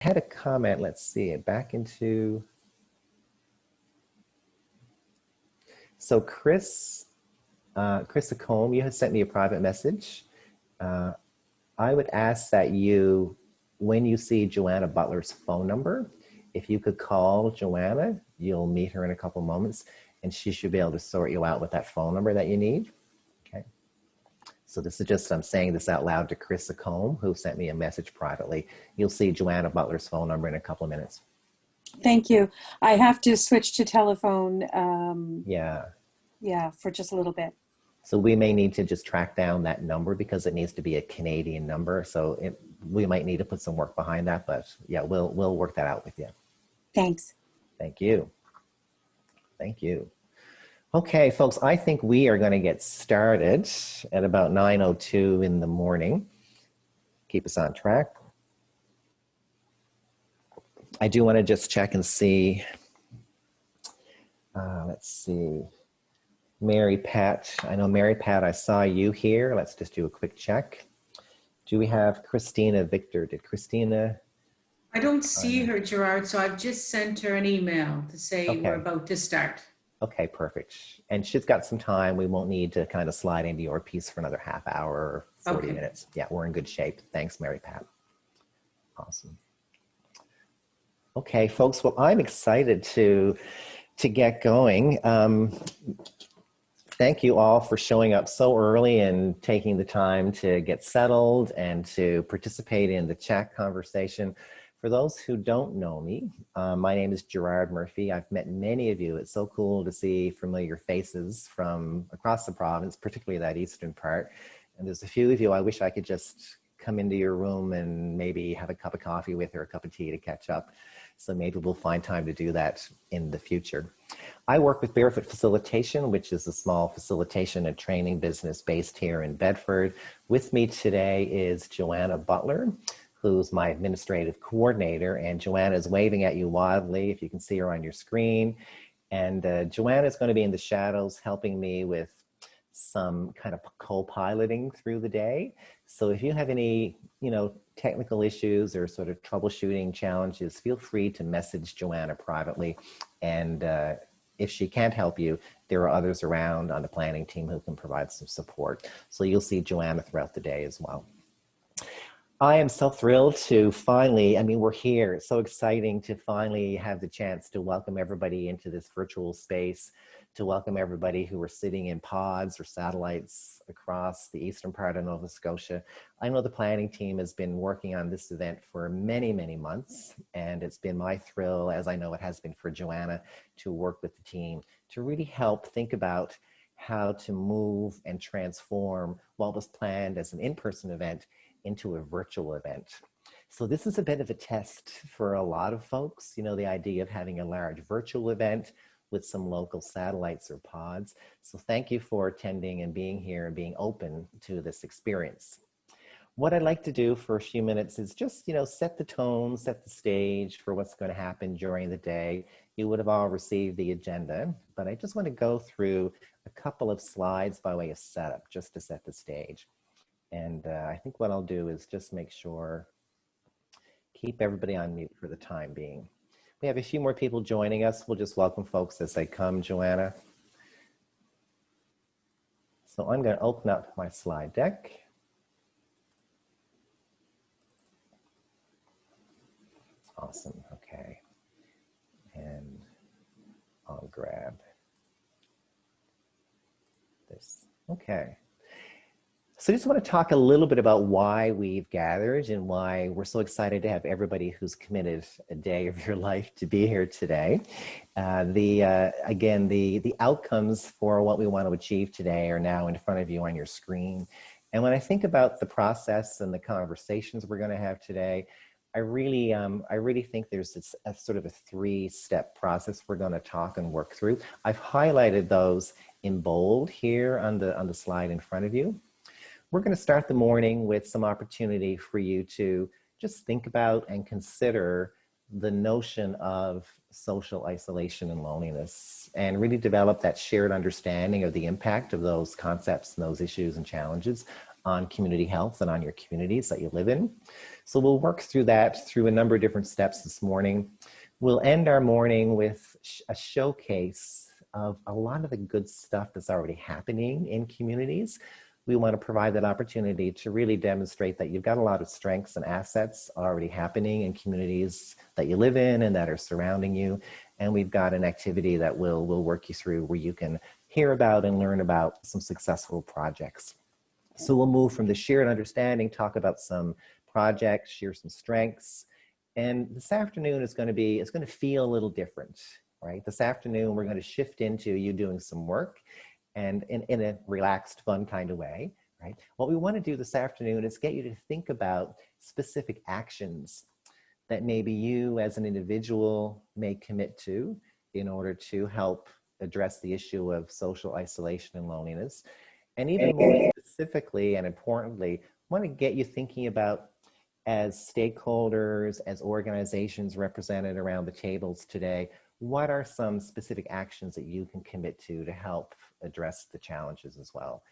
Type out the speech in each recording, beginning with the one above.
had a comment, let's see it, back into, so Chris Acombe, you had sent me a private message. I would ask that you, when you see Joanna Butler's phone number, if you could call Joanna, you'll meet her in a couple moments, and she should be able to sort you out with that phone number that you need. Okay. So this is just, I'm saying this out loud to Chris Acombe, who sent me a message privately. You'll see Joanna Butler's phone number in a couple of minutes. Thank you. I have to switch to telephone. Yeah, for just a little bit. So we may need to just track down that number because it needs to be a Canadian number. So we might need to put some work behind that, but yeah, we'll work that out with you. Thanks. Thank you. Thank you. Okay, folks, I think we are going to get started at about 9:02 in the morning. Keep us on track. I do want to just check and see. Let's see. Mary Pat, I know Mary Pat, I saw you here. Let's just do a quick check. Do we have Christina Victor? Did Christina? I don't see her, Gerard, so I've just sent her an email to say we're about to start. Okay, perfect. And she's got some time. We won't need to kind of slide into your piece for another half hour or 40 minutes. Yeah, we're in good shape. Thanks, Mary Pat. Awesome. Okay, folks, well, I'm excited to get going. Thank you all for showing up so early and taking the time to get settled and to participate in the chat conversation. For those who don't know me, my name is Gerard Murphy. I've met many of you. It's so cool to see familiar faces from across the province, particularly that eastern part. And there's a few of you I wish I could just come into your room and maybe have a cup of coffee with or a cup of tea to catch up. So maybe we'll find time to do that in the future. I work with Barefoot Facilitation, which is a small facilitation and training business based here in Bedford. With me today is Joanna Butler, who's my administrative coordinator, and Joanna is waving at you wildly, if you can see her on your screen. And Joanna is going to be in the shadows helping me with some kind of co-piloting through the day. So if you have any, technical issues or sort of troubleshooting challenges, feel free to message Joanna privately. And if she can't help you, there are others around on the planning team who can provide some support. So you'll see Joanna throughout the day as well. I am so thrilled to finally, we're here. It's so exciting to finally have the chance to welcome everybody into this virtual space, to welcome everybody who are sitting in pods or satellites across the eastern part of Nova Scotia. I know the planning team has been working on this event for many, many months, and it's been my thrill, as I know it has been for Joanna, to work with the team to really help think about how to move and transform what was planned as an in-person event into a virtual event. So this is a bit of a test for a lot of folks, the idea of having a large virtual event with some local satellites or pods. So thank you for attending and being here and being open to this experience. What I'd like to do for a few minutes is just, set the tone, set the stage for what's going to happen during the day. You would have all received the agenda, but I just want to go through a couple of slides by way of setup, just to set the stage. And I think what I'll do is just make sure, keep everybody on mute for the time being. We have a few more people joining us. We'll just welcome folks as they come, Joanna. So I'm going to open up my slide deck. Awesome, okay. And I'll grab this, okay. So I just want to talk a little bit about why we've gathered and why we're so excited to have everybody who's committed a day of your life to be here today. Again, the outcomes for what we want to achieve today are now in front of you on your screen. And when I think about the process and the conversations we're going to have today, I really think there's a sort of a three-step process we're going to talk and work through. I've highlighted those in bold here on the slide in front of you. We're going to start the morning with some opportunity for you to just think about and consider the notion of social isolation and loneliness, and really develop that shared understanding of the impact of those concepts and those issues and challenges on community health and on your communities that you live in. So we'll work through that through a number of different steps this morning. We'll end our morning with a showcase of a lot of the good stuff that's already happening in communities. We want to provide that opportunity to really demonstrate that you've got a lot of strengths and assets already happening in communities that you live in and that are surrounding you. And we've got an activity that we'll work you through where you can hear about and learn about some successful projects. So we'll move from the shared understanding, talk about some projects, share some strengths. And this afternoon is going to feel a little different, right? This afternoon, we're going to shift into you doing some work and in a relaxed, fun kind of way, right? What we want to do this afternoon is get you to think about specific actions that maybe you as an individual may commit to in order to help address the issue of social isolation and loneliness. And even more specifically and importantly, I want to get you thinking about, as stakeholders, as organizations represented around the tables today, what are some specific actions that you can commit to help address the challenges as well?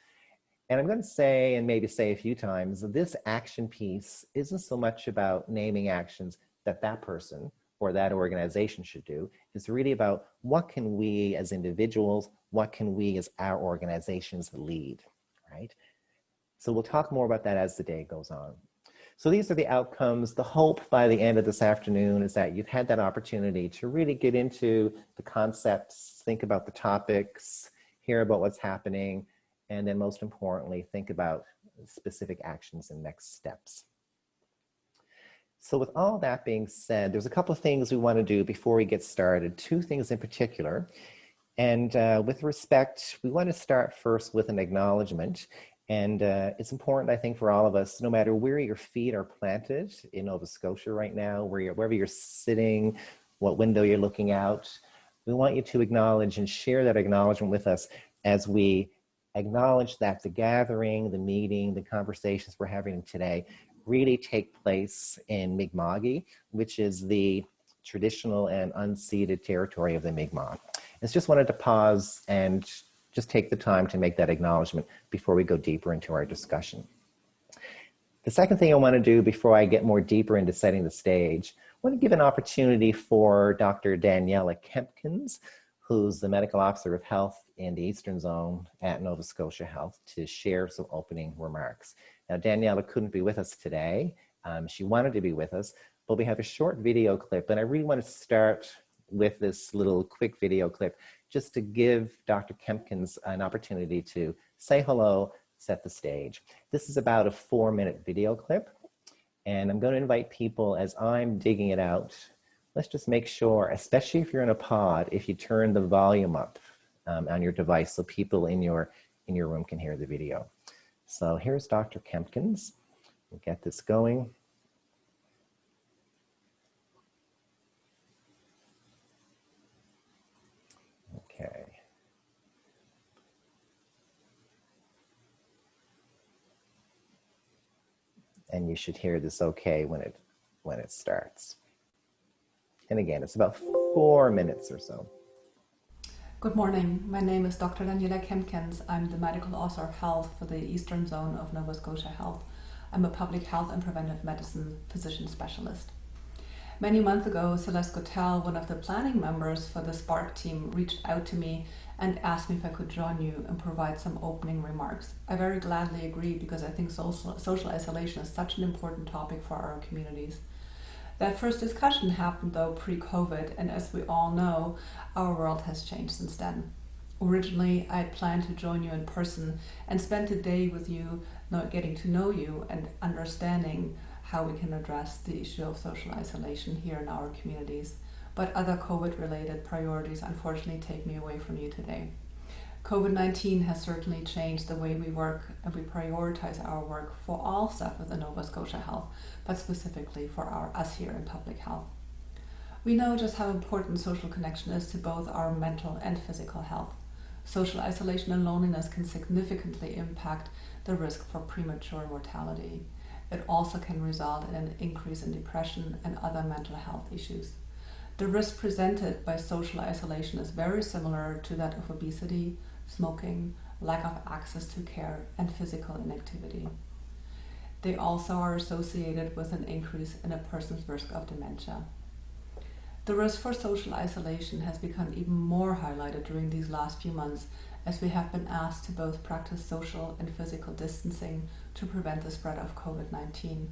And I'm going to say, and maybe say a few times, this action piece isn't so much about naming actions that that person or that organization should do. It's really about what can we as individuals, what can we as our organizations lead, right? So we'll talk more about that as the day goes on. So these are the outcomes. The hope by the end of this afternoon is that you've had that opportunity to really get into the concepts, think about the topics, hear about what's happening, and then most importantly, think about specific actions and next steps. So with all that being said, there's a couple of things we want to do before we get started, two things in particular. And with respect, we want to start first with an acknowledgement. And it's important, I think, for all of us, no matter where your feet are planted in Nova Scotia right now, wherever you're sitting, what window you're looking out, we want you to acknowledge and share that acknowledgement with us as we acknowledge that the gathering, the meeting, the conversations we're having today really take place in Mi'kma'ki, which is the traditional and unceded territory of the Mi'kmaq. I just wanted to pause and just take the time to make that acknowledgement before we go deeper into our discussion. The second thing I want to do before I get more deeper into setting the stage, I want to give an opportunity for Dr. Daniela Kempkins, who's the Medical Officer of Health in the Eastern Zone at Nova Scotia Health, to share some opening remarks. Now, Daniela couldn't be with us today. She wanted to be with us, but we have a short video clip, and I really want to start with this little quick video clip just to give Dr. Kempkins an opportunity to say hello, set the stage. This is about a 4-minute video clip, and I'm going to invite people, as I'm digging it out, let's just make sure, especially if you're in a pod, if you turn the volume up on your device so people in your room can hear the video. So here's Dr. Kempkins. We'll get this going. Okay. And you should hear this okay when it starts. And again, it's about 4 minutes or so. Good morning. My name is Dr. Daniela Kempkins. I'm the Medical Officer of Health for the Eastern Zone of Nova Scotia Health. I'm a public health and preventive medicine physician specialist. Many months ago, Celeste Gottel, one of the planning members for the SPARK team, reached out to me and asked me if I could join you and provide some opening remarks. I very gladly agreed because I think social isolation is such an important topic for our communities. That first discussion happened though pre-COVID, and as we all know, our world has changed since then. Originally, I had planned to join you in person and spend a day with you, getting to know you and understanding how we can address the issue of social isolation here in our communities. But other COVID-related priorities unfortunately take me away from you today. COVID-19 has certainly changed the way we work and we prioritize our work for all staff within Nova Scotia Health, but specifically for us here in public health. We know just how important social connection is to both our mental and physical health. Social isolation and loneliness can significantly impact the risk for premature mortality. It also can result in an increase in depression and other mental health issues. The risk presented by social isolation is very similar to that of obesity, smoking, lack of access to care, and physical inactivity. They also are associated with an increase in a person's risk of dementia. The risk for social isolation has become even more highlighted during these last few months, as we have been asked to both practice social and physical distancing to prevent the spread of COVID-19.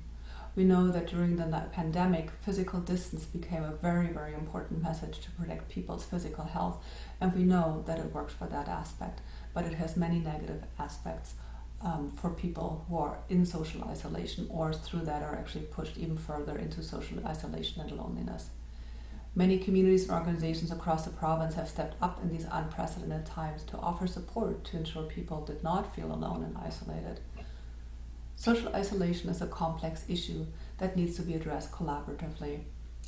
We know that during the pandemic, physical distance became a very, very important message to protect people's physical health, and we know that it works for that aspect, but it has many negative aspects for people who are in social isolation, or through that are actually pushed even further into social isolation and loneliness. Many communities and organizations across the province have stepped up in these unprecedented times to offer support to ensure people did not feel alone and isolated. Social isolation is a complex issue that needs to be addressed collaboratively.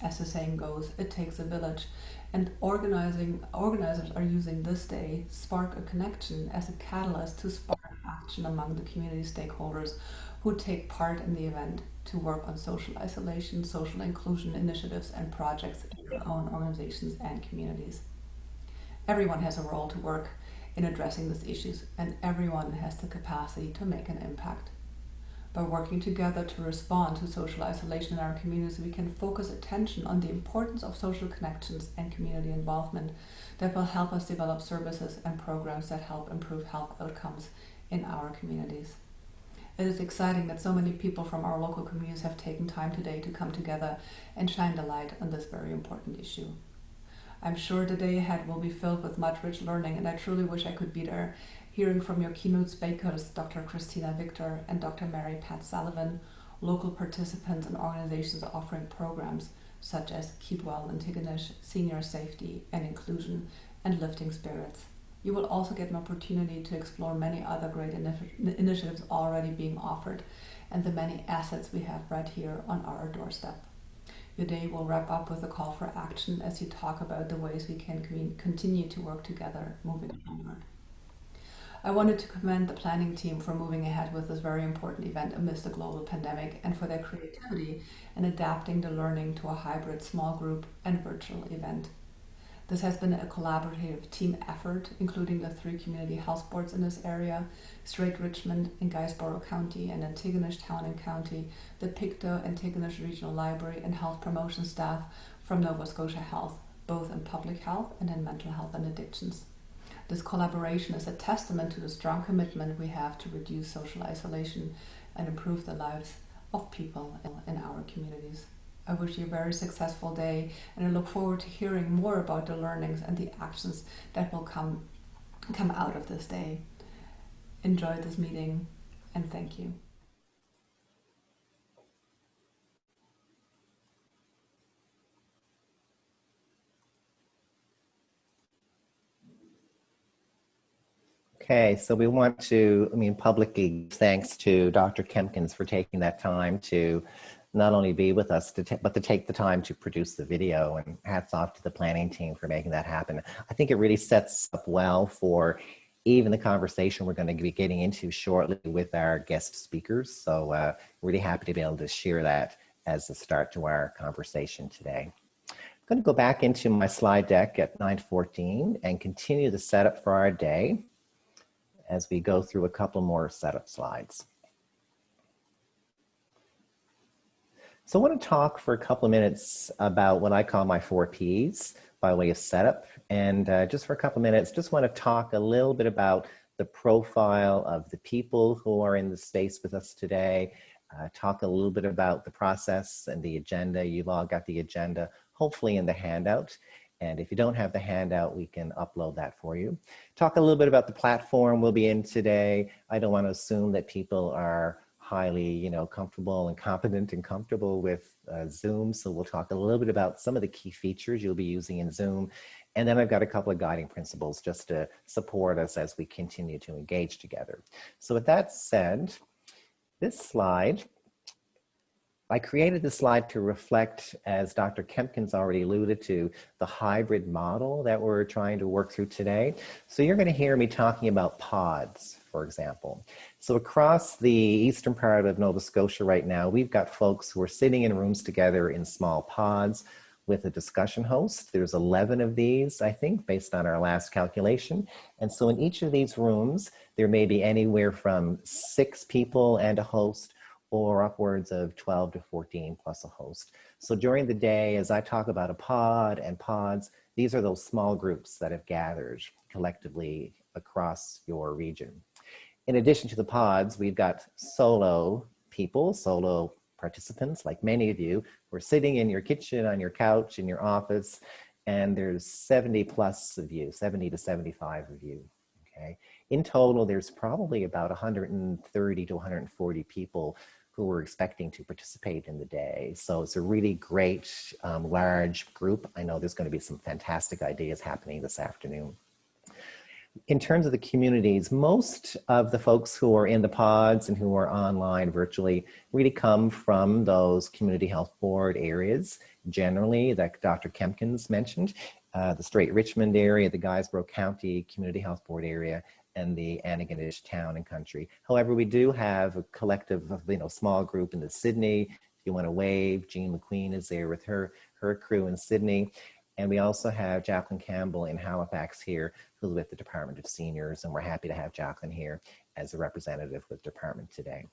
As the saying goes, it takes a village, and organizers are using this day, Spark a Connection, as a catalyst to spark action among the community stakeholders who take part in the event to work on social isolation, social inclusion initiatives and projects in their own organizations and communities. Everyone has a role to work in addressing these issues, and everyone has the capacity to make an impact. By working together to respond to social isolation in our communities, we can focus attention on the importance of social connections and community involvement that will help us develop services and programs that help improve health outcomes in our communities. It is exciting that so many people from our local communities have taken time today to come together and shine the light on this very important issue. I'm sure the day ahead will be filled with much rich learning, and I truly wish I could be there, hearing from your keynote speakers, Dr. Christina Victor and Dr. Mary Pat Sullivan, local participants and organizations offering programs such as Keep Well in Tignish, Senior Safety and Inclusion, and Lifting Spirits. You will also get an opportunity to explore many other great initiatives already being offered and the many assets we have right here on our doorstep. Your day will wrap up with a call for action as you talk about the ways we can continue to work together moving forward. I wanted to commend the planning team for moving ahead with this very important event amidst the global pandemic, and for their creativity in adapting the learning to a hybrid small group and virtual event. This has been a collaborative team effort, including the 3 community health boards in this area, Strait Richmond in Guysborough County and Antigonish Town and County, the Pictou and Antigonish Regional Library and health promotion staff from Nova Scotia Health, both in public health and in mental health and addictions. This collaboration is a testament to the strong commitment we have to reduce social isolation and improve the lives of people in our communities. I wish you a very successful day, and I look forward to hearing more about the learnings and the actions that will come out of this day. Enjoy this meeting, and thank you. Okay, so we want to, publicly thanks to Dr. Kempkins for taking that time to not only be with us, but to take the time to produce the video, and hats off to the planning team for making that happen. I think it really sets up well for even the conversation we're going to be getting into shortly with our guest speakers. So really happy to be able to share that as a start to our conversation today. I'm going to go back into my slide deck at 9:14 and continue the setup for our day as we go through a couple more setup slides. So I want to talk for a couple of minutes about what I call my 4 Ps by way of setup. And just for a couple of minutes, just want to talk a little bit about the profile of the people who are in the space with us today, talk a little bit about the process and the agenda. You've all got the agenda, hopefully in the handout. And if you don't have the handout, we can upload that for you. Talk a little bit about the platform we'll be in today. I don't want to assume that people are highly, comfortable and competent and comfortable with Zoom. So we'll talk a little bit about some of the key features you'll be using in Zoom. And then I've got a couple of guiding principles just to support us as we continue to engage together. So with that said, this slide, I created this slide to reflect, as Dr. Kempkins already alluded to, the hybrid model that we're trying to work through today. So you're going to hear me talking about pods, for example. So across the eastern part of Nova Scotia right now, we've got folks who are sitting in rooms together in small pods with a discussion host. There's 11 of these, I think, based on our last calculation. And so in each of these rooms, there may be anywhere from 6 people and a host, or upwards of 12 to 14 plus a host. So during the day, as I talk about a pod and pods, these are those small groups that have gathered collectively across your region. In addition to the pods, we've got solo people, solo participants, like many of you, who are sitting in your kitchen, on your couch, in your office, and there's 70 plus of you, 70 to 75 of you, okay? In total, there's probably about 130 to 140 people who we're expecting to participate in the day. So it's a really great, large group. I know there's going to be some fantastic ideas happening this afternoon. In terms of the communities, most of the folks who are in the pods and who are online virtually really come from those community health board areas, generally, that Dr. Kempkins mentioned, the Strait Richmond area, the Guysborough County Community Health Board area, and the Antigonish Town and Country. However, we do have a collective of, small group in the Sydney. If you want to wave, Jean McQueen is there with her crew in Sydney. And we also have Jacqueline Campbell in Halifax here, who's with the Department of Seniors, and we're happy to have Jacqueline here as a representative with the department today.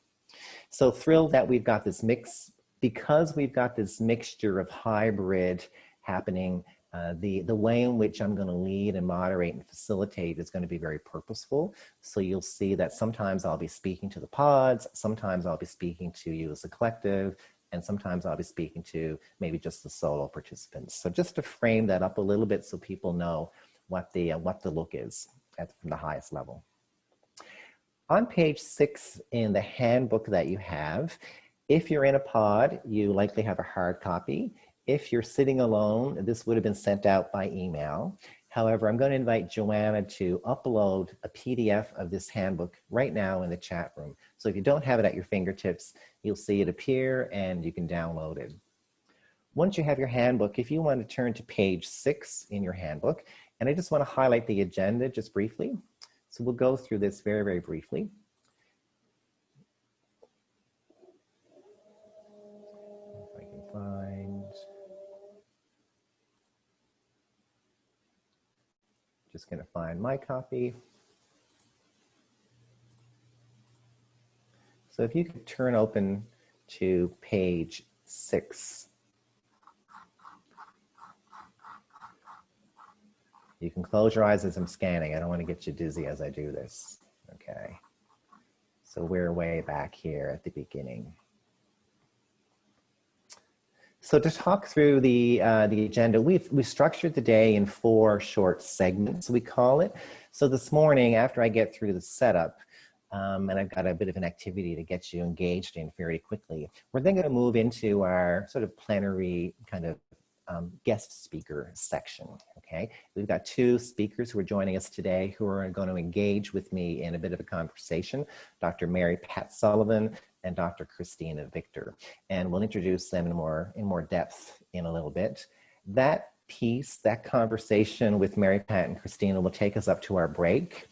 So thrilled that we've got this mix. Because we've got this mixture of hybrid happening, the way in which I'm going to lead and moderate and facilitate is going to be very purposeful. So you'll see that sometimes I'll be speaking to the pods, sometimes I'll be speaking to you as a collective, and sometimes I'll be speaking to maybe just the solo participants. So just to frame that up a little bit so people know what the look is from the highest level. On page 6 in the handbook that you have, if you're in a pod, you likely have a hard copy. If you're sitting alone, this would have been sent out by email. However, I'm going to invite Joanna to upload a PDF of this handbook right now in the chat room. So if you don't have it at your fingertips, you'll see it appear and you can download it. Once you have your handbook, if you want to turn to page 6 in your handbook, and I just want to highlight the agenda just briefly. So we'll go through this very, very briefly. If I can find. Just going to find my copy. So if you could turn open to page 6. You can close your eyes as I'm scanning. I don't want to get you dizzy as I do this. Okay. So we're way back here at the beginning. So to talk through the agenda, we've structured the day in 4 short segments, we call it. So this morning, after I get through the setup, and I've got a bit of an activity to get you engaged in very quickly, we're then going to move into our sort of plenary kind of guest speaker section, okay? We've got 2 speakers who are joining us today who are going to engage with me in a bit of a conversation, Dr. Mary Pat Sullivan and Dr. Christina Victor. And we'll introduce them in more depth in a little bit. That piece, that conversation with Mary Pat and Christina will take us up to our break,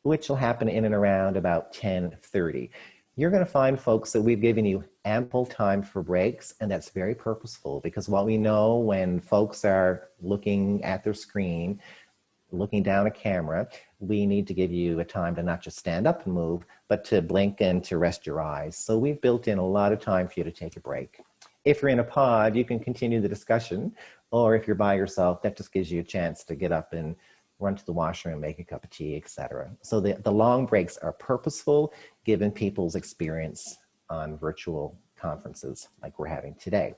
which will happen in and around about 10:30. You're going to find, folks, that we've given you ample time for breaks, and that's very purposeful because what we know when folks are looking at their screen, looking down a camera, we need to give you a time to not just stand up and move, but to blink and to rest your eyes. So we've built in a lot of time for you to take a break. If you're in a pod, you can continue the discussion, or if you're by yourself, that just gives you a chance to get up and run to the washroom, make a cup of tea, etc. So the long breaks are purposeful, given people's experience on virtual conferences like we're having today.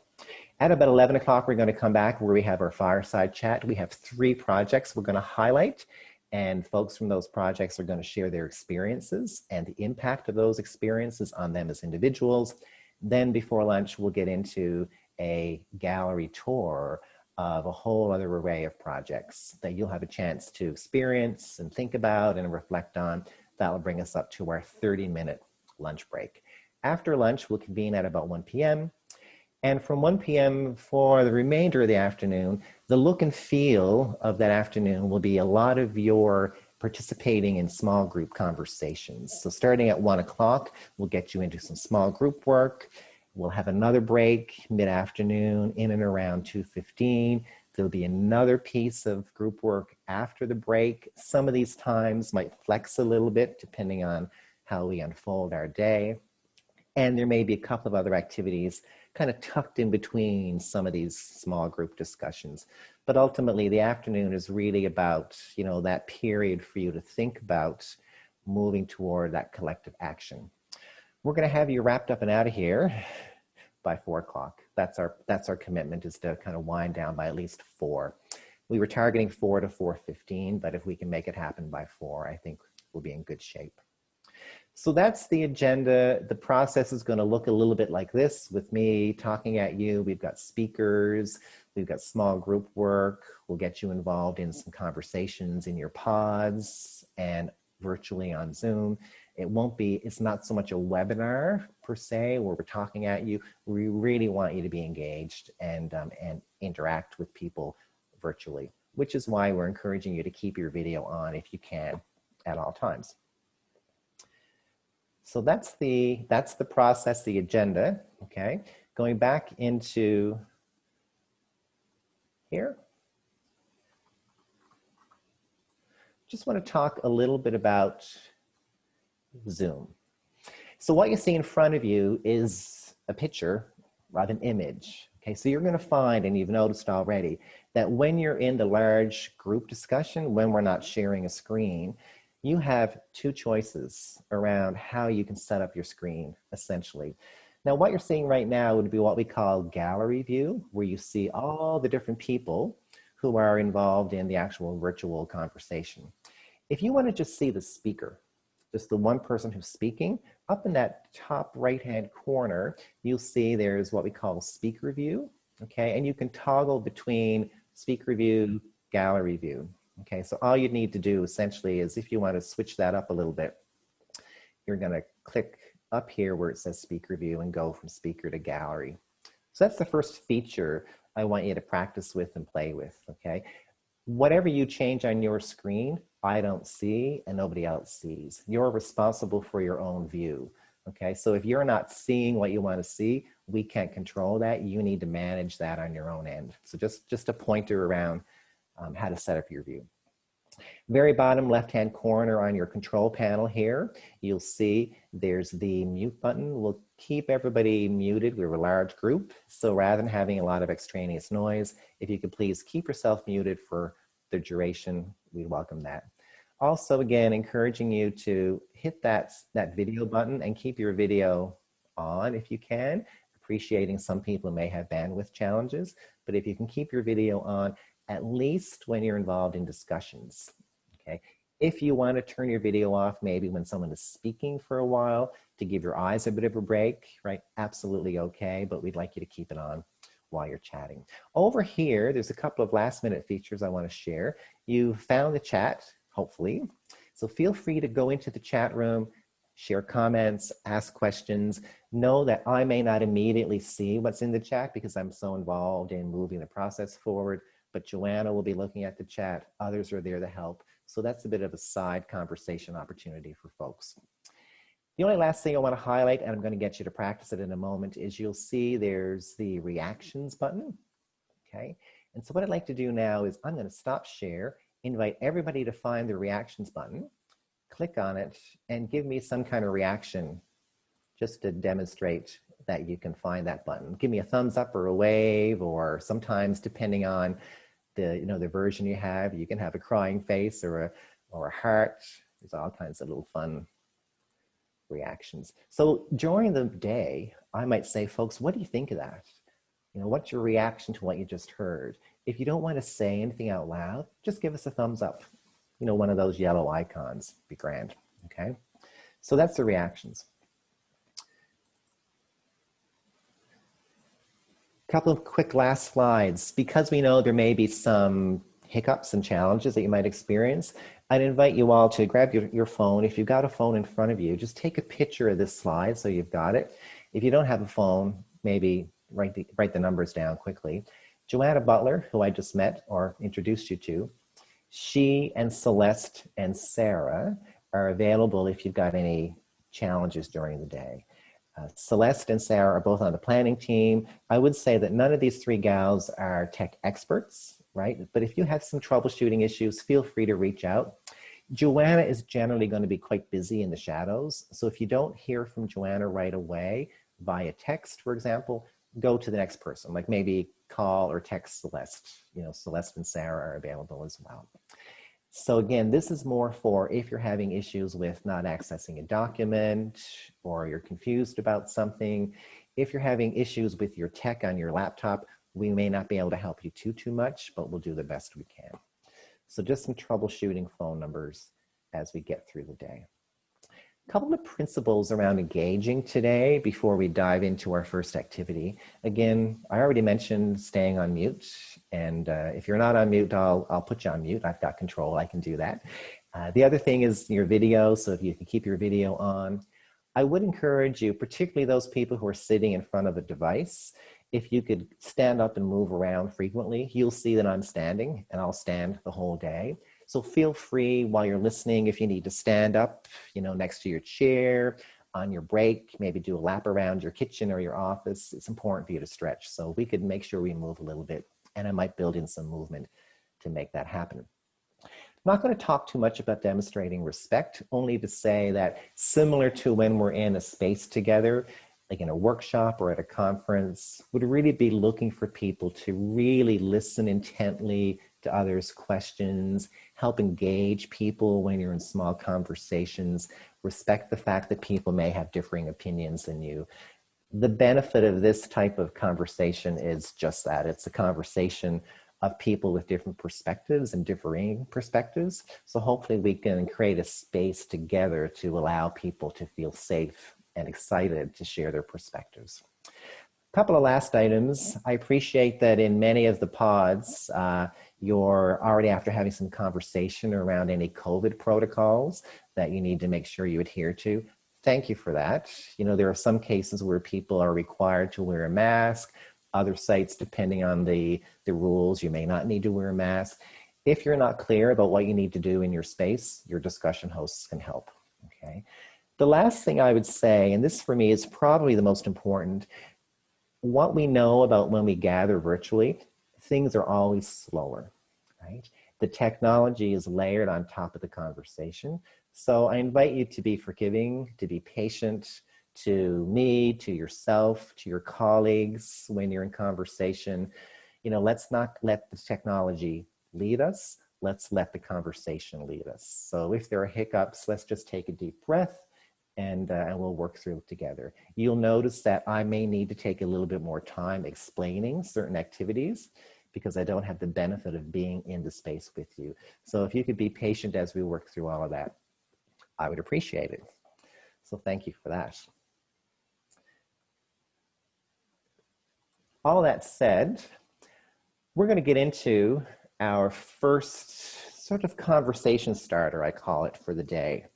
At about 11 o'clock, we're going to come back where we have our fireside chat. We have 3 projects we're going to highlight, and folks from those projects are going to share their experiences and the impact of those experiences on them as individuals. Then before lunch, we'll get into a gallery tour of a whole other array of projects that you'll have a chance to experience and think about and reflect on. That will bring us up to our 30-minute lunch break. After lunch, we'll convene at about 1 p.m. And from 1 p.m. for the remainder of the afternoon, the look and feel of that afternoon will be a lot of your participating in small group conversations. So starting at 1 o'clock, we'll get you into some small group work. We'll have another break mid-afternoon in and around 2:15. There'll be another piece of group work after the break. Some of these times might flex a little bit depending on how we unfold our day. And there may be a couple of other activities kind of tucked in between some of these small group discussions. But ultimately, the afternoon is really about, you know, that period for you to think about moving toward that collective action. We're going to have you wrapped up and out of here by 4 o'clock. That's our commitment, is to kind of wind down by at least 4. We were targeting 4 to 4:15, but if we can make it happen by 4, I think we'll be in good shape. So that's the agenda. The process is going to look a little bit like this, with me talking at you. We've got speakers, we've got small group work. We'll get you involved in some conversations in your pods and virtually on Zoom. It's not so much a webinar per se where we're talking at you. We really want you to be engaged and interact with people virtually, which is why we're encouraging you to keep your video on if you can at all times. So that's the process, the agenda, okay? Going back into here. Just want to talk a little bit about Zoom. So what you see in front of you is a picture of an image. Okay, so you're going to find, and you've noticed already, that when you're in the large group discussion, when we're not sharing a screen, you have 2 choices around how you can set up your screen, essentially. Now, what you're seeing right now would be what we call gallery view, where you see all the different people who are involved in the actual virtual conversation. If you want to just see the speaker, just the one person who's speaking, up in that top right-hand corner, you'll see there's what we call speaker view, okay? And you can toggle between speaker view, gallery view, okay? So all you need to do essentially is, if you want to switch that up a little bit, you're gonna click up here where it says speaker view and go from speaker to gallery. So that's the first feature I want you to practice with and play with, okay? Whatever you change on your screen, I don't see and nobody else sees. You're responsible for your own view, okay? So if you're not seeing what you want to see, we can't control that. You need to manage that on your own end. So just a pointer around how to set up your view. Very bottom left-hand corner on your control panel here, you'll see there's the mute button. We'll keep everybody muted. We're a large group, so rather than having a lot of extraneous noise, if you could please keep yourself muted for the duration, we welcome that. Also, again, encouraging you to hit that video button and keep your video on if you can. Appreciating some people may have bandwidth challenges, but if you can keep your video on, at least when you're involved in discussions, okay? If you want to turn your video off, maybe when someone is speaking for a while, to give your eyes a bit of a break, right? Absolutely okay, but we'd like you to keep it on while you're chatting. Over here, there's a couple of last-minute features I want to share. You found the chat, hopefully, so feel free to go into the chat room, share comments, ask questions. Know that I may not immediately see what's in the chat because I'm so involved in moving the process forward, but Joanna will be looking at the chat. Others are there to help. So that's a bit of a side conversation opportunity for folks. The only last thing I want to highlight, and I'm going to get you to practice it in a moment, is you'll see there's the reactions button, okay? And so what I'd like to do now is I'm going to stop share, invite everybody to find the reactions button, click on it, and give me some kind of reaction just to demonstrate that you can find that button. Give me a thumbs up or a wave, or sometimes depending on the version you have, you can have a crying face or a heart. There's all kinds of little fun reactions. So during the day, I might say, folks, what do you think of that? You know, what's your reaction to what you just heard? If you don't want to say anything out loud, just give us a thumbs up. You know, one of those yellow icons, be grand, okay? So that's the reactions. Couple of quick last slides. Because we know there may be some hiccups and challenges that you might experience, I'd invite you all to grab your phone. If you've got a phone in front of you, just take a picture of this slide so you've got it. If you don't have a phone, maybe write the numbers down quickly. Joanna Butler, who I just met or introduced you to, she and Celeste and Sarah are available if you've got any challenges during the day. Celeste and Sarah are both on the planning team. I would say that none of these 3 gals are tech experts, right? But if you have some troubleshooting issues, feel free to reach out. Joanna is generally going to be quite busy in the shadows. So if you don't hear from Joanna right away via text, for example, go to the next person, like maybe call or text Celeste. You know, Celeste and Sarah are available as well. So again, this is more for if you're having issues with not accessing a document or you're confused about something. If you're having issues with your tech on your laptop, we may not be able to help you too much, but we'll do the best we can. So just some troubleshooting phone numbers as we get through the day. A couple of principles around engaging today before we dive into our first activity. Again, I already mentioned staying on mute. And if you're not on mute, I'll put you on mute. I've got control, I can do that. The other thing is your video. So if you can keep your video on, I would encourage you, particularly those people who are sitting in front of a device, if you could stand up and move around frequently, you'll see that I'm standing and I'll stand the whole day. So feel free while you're listening, if you need to stand up, you know, next to your chair, on your break, maybe do a lap around your kitchen or your office. It's important for you to stretch. So we could make sure we move a little bit, and I might build in some movement to make that happen. I'm not going to talk too much about demonstrating respect, only to say that similar to when we're in a space together, like in a workshop or at a conference, would really be looking for people to really listen intently to others' questions, help engage people when you're in small conversations, respect the fact that people may have differing opinions than you. The benefit of this type of conversation is just that. It's a conversation of people with different perspectives and differing perspectives. So hopefully we can create a space together to allow people to feel safe and excited to share their perspectives. A couple of last items. I appreciate that in many of the pods, you're already after having some conversation around any COVID protocols that you need to make sure you adhere to. Thank you for that. You know, there are some cases where people are required to wear a mask. Other sites, depending on the rules, you may not need to wear a mask. If you're not clear about what you need to do in your space, your discussion hosts can help, okay? The last thing I would say, and this for me is probably the most important, what we know about when we gather virtually, things are always slower, right? The technology is layered on top of the conversation. So I invite you to be forgiving, to be patient, to me, to yourself, to your colleagues when you're in conversation. You know, let's not let the technology lead us. Let's let the conversation lead us. So if there are hiccups, let's just take a deep breath and we'll work through it together. You'll notice that I may need to take a little bit more time explaining certain activities because I don't have the benefit of being in the space with you. So if you could be patient as we work through all of that, I would appreciate it. So thank you for that. All that said, we're going to get into our first sort of conversation starter, I call it, for the day.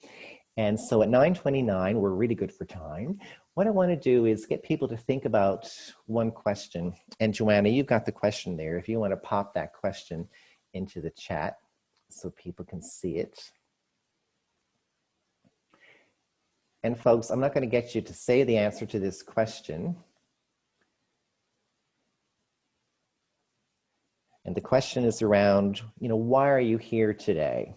And so at 9:29, we're really good for time. What I want to do is get people to think about one question. And Joanna, you've got the question there. If you want to pop that question into the chat so people can see it. And folks, I'm not going to get you to say the answer to this question. And the question is around, you know, why are you here today?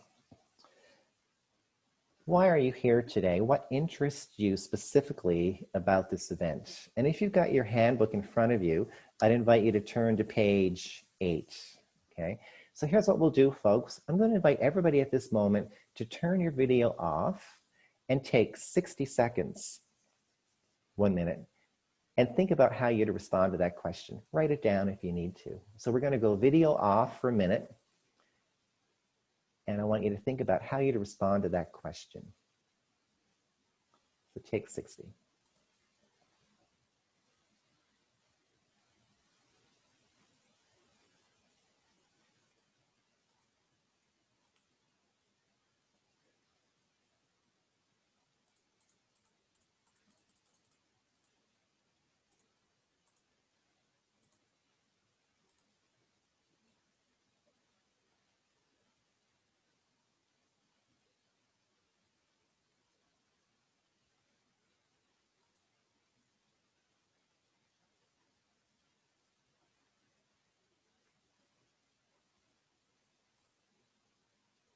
Why are you here today? What interests you specifically about this event? And if you've got your handbook in front of you, I'd invite you to turn to page 8, okay? So here's what we'll do, folks. I'm going to invite everybody at this moment to turn your video off and take 60 seconds, 1 minute, and think about how you'd respond to that question. Write it down if you need to. So we're going to go video off for a minute. And I want you to think about how you'd respond to that question. So take 60.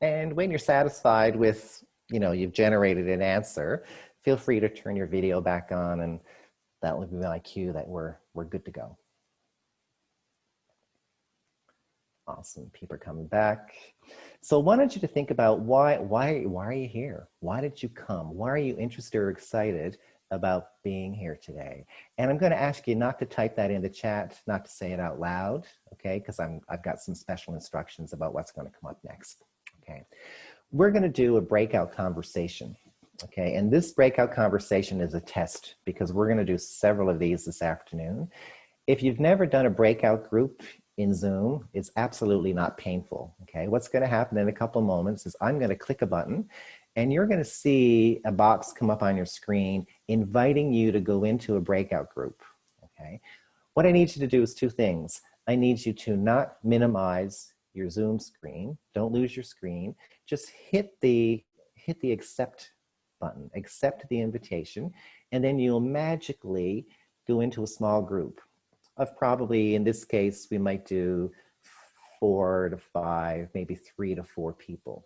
And when you're satisfied with, you've generated an answer, feel free to turn your video back on, and that will be my cue that we're good to go. Awesome, people are coming back. So I wanted you to think about why are you here? Why did you come? Why are you interested or excited about being here today? And I'm going to ask you not to type that in the chat, not to say it out loud, okay? Because I've got some special instructions about what's going to come up next, okay? We're going to do a breakout conversation, okay? And this breakout conversation is a test because we're going to do several of these this afternoon. If you've never done a breakout group in Zoom, it's absolutely not painful, okay? What's going to happen in a couple moments is I'm going to click a button and you're going to see a box come up on your screen inviting you to go into a breakout group, okay? What I need you to do is two things. I need you to not minimize your Zoom screen. Don't lose your screen. Just hit the accept button, accept the invitation, and then you'll magically go into a small group of probably, in this case, we might do 4 to 5, maybe 3 to 4 people.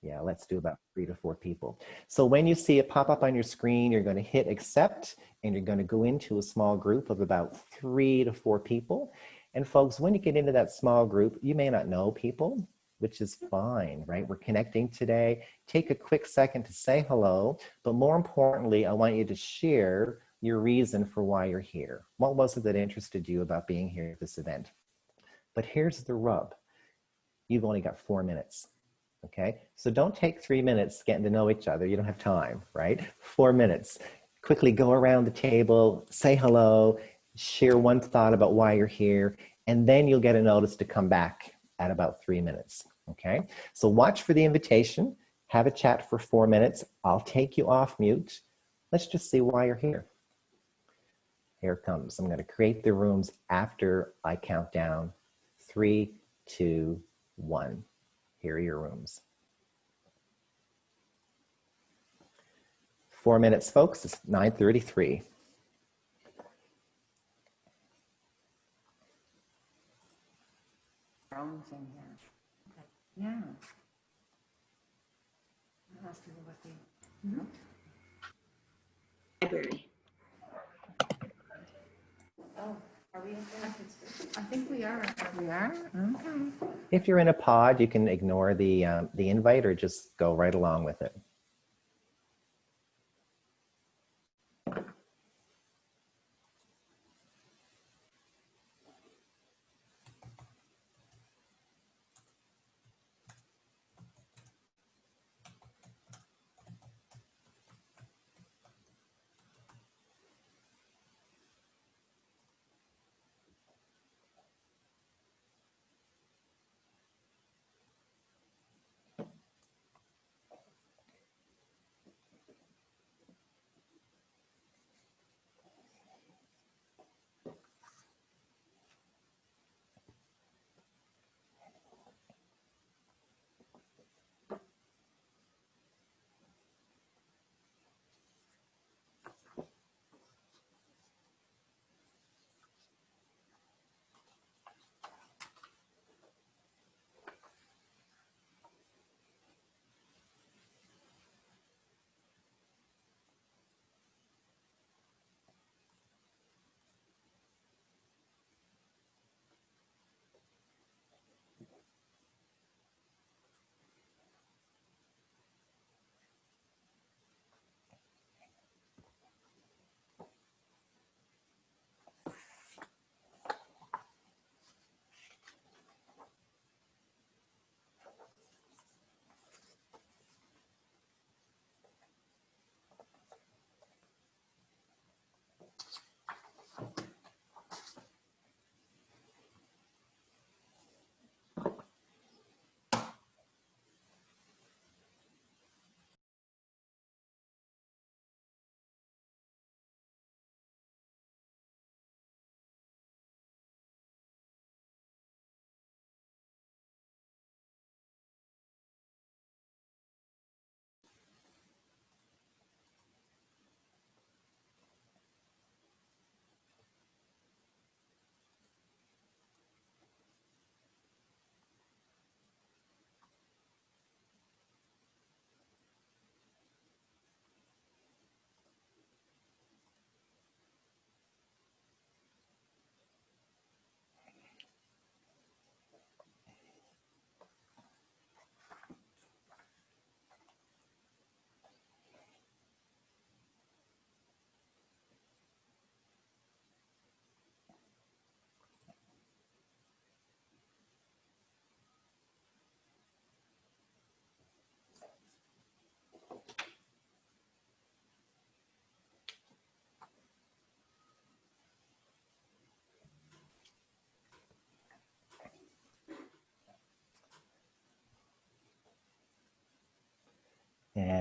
Yeah, let's do about 3 to 4 people. So when you see it pop up on your screen, you're going to hit accept and you're going to go into a small group of about 3 to 4 people. And folks, when you get into that small group, you may not know people, which is fine, right? We're connecting today. Take a quick second to say hello, but more importantly, I want you to share your reason for why you're here. What was it that interested you about being here at this event? But here's the rub. You've only got 4 minutes, okay? So don't take 3 minutes getting to know each other. You don't have time, right? 4 minutes. Quickly go around the table, say hello, share one thought about why you're here, and then you'll get a notice to come back at about 3 minutes, okay? So watch for the invitation, have a chat for 4 minutes. I'll take you off mute. Let's just see why you're here. Here it comes. I'm going to create the rooms after I count down 3, 2, 1. Here are your rooms. 4 minutes, folks. It's 9:33. Rooms in here. Okay. Yeah. That has to do with the library. Oh, are we in there? I think we are. We are? Okay. If you're in a pod, you can ignore the invite or just go right along with it.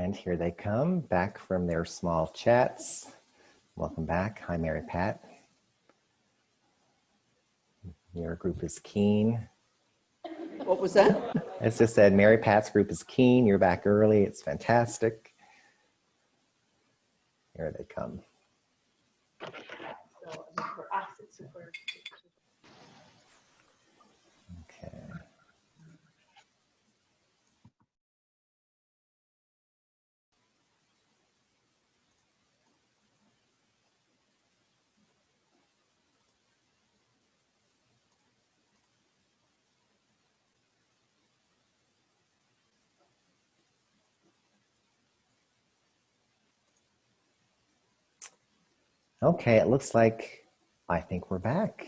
And here they come back from their small chats. Welcome back. Hi, Mary Pat. Your group is keen. What was that? As just said, Mary Pat's group is keen. You're back early. It's fantastic. Here they come. Okay. Okay, it looks like I think we're back.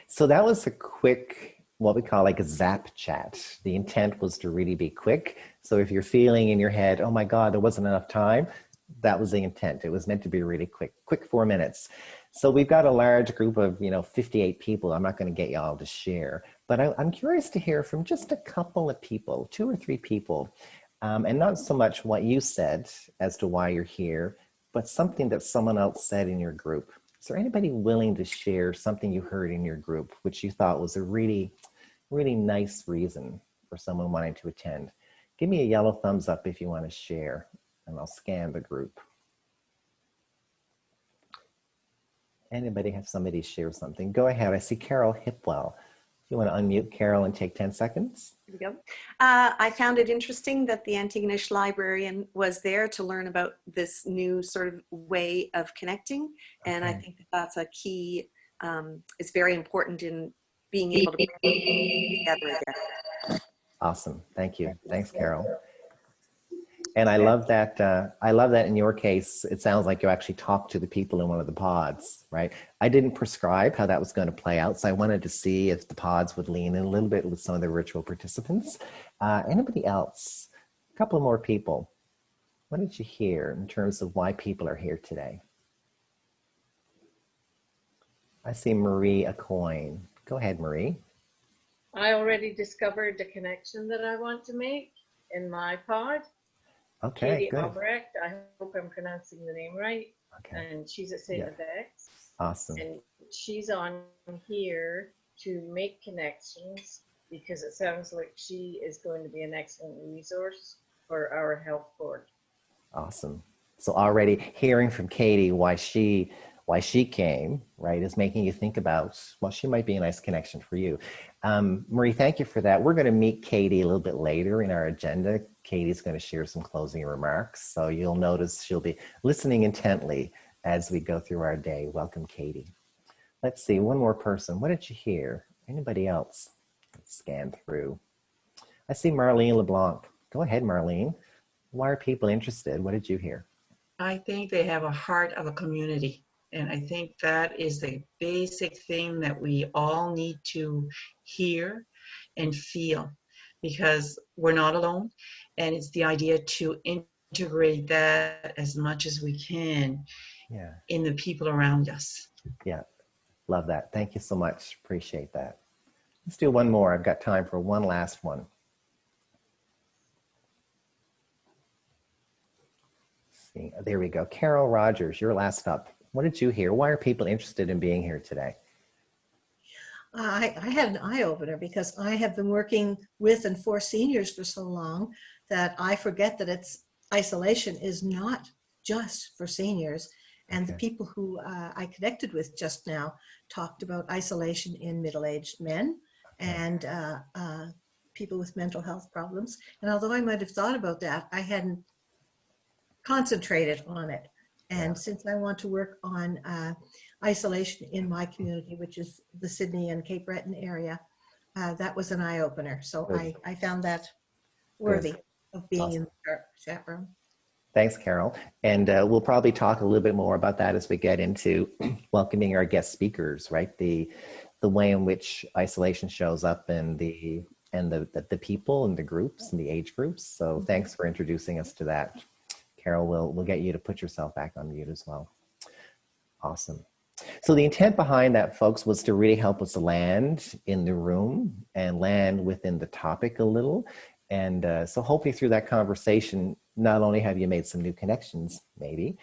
So that was a quick, what we call like a zap chat. The intent was to really be quick. So if you're feeling in your head, oh my God, there wasn't enough time, that was the intent. It was meant to be really quick 4 minutes. So we've got a large group of, 58 people. I'm not going to get you all to share, but I'm curious to hear from just a couple of people, 2 or 3 people, and not so much what you said as to why you're here, but something that someone else said in your group. Is there anybody willing to share something you heard in your group, which you thought was a really, really nice reason for someone wanting to attend? Give me a yellow thumbs up if you want to share, and I'll scan the group. Anybody have somebody share something? Go ahead. I see Carol Hipwell. You want to unmute Carol and take 10 seconds? Here we go. I found it interesting that the Antigonish librarian was there to learn about this new sort of way of connecting. And I think that that's a key, it's very important in being able to be together again. Awesome. Thank you. Thanks, Carol. And I love that. I love that in your case, it sounds like you actually talked to the people in one of the pods, right? I didn't prescribe how that was going to play out. So I wanted to see if the pods would lean in a little bit with some of the virtual participants. Anybody else? A couple more people. What did you hear in terms of why people are here today? I see Marie Acoin. Go ahead, Marie. I already discovered the connection that I want to make in my pod. Okay, Katie good. Albrecht, I hope I'm pronouncing the name right. Okay, And she's at St. Bex. awesome. And she's on here to make connections because it sounds like she is going to be an excellent resource for our health board. Awesome. So already hearing from Katie why she came, right, is making you think about, well, she might be a nice connection for you. Marie, thank you for that. We're going to meet Katie a little bit later in our agenda. Katie's going to share some closing remarks. So you'll notice she'll be listening intently as we go through our day. Welcome, Katie. Let's see, one more person. What did you hear? Anybody else? Let's scan through. I see Marlene LeBlanc. Go ahead, Marlene. Why are people interested? What did you hear? I think they have a heart of a community. And I think that is the basic thing that we all need to hear and feel, because we're not alone. And it's the idea to integrate that as much as we can in the people around us. Yeah, love that. Thank you so much. Appreciate that. Let's do one more. I've got time for one last one. See, there we go. Carol Rogers, you're last up. What did you hear? Why are people interested in being here today? I had an eye-opener because I have been working with and for seniors for so long that I forget that isolation is not just for seniors. And the people who I connected with just now talked about isolation in middle-aged men and people with mental health problems. And although I might have thought about that, I hadn't concentrated on it. And since I want to work on isolation in my community, which is the Sydney and Cape Breton area, that was an eye-opener. So I found that worthy of being in the chat room. Thanks, Carol. And we'll probably talk a little bit more about that as we get into welcoming our guest speakers, right? The way in which isolation shows up and the people and the groups and the age groups. So thanks for introducing us to that. Carol, we'll get you to put yourself back on mute as well. Awesome. So the intent behind that, folks, was to really help us land in the room and land within the topic a little. And so hopefully through that conversation, not only have you made some new connections, maybe,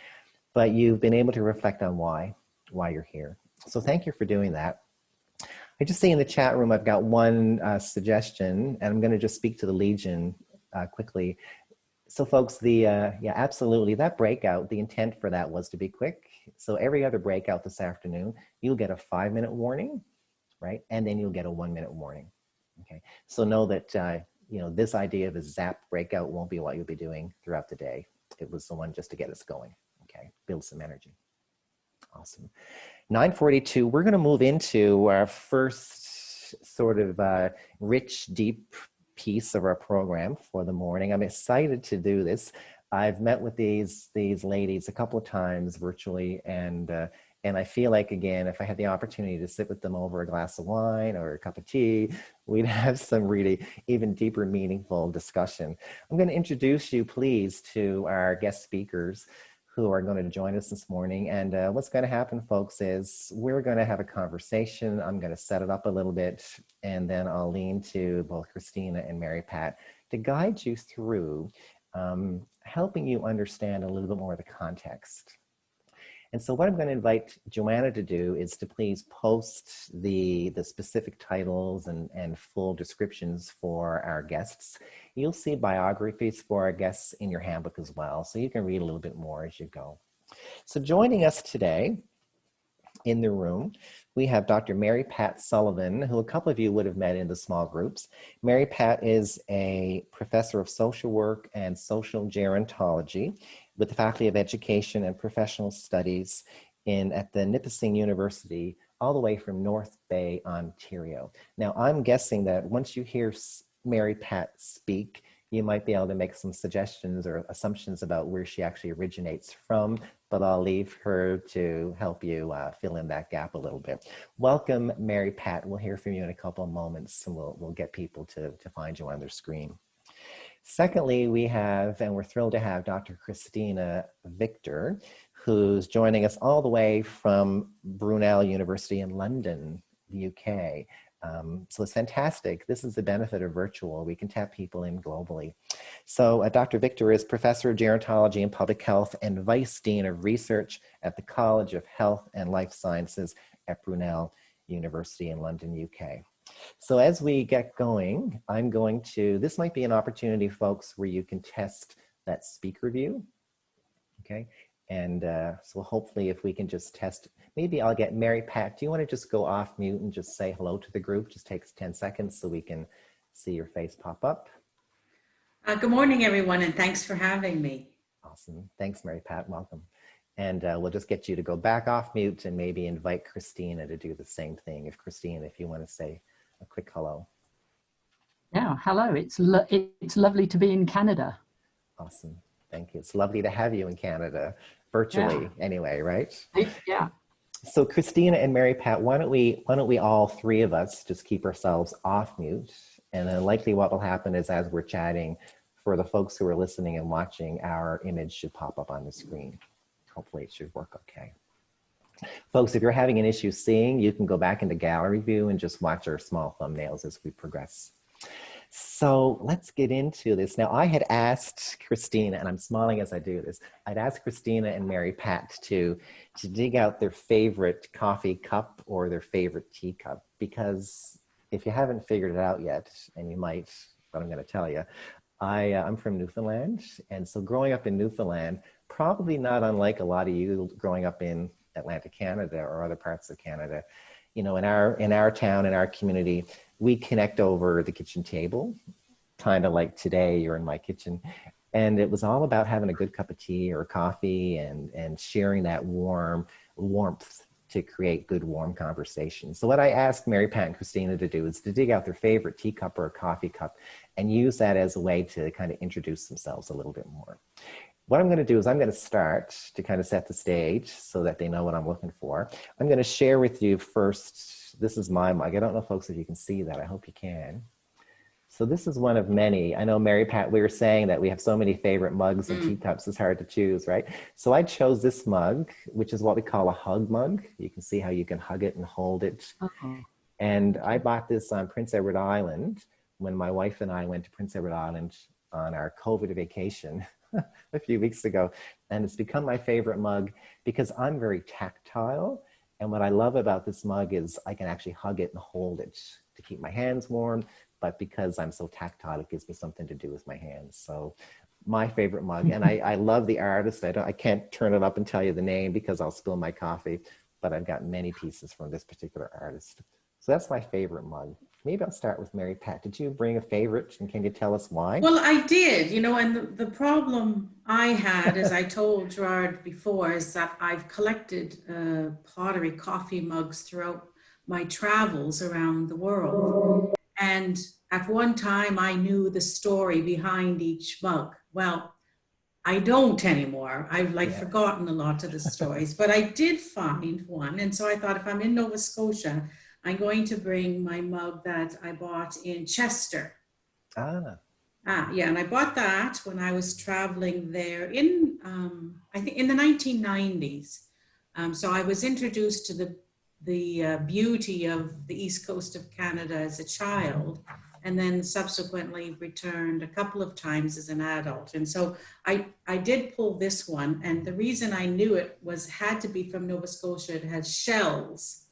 but you've been able to reflect on why you're here. So thank you for doing that. I just see in the chat room, I've got one suggestion, and I'm going to just speak to the Legion quickly. So folks, yeah, absolutely. That breakout, the intent for that was to be quick. So every other breakout this afternoon, you'll get a 5-minute warning, right? And then you'll get a 1-minute warning. Okay. So know that, this idea of a zap breakout won't be what you'll be doing throughout the day. It was the one just to get us going. Okay. Build some energy. Awesome. 9:42, we're going to move into our first sort of rich, deep piece of our program for the morning. I'm excited to do this. I've met with these ladies a couple of times virtually, and I feel like, again, if I had the opportunity to sit with them over a glass of wine or a cup of tea, we'd have some really even deeper, meaningful discussion. I'm going to introduce you, please, to our guest speakers who are going to join us this morning. And what's going to happen, folks, is we're going to have a conversation. I'm going to set it up a little bit, and then I'll lean to both Christina and Mary Pat to guide you through helping you understand a little bit more of the context. And so what I'm going to invite Joanna to do is to please post the specific titles and full descriptions for our guests. You'll see biographies for our guests in your handbook as well, so you can read a little bit more as you go. So joining us today in the room, we have Dr. Mary Pat Sullivan, who a couple of you would have met in the small groups. Mary Pat is a professor of social work and social gerontology with the Faculty of Education and Professional Studies at the Nipissing University, all the way from North Bay, Ontario. Now, I'm guessing that once you hear Mary Pat speak, you might be able to make some suggestions or assumptions about where she actually originates from, but I'll leave her to help you fill in that gap a little bit. Welcome, Mary Pat. We'll hear from you in a couple of moments, and we'll get people to find you on their screen. Secondly, we have, and we're thrilled to have, Dr. Christina Victor, who's joining us all the way from Brunel University in London, the UK. So it's fantastic. This is the benefit of virtual. We can tap people in globally. So Dr. Victor is Professor of Gerontology and Public Health and Vice Dean of Research at the College of Health and Life Sciences at Brunel University in London, UK. So as we get going, this might be an opportunity, folks, where you can test that speaker view, okay? And so hopefully if we can just test, maybe I'll get Mary Pat, do you want to just go off mute and just say hello to the group? Just takes 10 seconds so we can see your face pop up. Good morning, everyone, and thanks for having me. Awesome. Thanks, Mary Pat. Welcome. And we'll just get you to go back off mute and maybe invite Christina to do the same thing. If you want to say a quick hello. Yeah, hello. It's lovely to be in Canada. Awesome. Thank you. It's lovely to have you in Canada, virtually anyway, right? Yeah. So Christina and Mary Pat, why don't we all three of us just keep ourselves off mute, and then likely what will happen is as we're chatting, for the folks who are listening and watching, our image should pop up on the screen. Hopefully it should work okay. Folks, if you're having an issue seeing, you can go back into gallery view and just watch our small thumbnails as we progress. So let's get into this. Now, I had asked Christina, and I'm smiling as I do this, I'd asked Christina and Mary Pat to dig out their favorite coffee cup or their favorite tea cup, because if you haven't figured it out yet, and you might, but I'm going to tell you, I'm from Newfoundland. And so growing up in Newfoundland, probably not unlike a lot of you growing up in Atlantic Canada or other parts of Canada, you know, in our town, in our community, we connect over the kitchen table, kind of like today you're in my kitchen. And it was all about having a good cup of tea or coffee and sharing that warmth to create good, warm conversation. So what I asked Mary Pat and Christina to do is to dig out their favorite teacup or a coffee cup and use that as a way to kind of introduce themselves a little bit more. What I'm going to do is I'm going to start to kind of set the stage so that they know what I'm looking for. I'm going to share with you first, this is my mug. I don't know, folks, if you can see that. I hope you can. So this is one of many. I know, Mary Pat, we were saying that we have so many favorite mugs and teacups, it's hard to choose, right? So I chose this mug, which is what we call a hug mug. You can see how you can hug it and hold it. Okay. And I bought this on Prince Edward Island when my wife and I went to Prince Edward Island on our COVID vacation a few weeks ago. And it's become my favorite mug because I'm very tactile. And what I love about this mug is I can actually hug it and hold it to keep my hands warm. But because I'm so tactile, it gives me something to do with my hands. So my favorite mug, and I love the artist. I can't turn it up and tell you the name because I'll spill my coffee, but I've got many pieces from this particular artist. So that's my favorite mug. Maybe I'll start with Mary Pat. Did you bring a favorite, and can you tell us why? Well, I did, and the problem I had, as I told Gerard before, is that I've collected pottery coffee mugs throughout my travels around the world. And at one time, I knew the story behind each mug. Well, I don't anymore. I've forgotten a lot of the stories, but I did find one. And so I thought, if I'm in Nova Scotia, I'm going to bring my mug that I bought in Chester. Yeah, and I bought that when I was traveling there in, I think in the 1990s. So I was introduced to the beauty of the East Coast of Canada as a child, and then subsequently returned a couple of times as an adult. And so I did pull this one, and the reason I knew it had to be from Nova Scotia. It had shells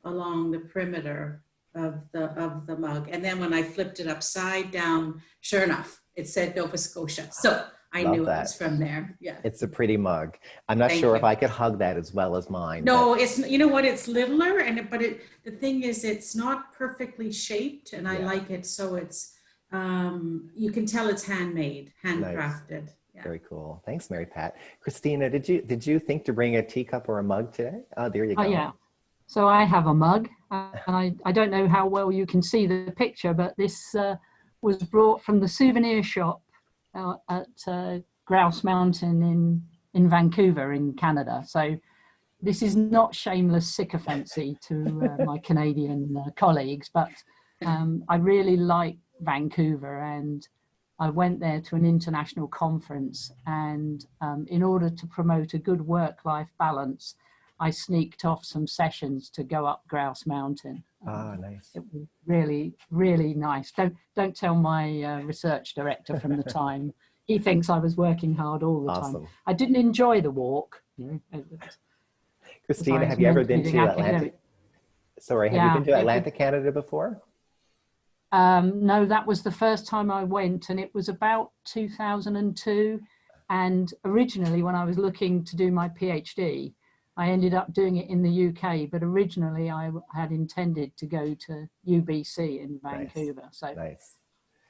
along the perimeter of the mug. And then when I flipped it upside down, sure enough, it said Nova Scotia. So I knew it was from there. Yeah. It's a pretty mug. I'm not sure if I could hug that as well as mine. No, it's, you know what, it's littler, but the thing is, it's not perfectly shaped, and I like it. So it's, you can tell it's handmade, handcrafted. Nice. Yeah. Very cool. Thanks, Mary Pat. Christina, did you think to bring a teacup or a mug today? Oh, there you go. Oh, yeah. So I have a mug, and I don't know how well you can see the picture, but this was brought from the souvenir shop at Grouse Mountain in Vancouver in Canada. So this is not shameless sycophancy to my Canadian colleagues, but I really like Vancouver, and I went there to an international conference, and in order to promote a good work-life balance, I sneaked off some sessions to go up Grouse Mountain. Nice. It was really, really nice. Don't tell my research director from the time. He thinks I was working hard all the time. I didn't enjoy the walk. Christina, have you ever been to Atlantic? Sorry, have you been to Atlantic Canada before? No, that was the first time I went, and it was about 2002. And originally, when I was looking to do my PhD, I ended up doing it in the UK, but originally I had intended to go to UBC in Vancouver. Nice. So nice.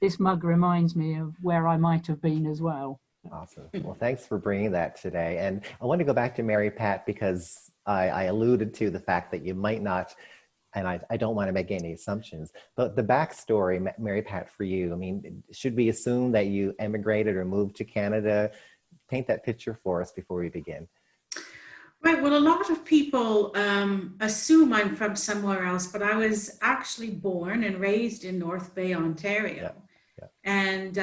This mug reminds me of where I might have been as well. Awesome. Well, thanks for bringing that today. And I want to go back to Mary Pat because I alluded to the fact that you might not, and I don't want to make any assumptions, but the backstory, Mary Pat, for you, I mean, should we assume that you emigrated or moved to Canada? Paint that picture for us before we begin. Right. Well, a lot of people assume I'm from somewhere else, but I was actually born and raised in North Bay, Ontario. Yeah. And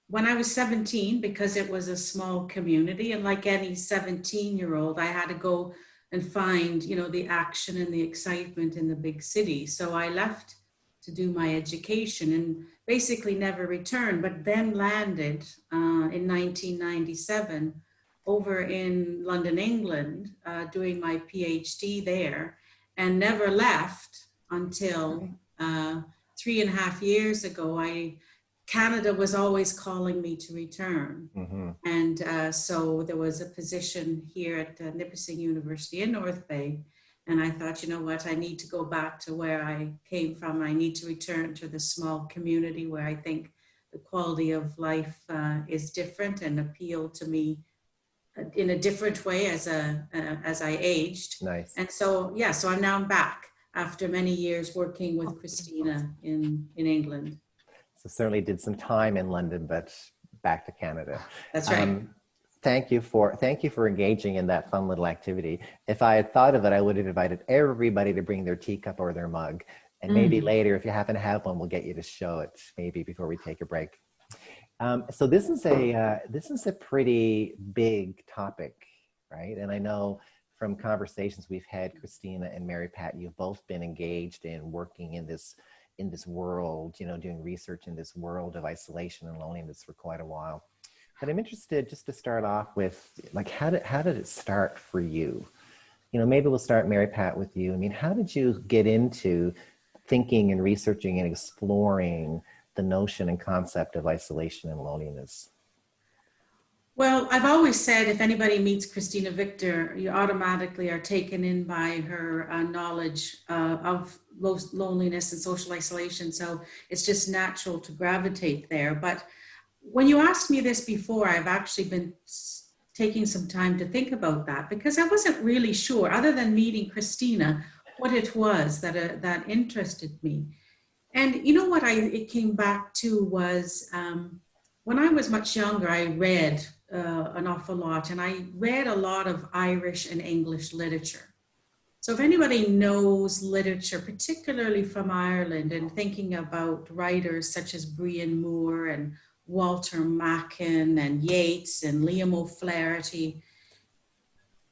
when I was 17, because it was a small community, and like any 17-year-old, I had to go and find, the action and the excitement in the big city. So I left to do my education and basically never returned, but then landed in 1997 over in London, England, doing my PhD there, and never left until 3.5 years ago. Canada was always calling me to return. Mm-hmm. And so there was a position here at Nipissing University in North Bay. And I thought, you know what, I need to go back to where I came from. I need to return to the small community where I think the quality of life is different and appealed to me in a different way as I aged. Nice. And so, so I'm now back after many years working with Christina in England. So certainly did some time in London, but back to Canada. That's right. Thank you for engaging in that fun little activity. If I had thought of it, I would have invited everybody to bring their teacup or their mug. And maybe later, if you happen to have one, we'll get you to show it maybe before we take a break. So this is a pretty big topic, right? And I know from conversations we've had, Christina and Mary Pat, you've both been engaged in working in this in this world, you know, doing research in this world of isolation and loneliness for quite a while. But I'm interested just to start off with, like, how did it start for you? You know, maybe we'll start, Mary Pat, with you. I mean, how did you get into thinking and researching and exploring the notion and concept of isolation and loneliness? Well, I've always said if anybody meets Christina Victor, you automatically are taken in by her knowledge of loneliness and social isolation. So it's just natural to gravitate there. But when you asked me this before, I've actually been taking some time to think about that, because I wasn't really sure, other than meeting Christina, what it was that interested me. And you know what it came back to was when I was much younger, I read an awful lot, and I read a lot of Irish and English literature. So if anybody knows literature, particularly from Ireland, and thinking about writers such as Brian Moore and Walter Mackin and Yeats and Liam O'Flaherty,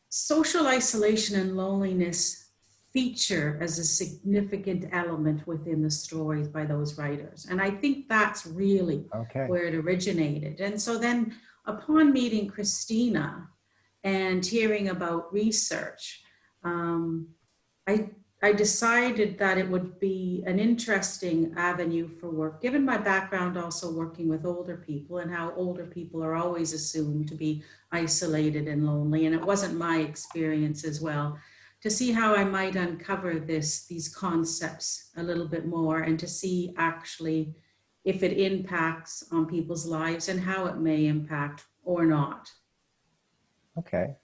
social isolation and loneliness feature as a significant element within the stories by those writers. And I think that's really where it originated. And so then upon meeting Christina and hearing about research, I decided that it would be an interesting avenue for work, given my background also working with older people and how older people are always assumed to be isolated and lonely. And it wasn't my experience as well, to see how I might uncover these concepts a little bit more, and to see actually if it impacts on people's lives and how it may impact or not. Okay.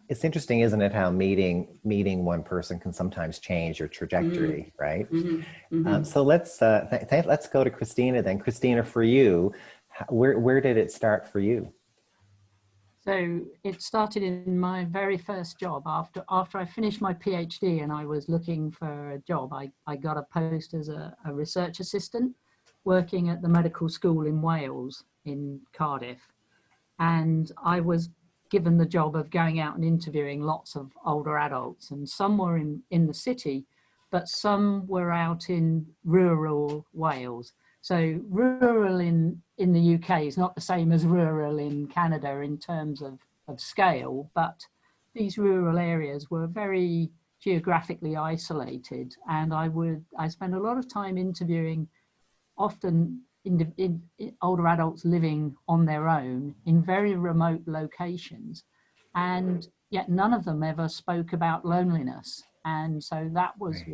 It's interesting, isn't it, how meeting one person can sometimes change your trajectory, right? So let's go to Christina then. Christina, for you, where did it start for you? So it started in my very first job. After I finished my PhD and I was looking for a job, I got a post as a research assistant working at the medical school in Wales, in Cardiff. And I was given the job of going out and interviewing lots of older adults, and some were in the city, but some were out in rural Wales. So rural in the UK is not the same as rural in Canada in terms of scale, but these rural areas were very geographically isolated. And I spent a lot of time interviewing often in older adults living on their own in very remote locations, and yet none of them ever spoke about loneliness. And so that was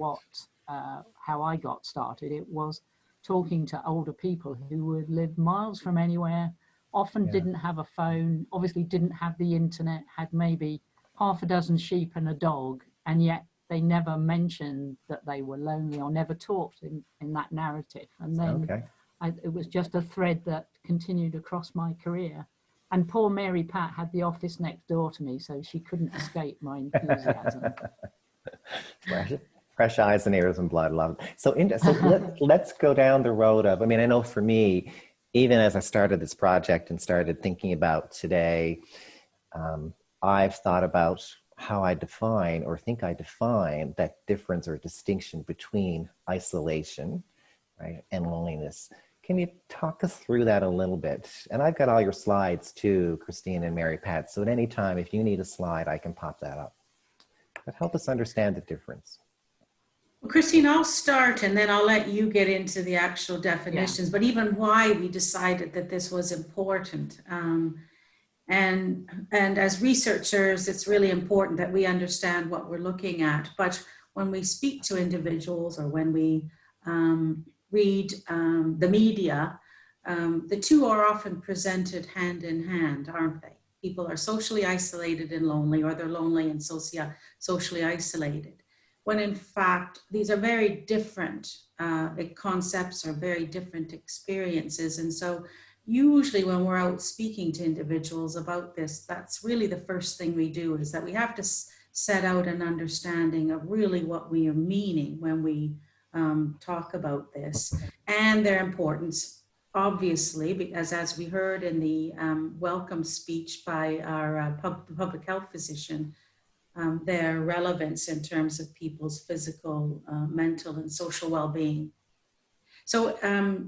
how I got started. It was talking to older people who would live miles from anywhere, often didn't have a phone, obviously didn't have the internet, had maybe half a dozen sheep and a dog, and yet they never mentioned that they were lonely, or never talked in that narrative. And then it was just a thread that continued across my career. And poor Mary Pat had the office next door to me, so she couldn't escape my enthusiasm. Fresh eyes and ears and blood, love it. So let's go down the road of, I mean, I know for me, even as I started this project and started thinking about today, I've thought about how I define, or think I define, that difference or distinction between isolation, right, and loneliness. Can you talk us through that a little bit? And I've got all your slides too, Christine and Mary Pat. So at any time, if you need a slide, I can pop that up. But help us understand the difference. Well, Christine, I'll start and then I'll let you get into the actual definitions, but even why we decided that this was important. And as researchers, it's really important that we understand what we're looking at. But when we speak to individuals, or when we read the media, the two are often presented hand in hand, aren't they? People are socially isolated and lonely, or they're lonely and socially isolated. When in fact, these are very different concepts, or very different experiences. And so usually when we're out speaking to individuals about this, that's really the first thing we do, is that we have to set out an understanding of really what we are meaning when we talk about this, and their importance, obviously, because as we heard in the welcome speech by our public health physician, their relevance in terms of people's physical, mental, and social well-being. So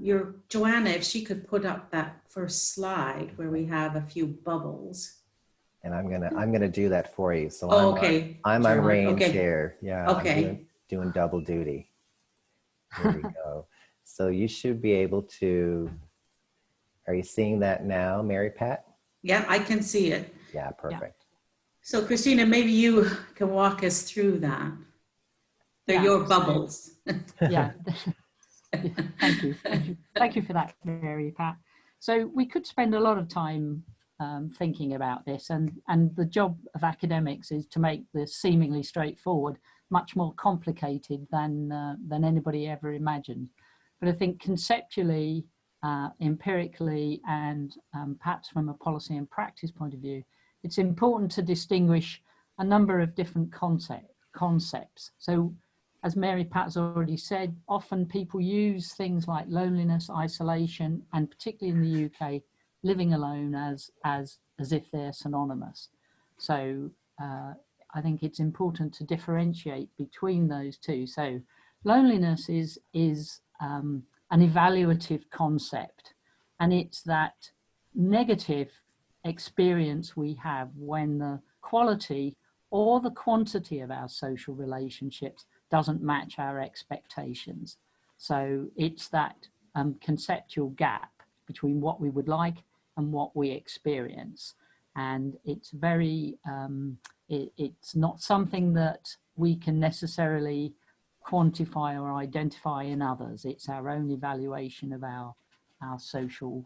your Joanna, if she could put up that first slide where we have a few bubbles. And I'm gonna do that for you. So Oh, okay. I'm on Gerard, range okay. here. Yeah. Okay. I'm doing double duty. Here we go. So you should be able to. Are you seeing that now, Mary Pat? Yeah, I can see it. Yeah, perfect. So Christina, maybe you can walk us through that. They're Yeah, your so- bubbles. Yeah. Thank you. Thank you for that, Mary Pat. So we could spend a lot of time thinking about this, and the job of academics is to make this seemingly straightforward much more complicated than anybody ever imagined. But I think conceptually, empirically, and perhaps from a policy and practice point of view, it's important to distinguish a number of different concepts. So, as Mary Pat's already said, often people use things like loneliness, isolation, and particularly in the UK, living alone as if they're synonymous. So I think it's important to differentiate between those two. So loneliness is an evaluative concept, and it's that negative experience we have when the quality or the quantity of our social relationships doesn't match our expectations. So it's that conceptual gap between what we would like and what we experience. And it's very, it's not something that we can necessarily quantify or identify in others. It's our own evaluation of our social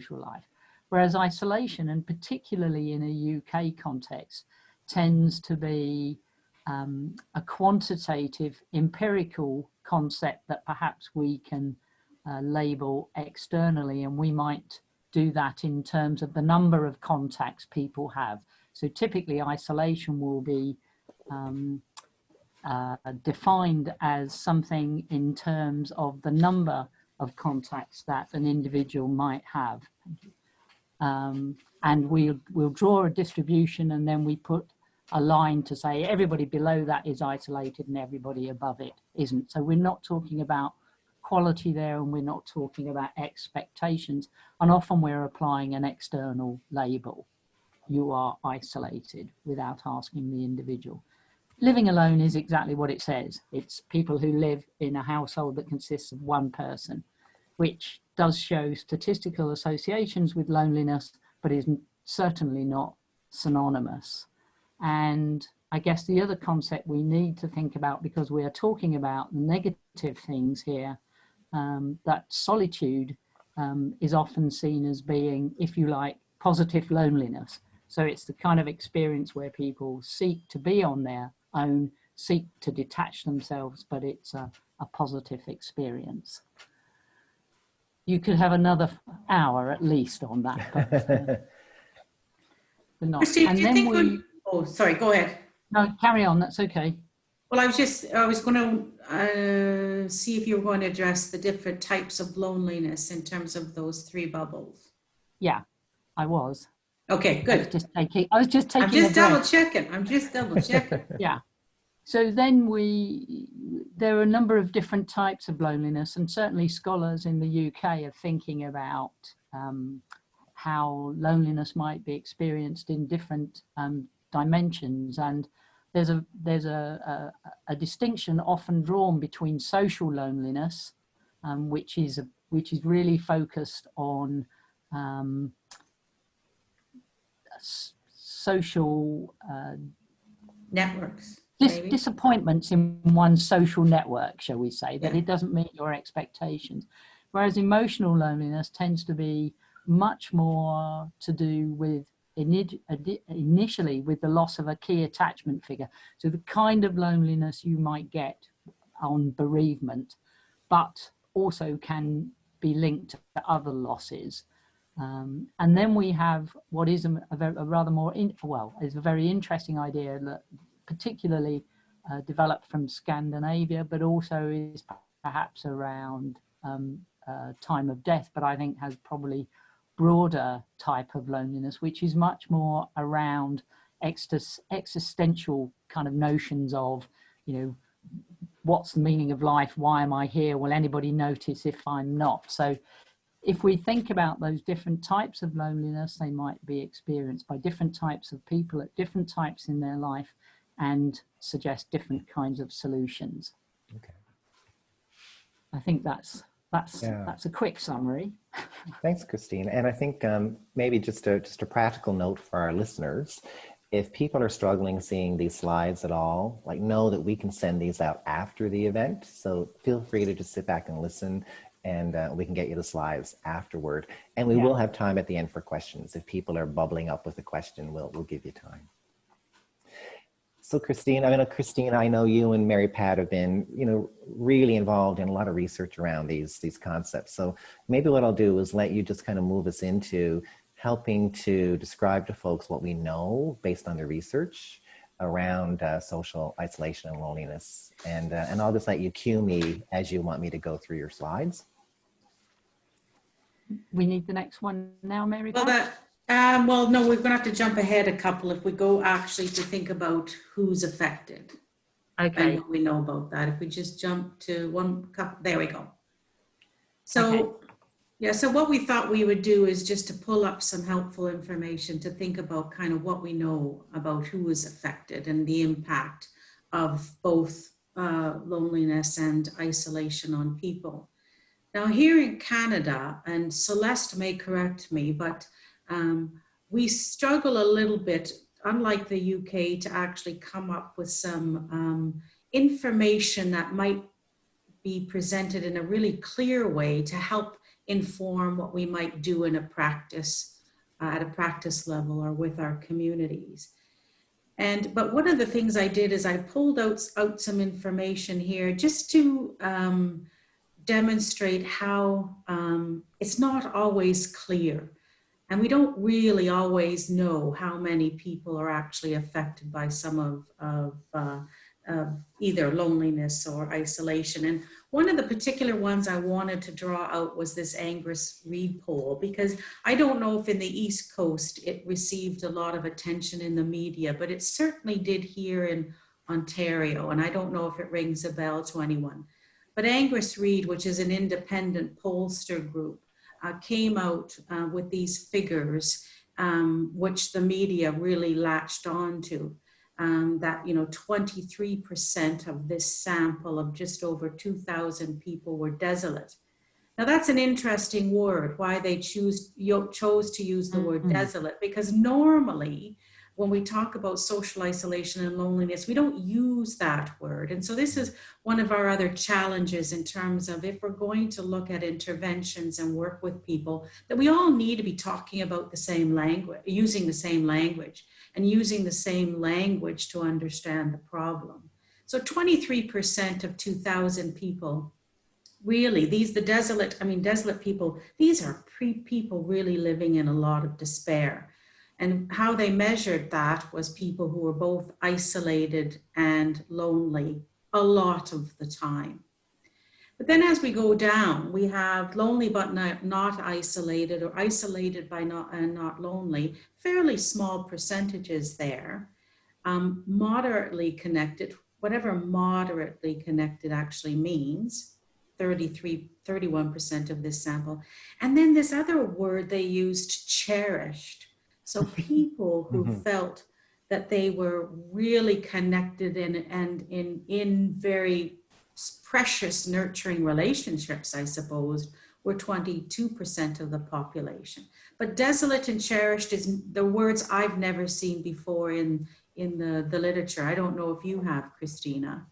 life. Whereas isolation, and particularly in a UK context, tends to be a quantitative, empirical concept that perhaps we can label externally, and we might do that in terms of the number of contacts people have. So typically isolation will be defined as something in terms of the number of contacts that an individual might have. And we'll draw a distribution, and then we put a line to say everybody below that is isolated and everybody above it isn't. So we're not talking about quality there, and we're not talking about expectations. And often we're applying an external label. You are isolated, without asking the individual. Living alone is exactly what it says. It's people who live in a household that consists of one person, which does show statistical associations with loneliness, but is certainly not synonymous. And I guess the other concept we need to think about, because we are talking about negative things here, that solitude is often seen as being, if you like, positive loneliness. So it's the kind of experience where people seek to be on their own, seek to detach themselves, but it's a positive experience. You could have another hour at least on that, but not. Christine, And do you then think oh, sorry, go ahead. No, carry on, that's okay. Well, I was going to see if you were going to address the different types of loneliness in terms of those three bubbles. Yeah, I was. Okay, good. I was just taking I'm just a breath. double checking. Yeah. So then there are a number of different types of loneliness, and certainly scholars in the UK are thinking about how loneliness might be experienced in different dimensions. And there's a distinction often drawn between social loneliness, which is really focused on social networks. Disappointments in one's social network, shall we say, that Yeah. it doesn't meet your expectations. Whereas emotional loneliness tends to be much more to do with initially with the loss of a key attachment figure. So the kind of loneliness you might get on bereavement, but also can be linked to other losses. And then we have what is a rather more, is a very interesting idea that particularly developed from Scandinavia, but also is perhaps around time of death, but I think has probably broader type of loneliness, which is much more around existential kind of notions of, what's the meaning of life? Why am I here? Will anybody notice if I'm not? So if we think about those different types of loneliness, they might be experienced by different types of people at different types in their life, and suggest different kinds of solutions. Okay. I think that's a quick summary. Thanks, Christine. And I think maybe just a practical note for our listeners. If people are struggling seeing these slides at all, like, know that we can send these out after the event. So feel free to just sit back and listen, and we can get you the slides afterward. And we will have time at the end for questions. If people are bubbling up with a question, we'll give you time. So Christine, I know you and Mary Pat have been, really involved in a lot of research around these concepts. So maybe what I'll do is let you just kind of move us into helping to describe to folks what we know based on the research around social isolation and loneliness. And I'll just let you cue me as you want me to go through your slides. We need the next one now, Mary. Well, no, we're going to have to jump ahead a couple if we go actually to think about who's affected. Okay. We know about that. If we just jump to one couple, there we go. So, Okay. Yeah, so what we thought we would do is just to pull up some helpful information to think about kind of what we know about who is affected and the impact of both loneliness and isolation on people. Now here in Canada, and Celeste may correct me, but we struggle a little bit, unlike the UK, to actually come up with some information that might be presented in a really clear way to help inform what we might do in a practice, at a practice level or with our communities. But one of the things I did is I pulled out some information here just to demonstrate how it's not always clear. And we don't really always know how many people are actually affected by some of either loneliness or isolation. And one of the particular ones I wanted to draw out was this Angus Reid poll, because I don't know if in the East Coast it received a lot of attention in the media, but it certainly did here in Ontario. And I don't know if it rings a bell to anyone. But Angus Reid, which is an independent pollster group, came out with these figures, which the media really latched onto. That 23% of this sample of just over 2,000 people were desolate. Now that's an interesting word, why they chose to use the word desolate, because normally when we talk about social isolation and loneliness, we don't use that word. And so this is one of our other challenges in terms of if we're going to look at interventions and work with people, that we all need to be talking about the same language, using the same language, and using the same language to understand the problem. So 23% of 2,000 people, really, desolate people, these are people really living in a lot of despair. And how they measured that was people who were both isolated and lonely a lot of the time. But then as we go down, we have lonely but not isolated, or isolated by not lonely, fairly small percentages there. Moderately connected, whatever moderately connected actually means, 31% of this sample. And then this other word they used, cherished. So people who felt that they were really connected and in very precious, nurturing relationships, I suppose, were 22% of the population. But desolate and cherished is the words I've never seen before in the literature. I don't know if you have, Christina.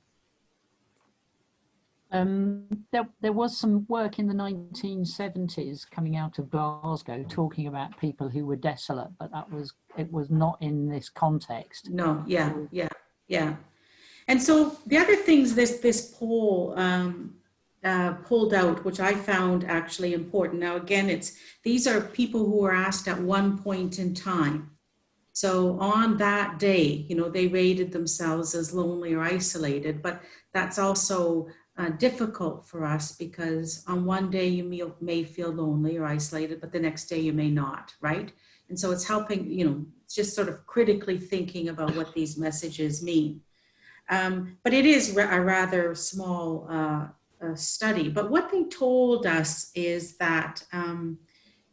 There was some work in the 1970s coming out of Glasgow talking about people who were desolate, but it was not in this context. No, yeah. And so the other things this poll pulled out, which I found actually important. Now, again, these are people who were asked at one point in time. So on that day, they rated themselves as lonely or isolated, but that's also difficult for us because on one day you may feel lonely or isolated, but the next day you may not, right? And so it's helping, just sort of critically thinking about what these messages mean. But it is a rather small study. But what they told us is that,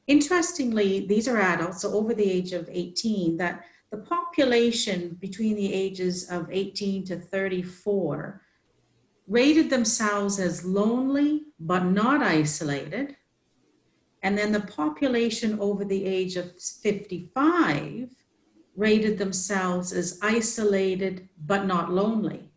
interestingly, these are adults, so over the age of 18, that the population between the ages of 18 to 34 rated themselves as lonely but not isolated. And then the population over the age of 55 rated themselves as isolated but not lonely.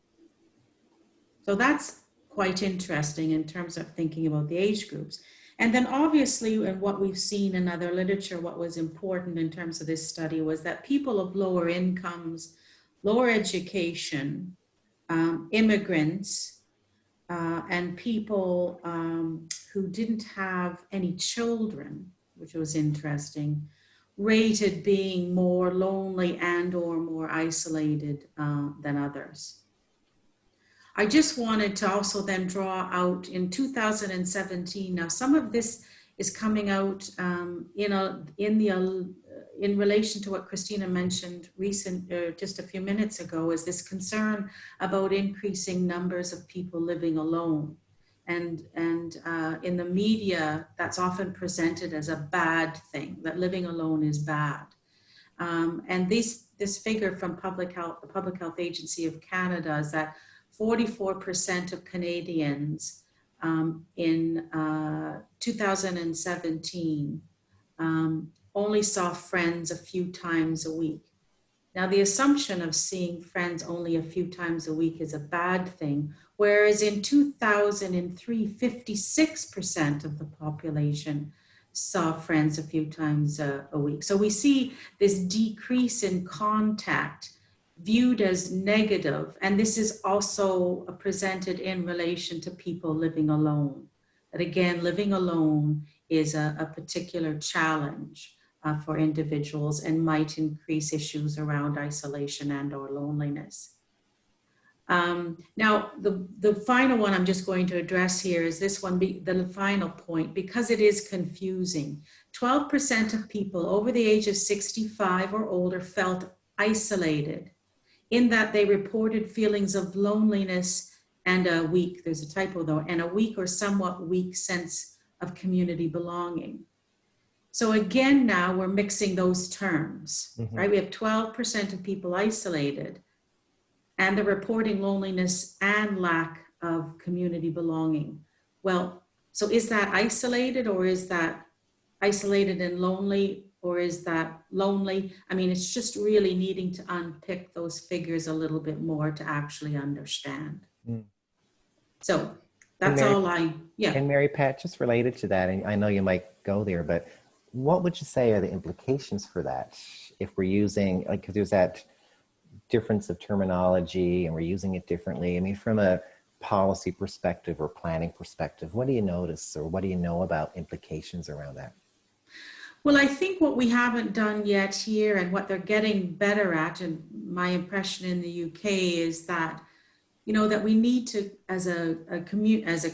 So that's quite interesting in terms of thinking about the age groups. And then obviously, and what we've seen in other literature, what was important in terms of this study was that people of lower incomes, lower education, immigrants, and people who didn't have any children, which was interesting, rated being more lonely and or more isolated than others. I just wanted to also then draw out in 2017, now some of this is coming out in relation to what Christina mentioned just a few minutes ago, is this concern about increasing numbers of people living alone. And in the media, that's often presented as a bad thing, that living alone is bad. And this figure from the Public Health Agency of Canada is that 44% of Canadians in 2017 only saw friends a few times a week. Now, the assumption of seeing friends only a few times a week is a bad thing, whereas in 2003, 56% of the population saw friends a few times a week. So we see this decrease in contact viewed as negative, and this is also presented in relation to people living alone. That again, living alone is a particular challenge for individuals and might increase issues around isolation and or loneliness. Now, the final one I'm just going to address here is this one, the final point, because it is confusing. 12% of people over the age of 65 or older felt isolated, in that they reported feelings of loneliness and a weak, there's a typo though, and a weak or somewhat weak sense of community belonging. So again, now we're mixing those terms, right? We have 12% of people isolated and they're reporting loneliness and lack of community belonging. Well, so is that isolated, or is that isolated and lonely, or is that lonely? I mean, it's just really needing to unpick those figures a little bit more to actually understand. So that's all yeah. And Mary Pat, just related to that, and I know you might go there, but what would you say are the implications for that? If we're using, like, because there's that difference of terminology and we're using it differently. I mean, from a policy perspective or planning perspective, what do you notice, or what do you know about implications around that? Well, I think what we haven't done yet here, and what they're getting better at, and my impression in the UK is that, you know, that we need to, as a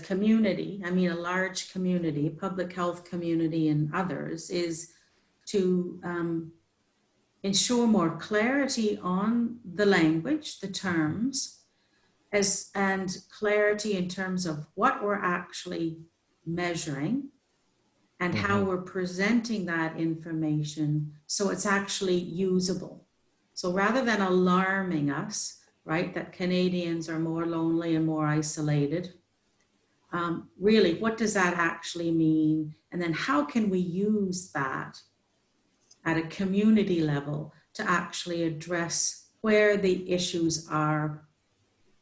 community, I mean, a large community, public health community and others, is to ensure more clarity on the language, the terms, and clarity in terms of what we're actually measuring and how we're presenting that information so it's actually usable. So rather than alarming us, right, that Canadians are more lonely and more isolated, really, what does that actually mean? And then how can we use that at a community level to actually address where the issues are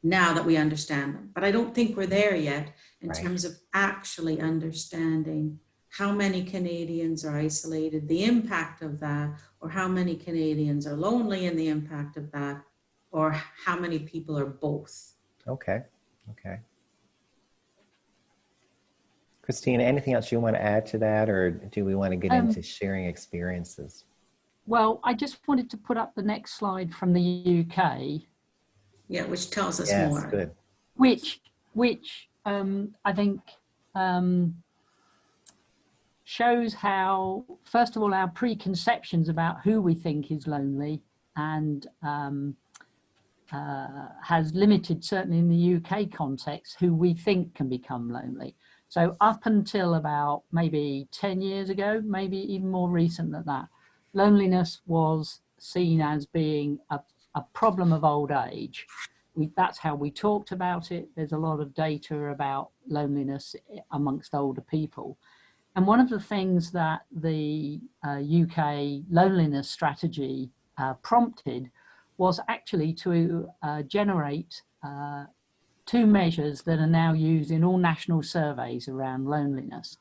now that we understand them? But I don't think we're there yet in terms of actually understanding how many Canadians are isolated, the impact of that, or how many Canadians are lonely and the impact of that, or how many people are both. Okay. Christina, anything else you want to add to that, or do we want to get into sharing experiences? Well, I just wanted to put up the next slide from the UK. Yeah, which tells us yes, more. Good. Which I think shows how, first of all, our preconceptions about who we think is lonely and has limited, certainly in the UK context, who we think can become lonely. So up until about maybe 10 years ago, maybe even more recent than that, loneliness was seen as being a problem of old age. That's how we talked about it. There's a lot of data about loneliness amongst older people. And one of the things that the UK loneliness strategy prompted was actually to generate 2 measures that are now used in all national surveys around loneliness.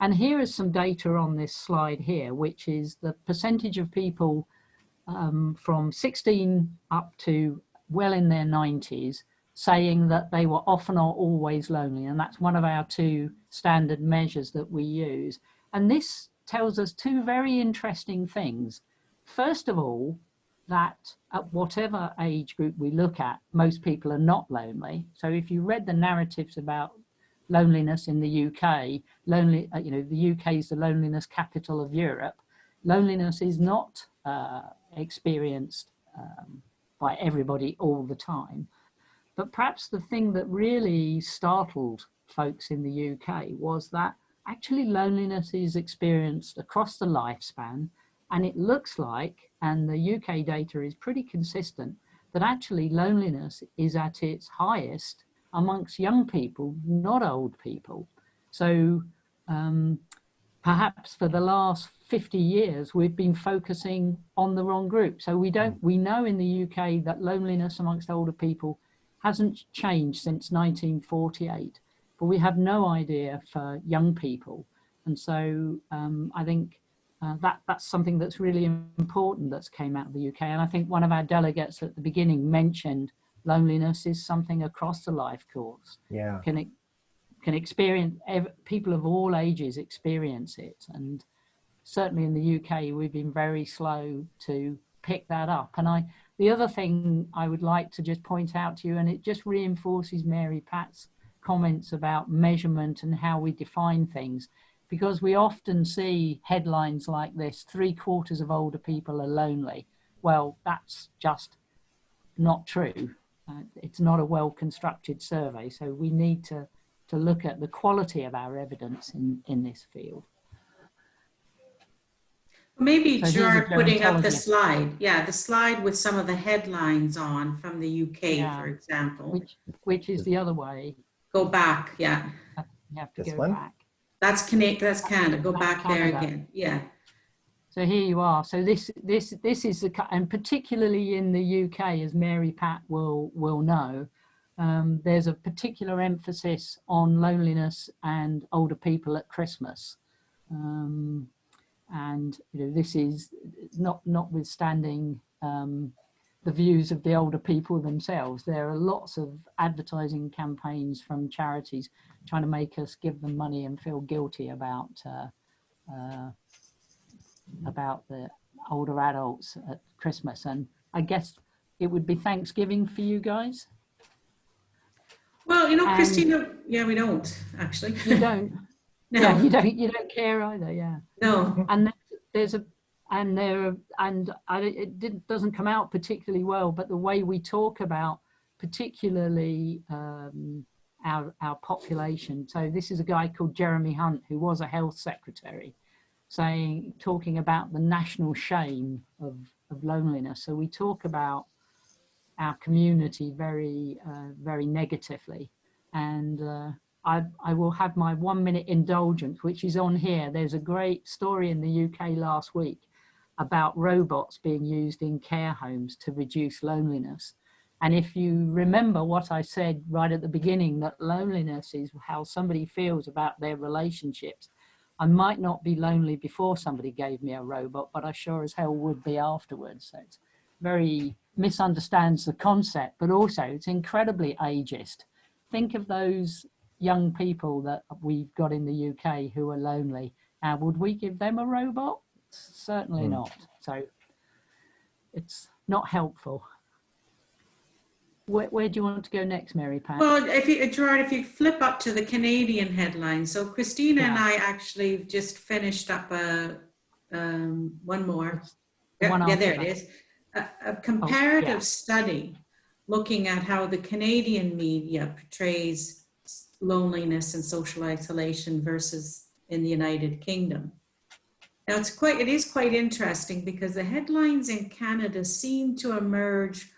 And here is some data on this slide here, which is the percentage of people from 16 up to well in their 90s saying that they were often or always lonely. And that's one of our 2 standard measures that we use. And this tells us 2 very interesting things. First of all, that at whatever age group we look at, most people are not lonely. So if you read the narratives about loneliness in the UK, the UK is the loneliness capital of Europe. Loneliness is not experienced by everybody all the time. But perhaps the thing that really startled folks in the UK was that actually loneliness is experienced across the lifespan. And it looks like, and the UK data is pretty consistent, that actually loneliness is at its highest amongst young people, not old people. So perhaps for the last 50 years, we've been focusing on the wrong group. So we know in the UK that loneliness amongst older people hasn't changed since 1948, but we have no idea for young people. And so I think that's something that's really important that's came out of the UK. And I think one of our delegates at the beginning mentioned loneliness is something across the life course. Yeah. Can experience, people of all ages experience it. And certainly in the UK, we've been very slow to pick that up. And the other thing I would like to just point out to you, and it just reinforces Mary Pat's comments about measurement and how we define things, because we often see headlines like this, 3/4 of older people are lonely. Well, that's just not true. It's not a well-constructed survey. So we need to look at the quality of our evidence in this field. Maybe So Gerard putting up the gerontologist. slide. Yeah, the slide with some of the headlines on from the UK, Yeah. for example. Which is the other way. Go back, yeah. You have to This go one? back. That's Canada. Go back there Canada. again. Yeah. So here you are. So this is and particularly in the UK, as Mary Pat will know, there's a particular emphasis on loneliness and older people at Christmas. And this is notwithstanding the views of the older people themselves. There are lots of advertising campaigns from charities trying to make us give them money and feel guilty about the older adults at Christmas. And I guess it would be Thanksgiving for you guys. Well, And- Christina, yeah, we don't actually. You don't. No. Yeah, you don't care either. Yeah. No. And it doesn't come out particularly well, but the way we talk about particularly our population. So this is a guy called Jeremy Hunt, who was a health secretary, talking about the national shame of loneliness. So we talk about our community very, very negatively. And I will have my 1 minute indulgence, which is on here. There's a great story in the UK last week about robots being used in care homes to reduce loneliness. And if you remember what I said right at the beginning, that loneliness is how somebody feels about their relationships. I might not be lonely before somebody gave me a robot, but I sure as hell would be afterwards. So it's very misunderstands the concept, but also it's incredibly ageist. Think of those young people that we've got in the UK who are lonely. Would we give them a robot? Certainly not. So it's not helpful. Where do you want to go next, Mary Pat? Well, Gerard, if you flip up to the Canadian headline. So Christina and I actually just finished up one more. The one Yeah, after there it that. is. A comparative study looking at how the Canadian media portrays loneliness and social isolation versus in the United Kingdom. Now it is quite interesting because the headlines in Canada seem to emerge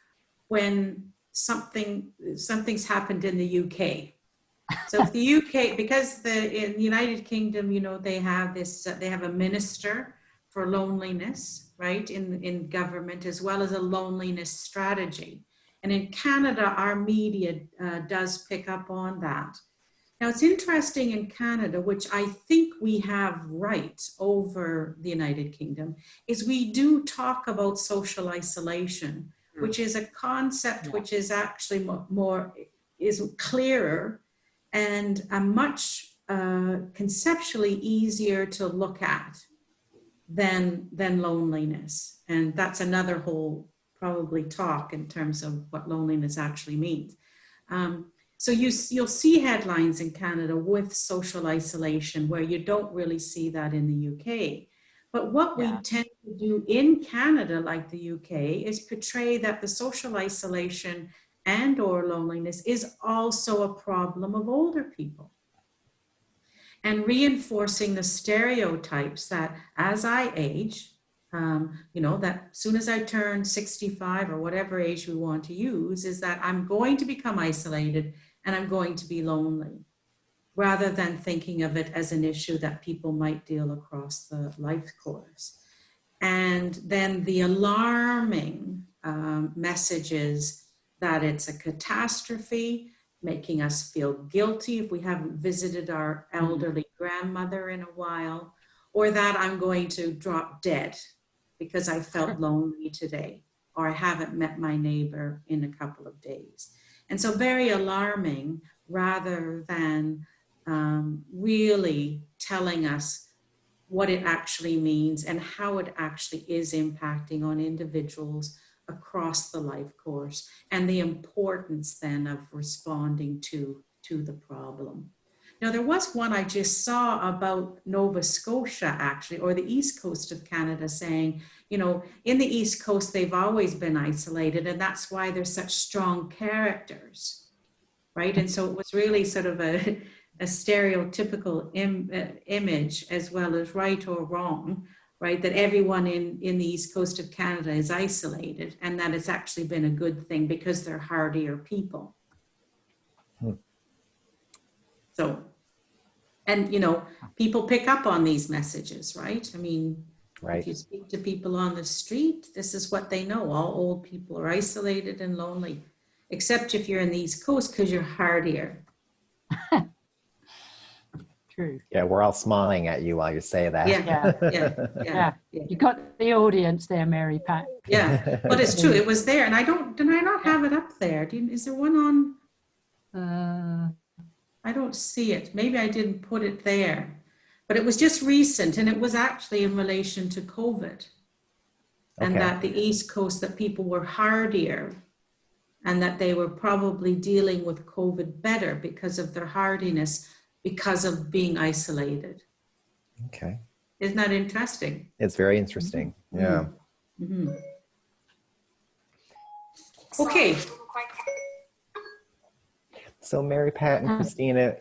when something's happened in the UK. So if the UK, because in the United Kingdom, you know, they have a minister for loneliness, right, in government, as well as a loneliness strategy. And in Canada, our media does pick up on that. Now, it's interesting in Canada, which I think we have right over the United Kingdom, is we do talk about social isolation, which is a concept which is actually is clearer and a much conceptually easier to look at than loneliness. And that's another whole probably talk in terms of what loneliness actually means. So you'll see headlines in Canada with social isolation where you don't really see that in the UK. But what we tend to do in Canada, like the UK, is portray that the social isolation and or loneliness is also a problem of older people. And reinforcing the stereotypes that as I age, you know, that as soon as I turn 65 or whatever age we want to use, is that I'm going to become isolated and I'm going to be lonely, rather than thinking of it as an issue that people might deal across the life course. And then the alarming messages that it's a catastrophe, making us feel guilty if we haven't visited our elderly grandmother in a while, or that I'm going to drop dead because I felt lonely today, or I haven't met my neighbor in a couple of days. And so very alarming, rather than really telling us what it actually means and how it actually is impacting on individuals across the life course, and the importance then of responding to the problem. Now, there was one I just saw about Nova Scotia, actually, or the East Coast of Canada, saying, you know, in the East Coast, they've always been isolated, and that's why they're such strong characters, right? And so it was really sort of a stereotypical image, as well as right or wrong, right? That everyone in the East Coast of Canada is isolated, and that it's actually been a good thing because they're hardier people. So, and you know, people pick up on these messages, right? I mean, if you speak to people on the street, this is what they know. All old people are isolated and lonely, except if you're in the East Coast because you're hardier. True. Yeah, we're all smiling at you while you say that. Yeah. You got the audience there, Mary Pat. Yeah, but it's true. It was there, and did I not have it up there? Is there one on? I don't see it. Maybe I didn't put it there, but it was just recent, and it was actually in relation to COVID, and that the East Coast, that people were hardier, and that they were probably dealing with COVID better because of their hardiness, because of being isolated. Okay. Isn't that interesting? It's very interesting. Yeah. Mm-hmm. Okay. So Mary Pat and Christina,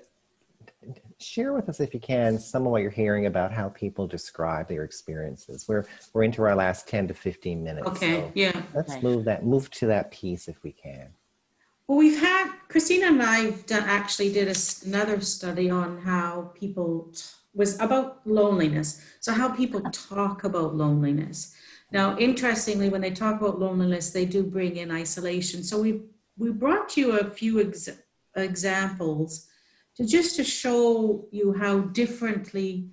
share with us, if you can, some of what you're hearing about how people describe their experiences. We're into our last 10 to 15 minutes. Okay, so yeah. Let's move to that piece if we can. Well, Christina and I actually did another study on how people, was about loneliness. So how people talk about loneliness. Now, interestingly, when they talk about loneliness, they do bring in isolation. So we brought you a few examples to show you how differently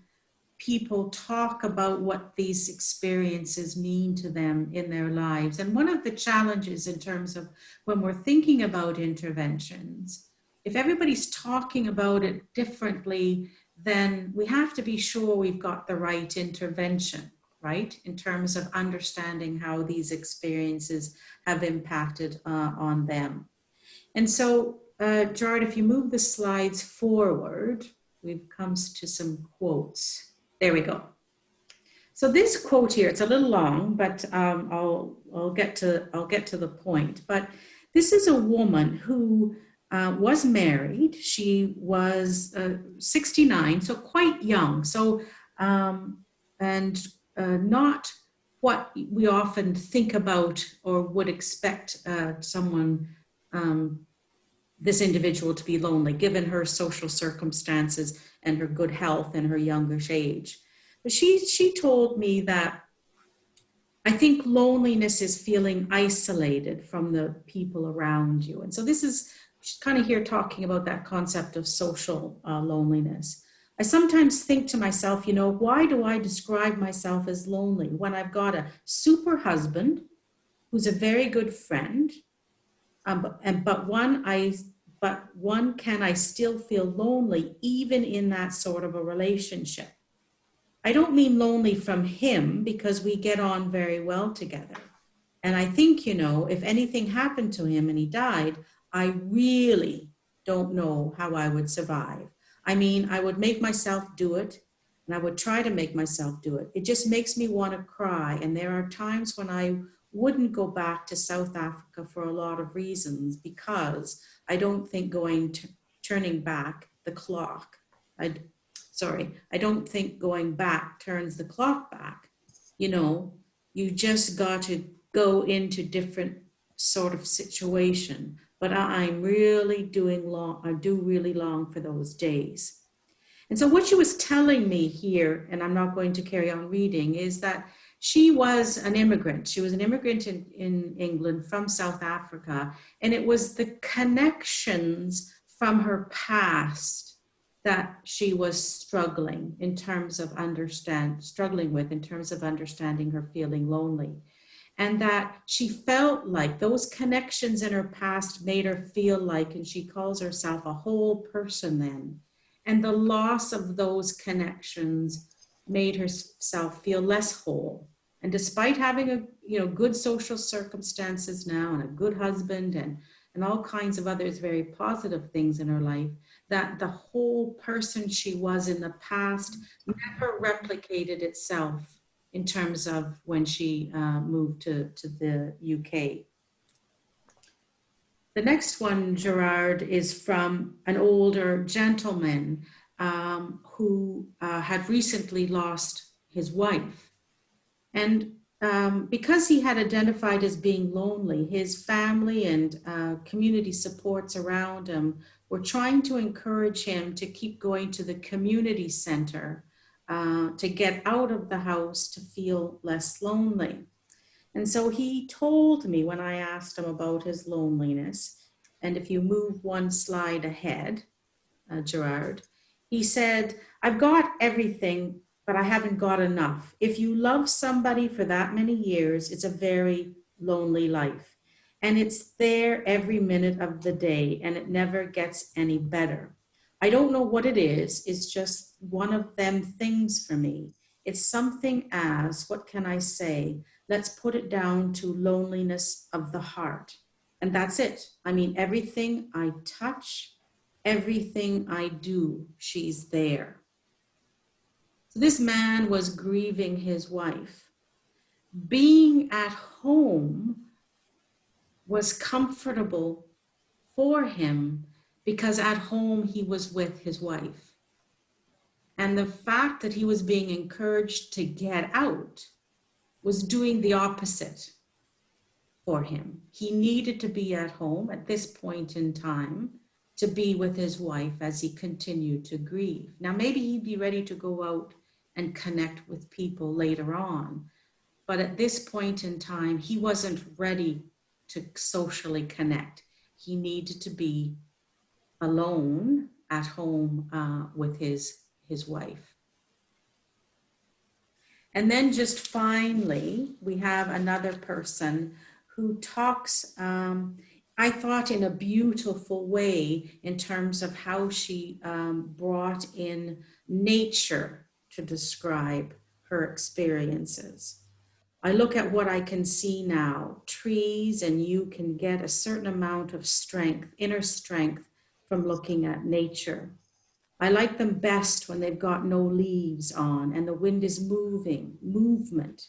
people talk about what these experiences mean to them in their lives. And one of the challenges in terms of when we're thinking about interventions, if everybody's talking about it differently, then we have to be sure we've got the right intervention, right? In terms of understanding how these experiences have impacted on them. And so, Gerard, if you move the slides forward, we've come to some quotes. There we go. So this quote here, it's a little long, but I'll get to the point. But This is a woman who was married. She was 69, so quite young. So, and not what we often think about or would expect someone, this individual, to be lonely, given her social circumstances and her good health and her youngish age. But she told me that I think loneliness is feeling isolated from the people around you. And so this is, she's kind of here talking about that concept of social loneliness. I sometimes think to myself, why do I describe myself as lonely when I've got a super husband who's a very good friend, but one, can I still feel lonely even in that sort of a relationship? I don't mean lonely from him, because we get on very well together. And I think, if anything happened to him and he died, I really don't know how I would survive. I mean, I would make myself do it, and I would try to make myself do it. It just makes me want to cry. And there are times when I wouldn't go back to South Africa for a lot of reasons, because I don't think turning back the clock. I don't think going back turns the clock back. You just got to go into different sort of situation. But I'm really I do really long for those days. And so what she was telling me here, and I'm not going to carry on reading, is that she was an immigrant. She was an immigrant in England from South Africa. And it was the connections from her past that she was struggling with in terms of understanding her feeling lonely. And that she felt like those connections in her past made her feel like, and she calls herself a whole person then. And the loss of those connections made herself feel less whole. And despite having good social circumstances now and a good husband and all kinds of others very positive things in her life, that the whole person she was in the past never replicated itself in terms of when she moved to the UK. The next one, Gerard, is from an older gentleman who had recently lost his wife. And because he had identified as being lonely, his family and community supports around him were trying to encourage him to keep going to the community center to get out of the house to feel less lonely. And so he told me when I asked him about his loneliness, and if you move one slide ahead, Gerard, he said, I've got everything, but I haven't got enough. If you love somebody for that many years, it's a very lonely life. And it's there every minute of the day, and it never gets any better. I don't know what it is. It's just one of them things for me. It's something as, what can I say? Let's put it down to loneliness of the heart. And that's it. I mean, everything I touch, everything I do, she's there. So this man was grieving his wife. Being at home was comfortable for him because at home he was with his wife. And the fact that he was being encouraged to get out was doing the opposite for him. He needed to be at home at this point in time to be with his wife as he continued to grieve. Now, maybe he'd be ready to go out and connect with people later on. But at this point in time, he wasn't ready to socially connect. He needed to be alone at home with his wife. And then just finally, we have another person who talks, I thought, in a beautiful way in terms of how she brought in nature to describe her experiences. I look at what I can see now, trees, and you can get a certain amount of strength, inner strength, from looking at nature. I like them best when they've got no leaves on and the wind is movement.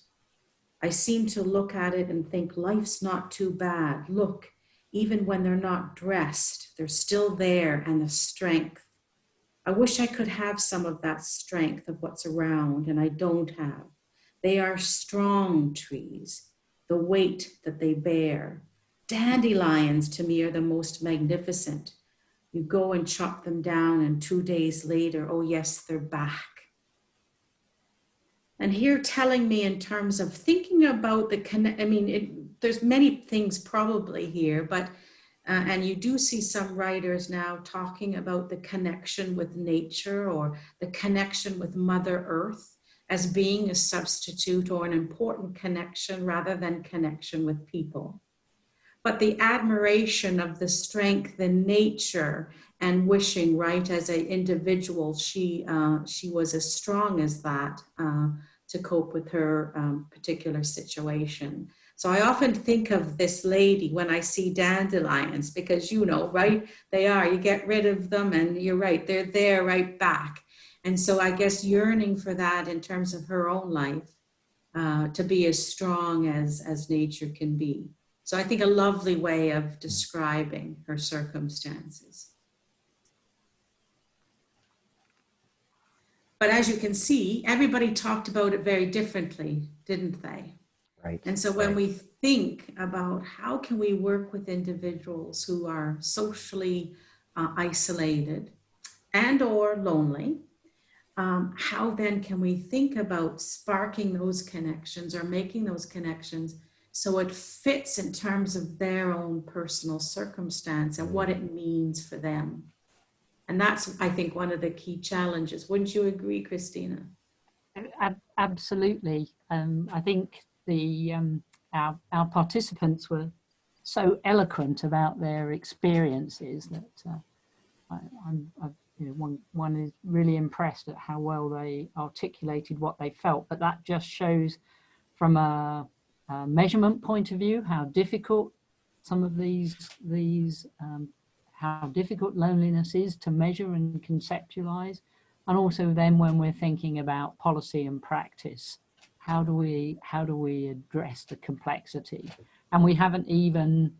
I seem to look at it and think life's not too bad. Look, even when they're not dressed, they're still there, and the strength. I wish I could have some of that strength of what's around, and I don't have. They are strong trees, the weight that they bear. Dandelions to me are the most magnificent. You go and chop them down, and 2 days later, oh yes, they're back. And here telling me in terms of thinking about there's many things probably here, but, and you do see some writers now talking about the connection with nature or the connection with Mother Earth as being a substitute or an important connection rather than connection with people. But the admiration of the strength in nature and wishing, right, as an individual, she was as strong as that to cope with her particular situation. So I often think of this lady when I see dandelions, because you know, right, they are, you get rid of them and you're right, they're there right back. And so I guess yearning for that in terms of her own life, to be as strong as nature can be. So I think a lovely way of describing her circumstances. But as you can see, everybody talked about it very differently, didn't they? Right. And so when we think about how can we work with individuals who are socially isolated and or lonely, how then can we think about sparking those connections or making those connections so it fits in terms of their own personal circumstance and what it means for them? And that's, I think, one of the key challenges. Wouldn't you agree, Christina? Absolutely. I think our participants were so eloquent about their experiences that one is really impressed at how well they articulated what they felt. But that just shows from a measurement point of view how difficult some of these how difficult loneliness is to measure and conceptualize, and also then when we're thinking about policy and practice, how do we address the complexity? And we haven't even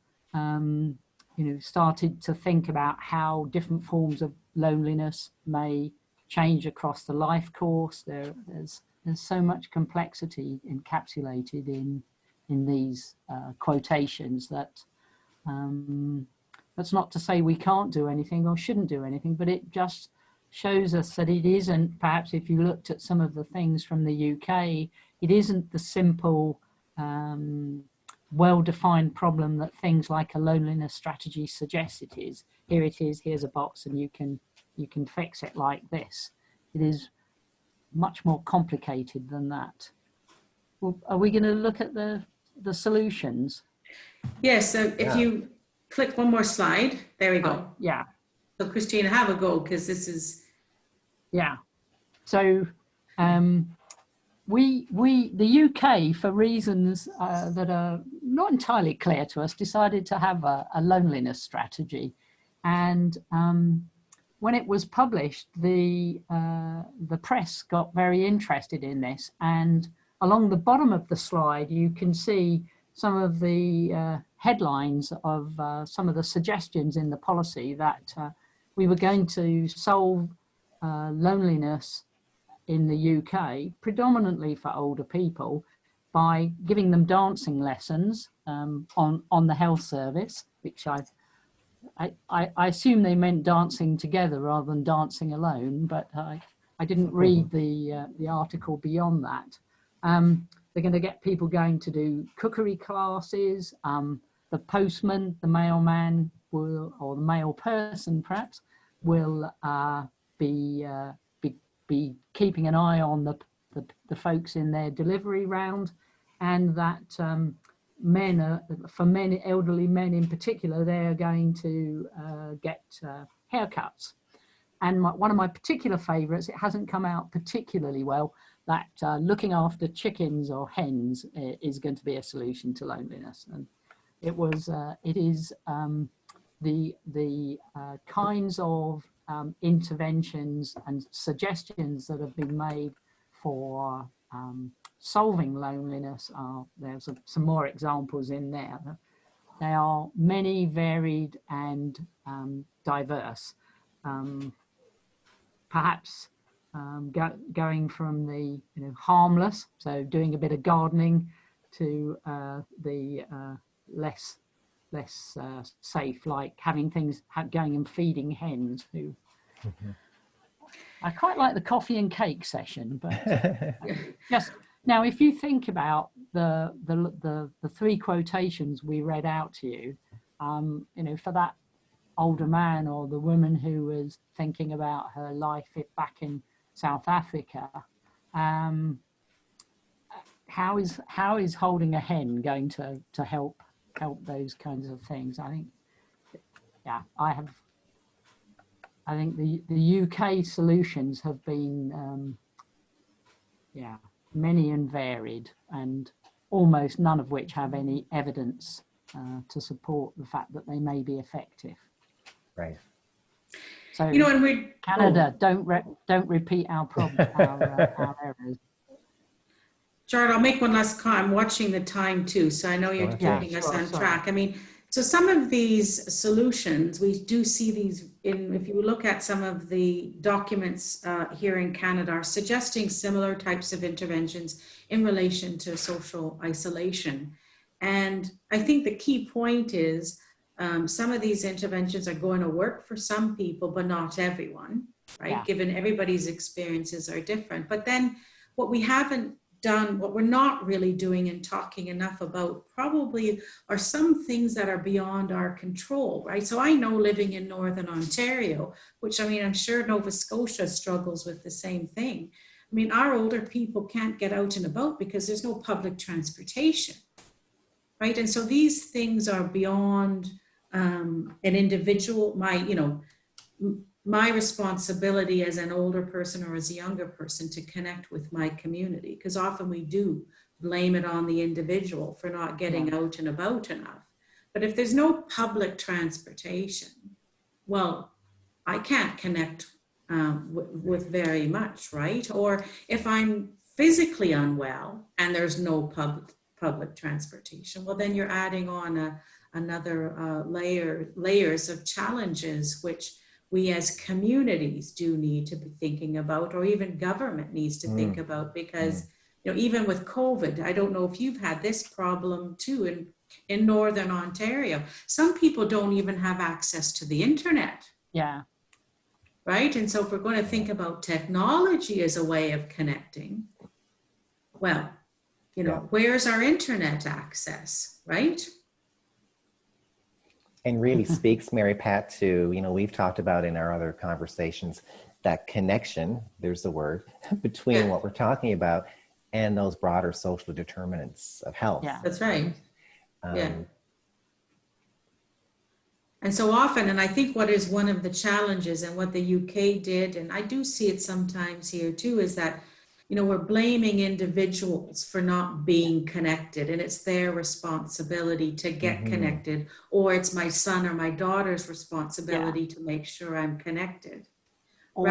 started to think about how different forms of loneliness may change across the life course. There's so much complexity encapsulated in these quotations that that's not to say we can't do anything or shouldn't do anything, but it just shows us that it isn't, perhaps if you looked at some of the things from the UK, it isn't the simple, well-defined problem that things like a loneliness strategy suggests it is. Here it is, here's a box and you can fix it like this. It is much more complicated than that. Well, are we going to look at the solutions? Yes, so if you click one more slide, there we go. Yeah. So Christina, have a go, because this is... Yeah. So the UK, for reasons that are not entirely clear to us, decided to have a loneliness strategy. And when it was published, the press got very interested in this. And along the bottom of the slide, you can see some of the headlines of some of the suggestions in the policy that we were going to solve loneliness in the UK, predominantly for older people, by giving them dancing lessons on the health service, which I assume they meant dancing together rather than dancing alone, but I didn't read the article beyond that. They're going to get people going to do cookery classes. The postman, the mailman will, or the mail person perhaps, will be keeping an eye on the folks in their delivery round, and that for elderly men in particular, they're going to get haircuts. And one of my particular favorites, it hasn't come out particularly well, that looking after chickens or hens is going to be a solution to loneliness. And it is the kinds of interventions and suggestions that have been made for solving loneliness. There's some more examples in there. they are many, varied, and diverse. Perhaps going from the harmless, so doing a bit of gardening, to the less safe, like having things going and feeding hens. Who I quite like the coffee and cake session, but just now, if you think about the three quotations we read out to you, for that older man or the woman who was thinking about her life back in South Africa, how is holding a hen going to help those kinds of things? I think, yeah, I think the UK solutions have been, many and varied, and almost none of which have any evidence to support the fact that they may be effective. Right. So, and we Canada, don't repeat our problem, our errors. Gerard, I'll make one last comment. I'm watching the time too, so I know you're keeping us on track. I mean, so some of these solutions, we do see these if you look at some of the documents here in Canada, are suggesting similar types of interventions in relation to social isolation. And I think the key point is some of these interventions are going to work for some people, but not everyone, right? Yeah. Given everybody's experiences are different. But then what we haven't done, what we're not really doing and talking enough about probably are some things that are beyond our control, right? So I know living in Northern Ontario, which I mean, I'm sure Nova Scotia struggles with the same thing. I mean, our older people can't get out and about because there's no public transportation, right? And so these things are beyond an individual, my responsibility as an older person or as a younger person to connect with my community, because often we do blame it on the individual for not getting out and about enough. But if there's no public transportation, well, I can't connect with very much, right? Or if I'm physically unwell and there's no public transportation, well, then you're adding on another layers of challenges, which we as communities do need to be thinking about, or even government needs to think about, because even with COVID, I don't know if you've had this problem too in Northern Ontario. Some people don't even have access to the internet. Yeah. Right? And so if we're going to think about technology as a way of connecting, well, where's our internet access, right? And really speaks, Mary Pat, to, we've talked about in our other conversations, that connection, there's the word, between what we're talking about and those broader social determinants of health. Yeah, that's right. And so often, and I think what is one of the challenges and what the UK did, and I do see it sometimes here too, is that we're blaming individuals for not being connected, and it's their responsibility to get connected, or it's my son or my daughter's responsibility to make sure I'm connected, or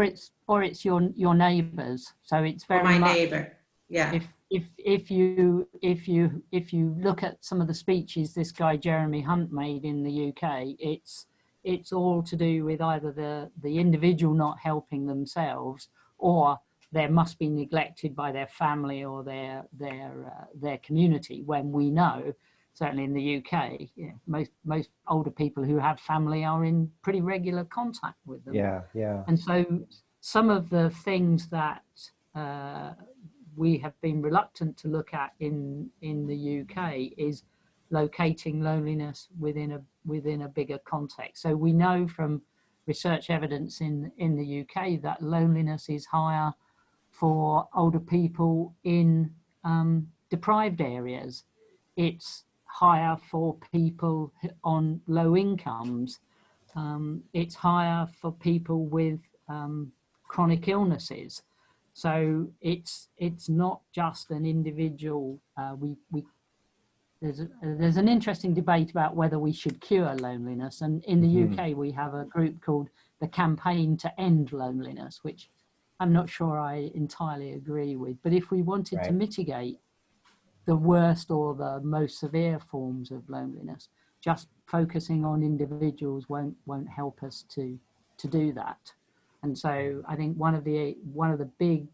it's your neighbours. So it's very my much, neighbour. Yeah. If you look at some of the speeches this guy Jeremy Hunt made in the UK, it's all to do with either the individual not helping themselves, or they must be neglected by their family or their community, when we know, certainly in the UK, most older people who have family are in pretty regular contact with them. Yeah. And so some of the things that we have been reluctant to look at in the UK is locating loneliness within a bigger context. So we know from research evidence in the UK that loneliness is higher for older people in deprived areas. It's higher for people on low incomes. It's higher for people with chronic illnesses. So it's not just an individual. There's an interesting debate about whether we should cure loneliness, and in the UK we have a group called the Campaign to End Loneliness, which I'm not sure I entirely agree with. But if we wanted to mitigate the worst or the most severe forms of loneliness. Just focusing on individuals won't help us to do that. And so I think one of the big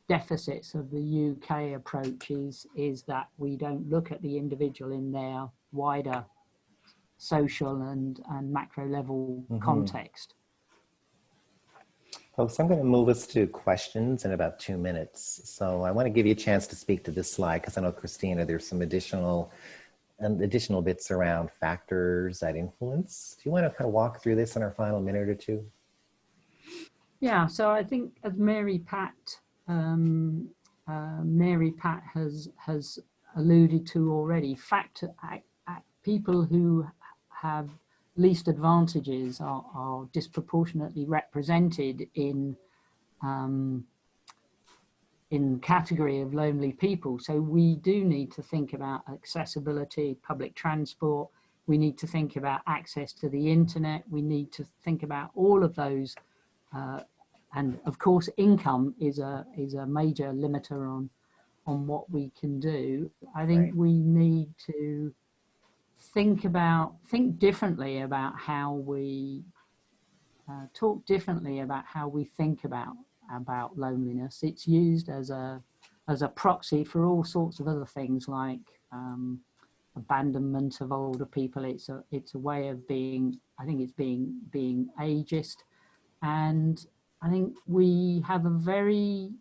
deficits of the UK approach is that we don't look at the individual in their wider social and macro level context. Folks, I'm going to move us to questions in about 2 minutes. So I want to give you a chance to speak to this slide because I know, Christina, there's some additional bits around factors that influence. Do you want to kind of walk through this in our final minute or two? Yeah, so I think as Mary Pat has alluded to already, people who have least advantages are disproportionately represented in category of lonely people. So we do need to think about accessibility, public transport. We need to think about access to the internet. We need to think about all of those. And of course, income is a major limiter on what we can do. I think we need to think differently about how we talk differently about how we think about loneliness. It's used as a proxy for all sorts of other things like abandonment of older people. It's a way of being. I think it's being ageist, and I think we have in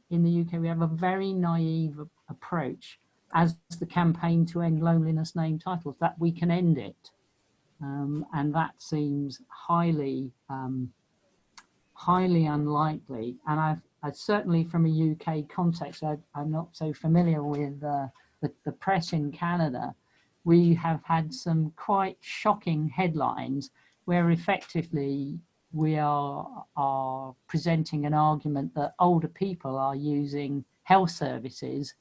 the UK we have a very naive approach, as the campaign to end loneliness name titles, that we can end it, and that seems highly unlikely. And I certainly, from a UK context, I'm not so familiar with the press in Canada. We have had some quite shocking headlines where effectively we are presenting an argument that older people are using health services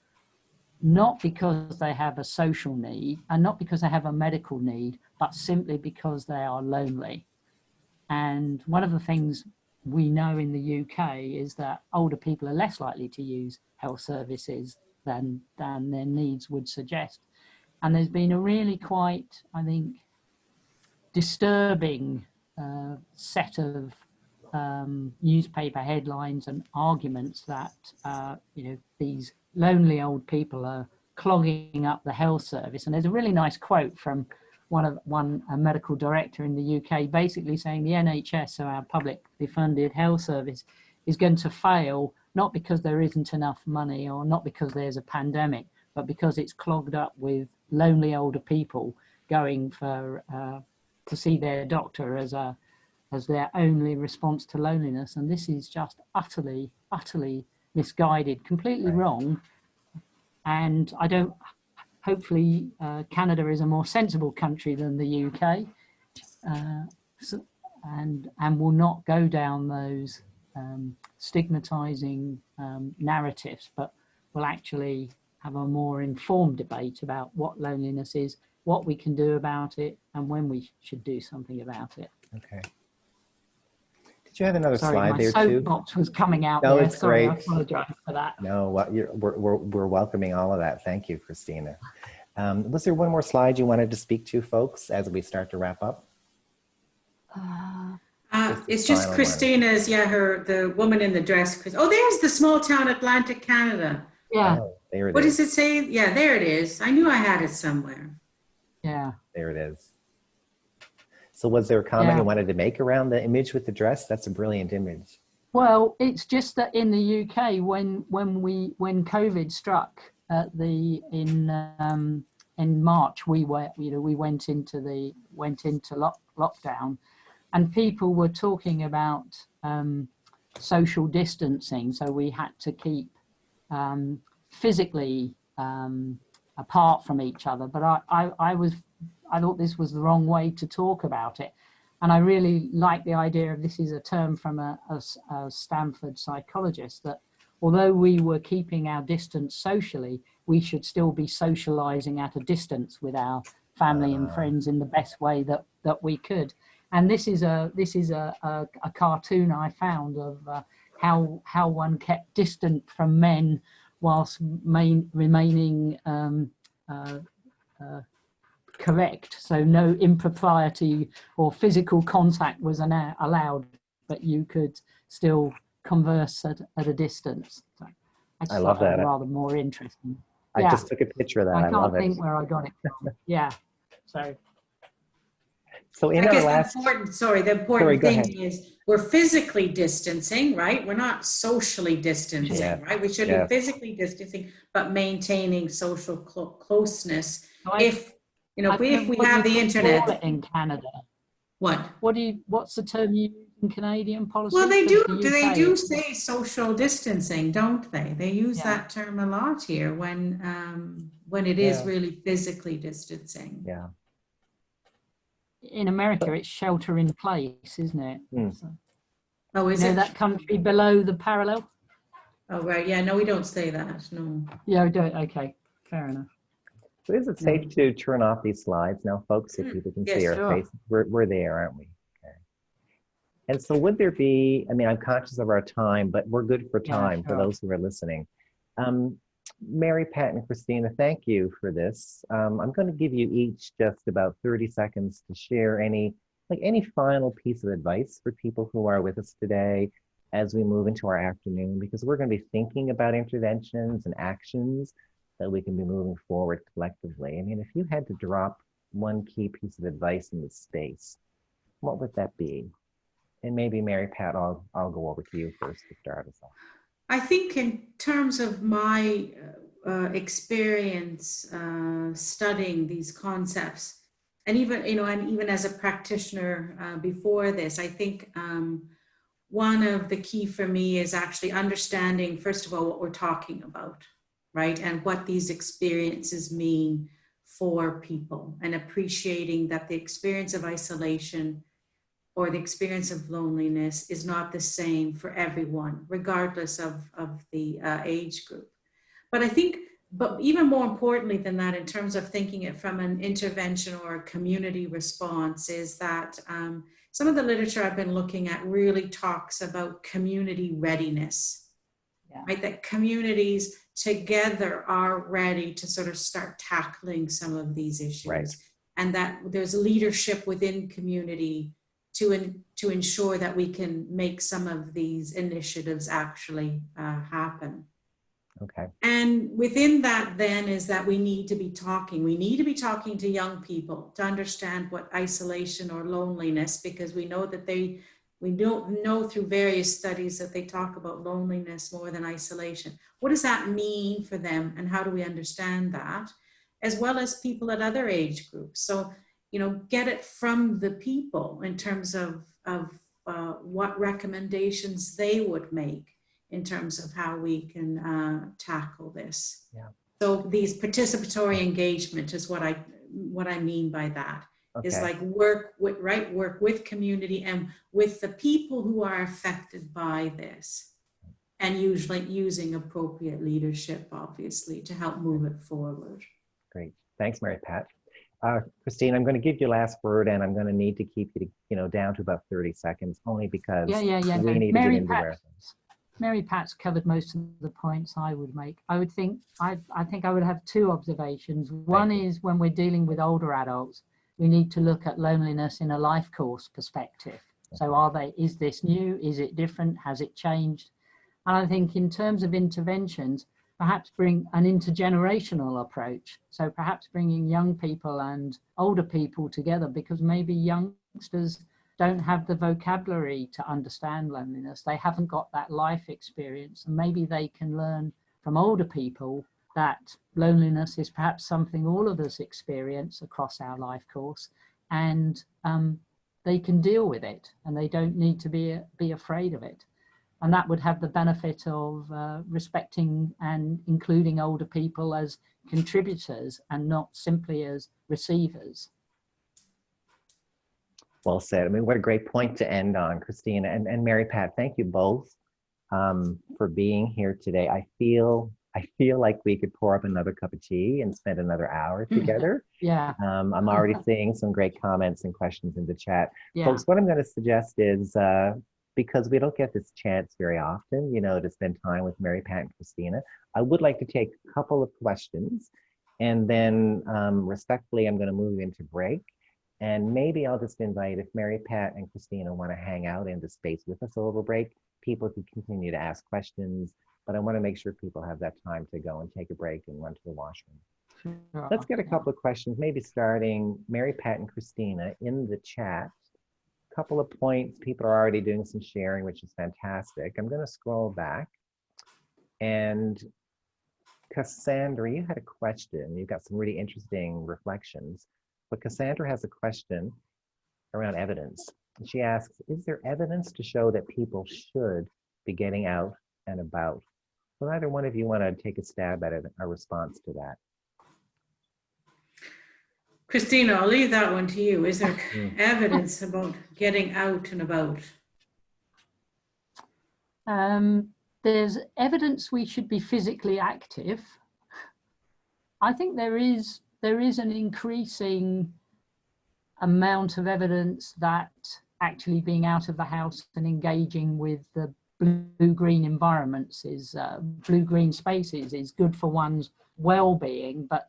not because they have a social need and not because they have a medical need, but simply because they are lonely. And one of the things we know in the UK is that older people are less likely to use health services than their needs would suggest. And there's been a really quite, I think, disturbing set of newspaper headlines and arguments that these lonely old people are clogging up the health service. And there's a really nice quote from a medical director in the UK, basically saying the NHS, so our publicly funded health service, is going to fail, not because there isn't enough money or not because there's a pandemic, but because it's clogged up with lonely older people going to see their doctor as their only response to loneliness. And this is just utterly misguided, completely wrong. And hopefully Canada is a more sensible country than the UK, and will not go down those stigmatizing narratives, but will actually have a more informed debate about what loneliness is, what we can do about it, and when we should do something about it. Okay. Did you have another Sorry, slide there too? my soapbox was coming out No, there. it's Sorry, great. I apologize for that. No, we're welcoming all of that. Thank you, Christina. Was there one more slide you wanted to speak to, folks, as we start to wrap up? It's just Christina's, the woman in the dress. Oh, there's the small town Atlantic Canada. Yeah. Oh, there it is. What does it say? Yeah, there it is. I knew I had it somewhere. Yeah. There it is. So was there a comment you wanted to make around the image with the dress? That's a brilliant image. Well, it's just that in the UK, when COVID struck in March, we went into lockdown, and people were talking about social distancing. So we had to keep physically apart from each other. But I thought this was the wrong way to talk about it. And I really like the idea of, this is a term from a Stanford psychologist, that although we were keeping our distance socially, we should still be socializing at a distance with our family and friends in the best way that we could. And this is a cartoon I found of how one kept distant from men whilst remaining correct. So no impropriety or physical contact was allowed, but you could still converse at a distance. So I just love thought that that. was rather more interesting. I Yeah, just took a picture of that. I I love can't it. think where I got it from. Yeah, so So in I our guess last, the important go thing ahead. is we're physically distancing, right? We're not socially distancing, Yeah. right? We should Yeah. be physically distancing, but maintaining social closeness. I If don't we know have what the you call internet, it in Canada. what? What's the term you use in Canadian policy? Well, they 'Cause do. the They UK do is- say social distancing, don't they? They use Yeah. that term a lot here when it is Yeah. really physically distancing. Yeah. In America, it's shelter in place, isn't it? Hmm. So, Oh, is you know, it? that country below the parallel? Oh, right. Yeah. No, we don't say that. No. Yeah, I don't. Okay, fair enough. So is it safe to turn off these slides now, folks, so people can see Yes, our sure. faces? We're there, aren't we? Okay. And so would there be, I mean, I'm conscious of our time, but we're good for Yeah, time for sure. those who are listening. Mary Pat and Christina, thank you for this. I'm going to give you each just about 30 seconds to share any final piece of advice for people who are with us today as we move into our afternoon, because we're going to be thinking about interventions and actions that we can be moving forward collectively. I mean, if you had to drop one key piece of advice in this space, what would that be? And maybe Mary Pat, I'll go over to you first to start us off. I think in terms of my experience studying these concepts, and even as a practitioner before this, I think one of the key for me is actually understanding, first of all, what we're talking about, right? And what these experiences mean for people, and appreciating that the experience of isolation or the experience of loneliness is not the same for everyone, regardless of the age group. But I think, but even more importantly than that, in terms of thinking it from an intervention or a community response, is that some of the literature I've been looking at really talks about community readiness, right? That communities together are ready to sort of start tackling some of these issues, right. And that there's leadership within community to ensure that we can make some of these initiatives actually happen. Okay. And within that then is that we need to be talking to young people to understand what isolation or loneliness, because we know that we don't know through various studies that they talk about loneliness more than isolation. What does that mean for them, and how do we understand that? As well as people at other age groups. So, get it from the people in terms of what recommendations they would make in terms of how we can tackle this. Yeah. So these participatory engagement is what I mean by that. Okay. Is like work with community and with the people who are affected by this, and usually using appropriate leadership, obviously, to help move it forward. Great. Thanks, Mary Pat. Christine, I'm going to give you last word, and I'm going to need to keep you down to about 30 seconds, only because we need to get into where. Mary Pat's covered most of the points I would make. I think I would have two observations. One is, when we're dealing with older adults, we need to look at loneliness in a life course perspective. So is this new? Is it different? Has it changed? And I think in terms of interventions, perhaps bring an intergenerational approach. So perhaps bringing young people and older people together, because maybe youngsters don't have the vocabulary to understand loneliness. They haven't got that life experience, and maybe they can learn from older people that loneliness is perhaps something all of us experience across our life course, and they can deal with it, and they don't need to be afraid of it. And that would have the benefit of respecting and including older people as contributors and not simply as receivers. Well said. I mean, what a great point to end on, Christina and Mary Pat. Thank you both for being here today. I feel like we could pour up another cup of tea and spend another hour together. Yeah. I'm already seeing some great comments and questions in the chat. Yeah. Folks, what I'm going to suggest is, because we don't get this chance very often, to spend time with Mary Pat and Christina, I would like to take a couple of questions. And then respectfully, I'm going to move into break. And maybe I'll just invite, if Mary Pat and Christina want to hang out in the space with us over break, people can continue to ask questions, but I want to make sure people have that time to go and take a break and run to the washroom. Sure. Let's get a couple of questions, maybe starting Mary Pat and Christina in the chat. A couple of points, people are already doing some sharing, which is fantastic. I'm going to scroll back. And Cassandra, you had a question. You've got some really interesting reflections. But Cassandra has a question around evidence. She asks, is there evidence to show that people should be getting out and about? Well, either one of you want to take a stab at a response to that. Christina, I'll leave that one to you. Is there evidence about getting out and about? There's evidence we should be physically active. I think there is an increasing amount of evidence that actually being out of the house and engaging with the blue-green environments blue-green spaces is good for one's well-being, but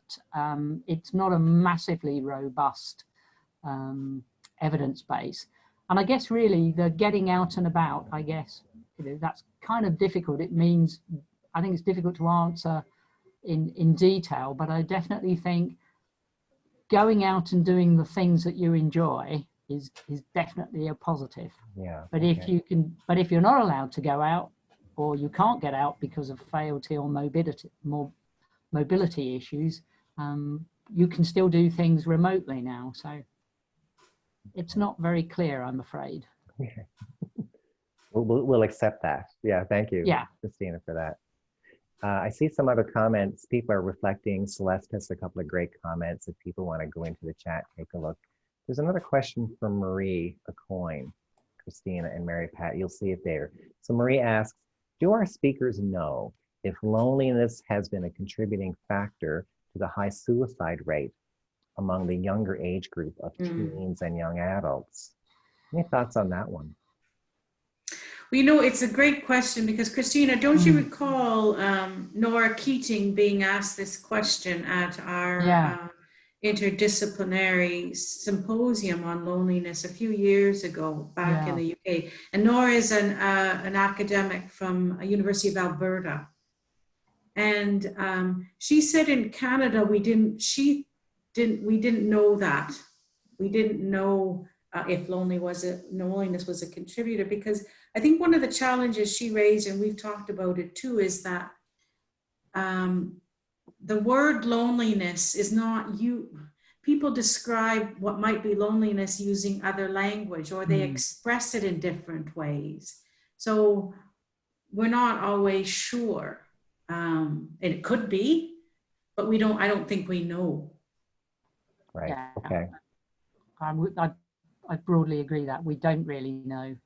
it's not a massively robust evidence base. And I guess really the getting out and about, I guess, that's kind of difficult. It means, I think it's difficult to answer in detail, but I definitely think going out and doing the things that you enjoy is definitely a positive. Yeah. But okay. if you're not allowed to go out, or you can't get out because of frailty or mobility issues, you can still do things remotely now. So it's not very clear, I'm afraid. We'll accept that. Yeah, thank you, Yeah. Christina, for that. I see some other comments. People are reflecting. Celeste has a couple of great comments. If people want to go into the chat, take a look. There's another question from Marie Acoin, Christina and Mary Pat. You'll see it there. So Marie asks, do our speakers know if loneliness has been a contributing factor to the high suicide rate among the younger age group of teens and young adults? Any thoughts on that one? Well, it's a great question because, Christina, don't you recall Nora Keating being asked this question at our interdisciplinary symposium on loneliness a few years ago back in the UK? And Nora is an academic from University of Alberta. And she said in Canada, we didn't know that. We didn't know if loneliness was a contributor, because I think one of the challenges she raised, and we've talked about it too, is that the word loneliness is not people describe what might be loneliness using other language, or they express it in different ways. So we're not always sure. It could be, but I don't think we know. Right, Yeah. okay. I broadly agree that we don't really know.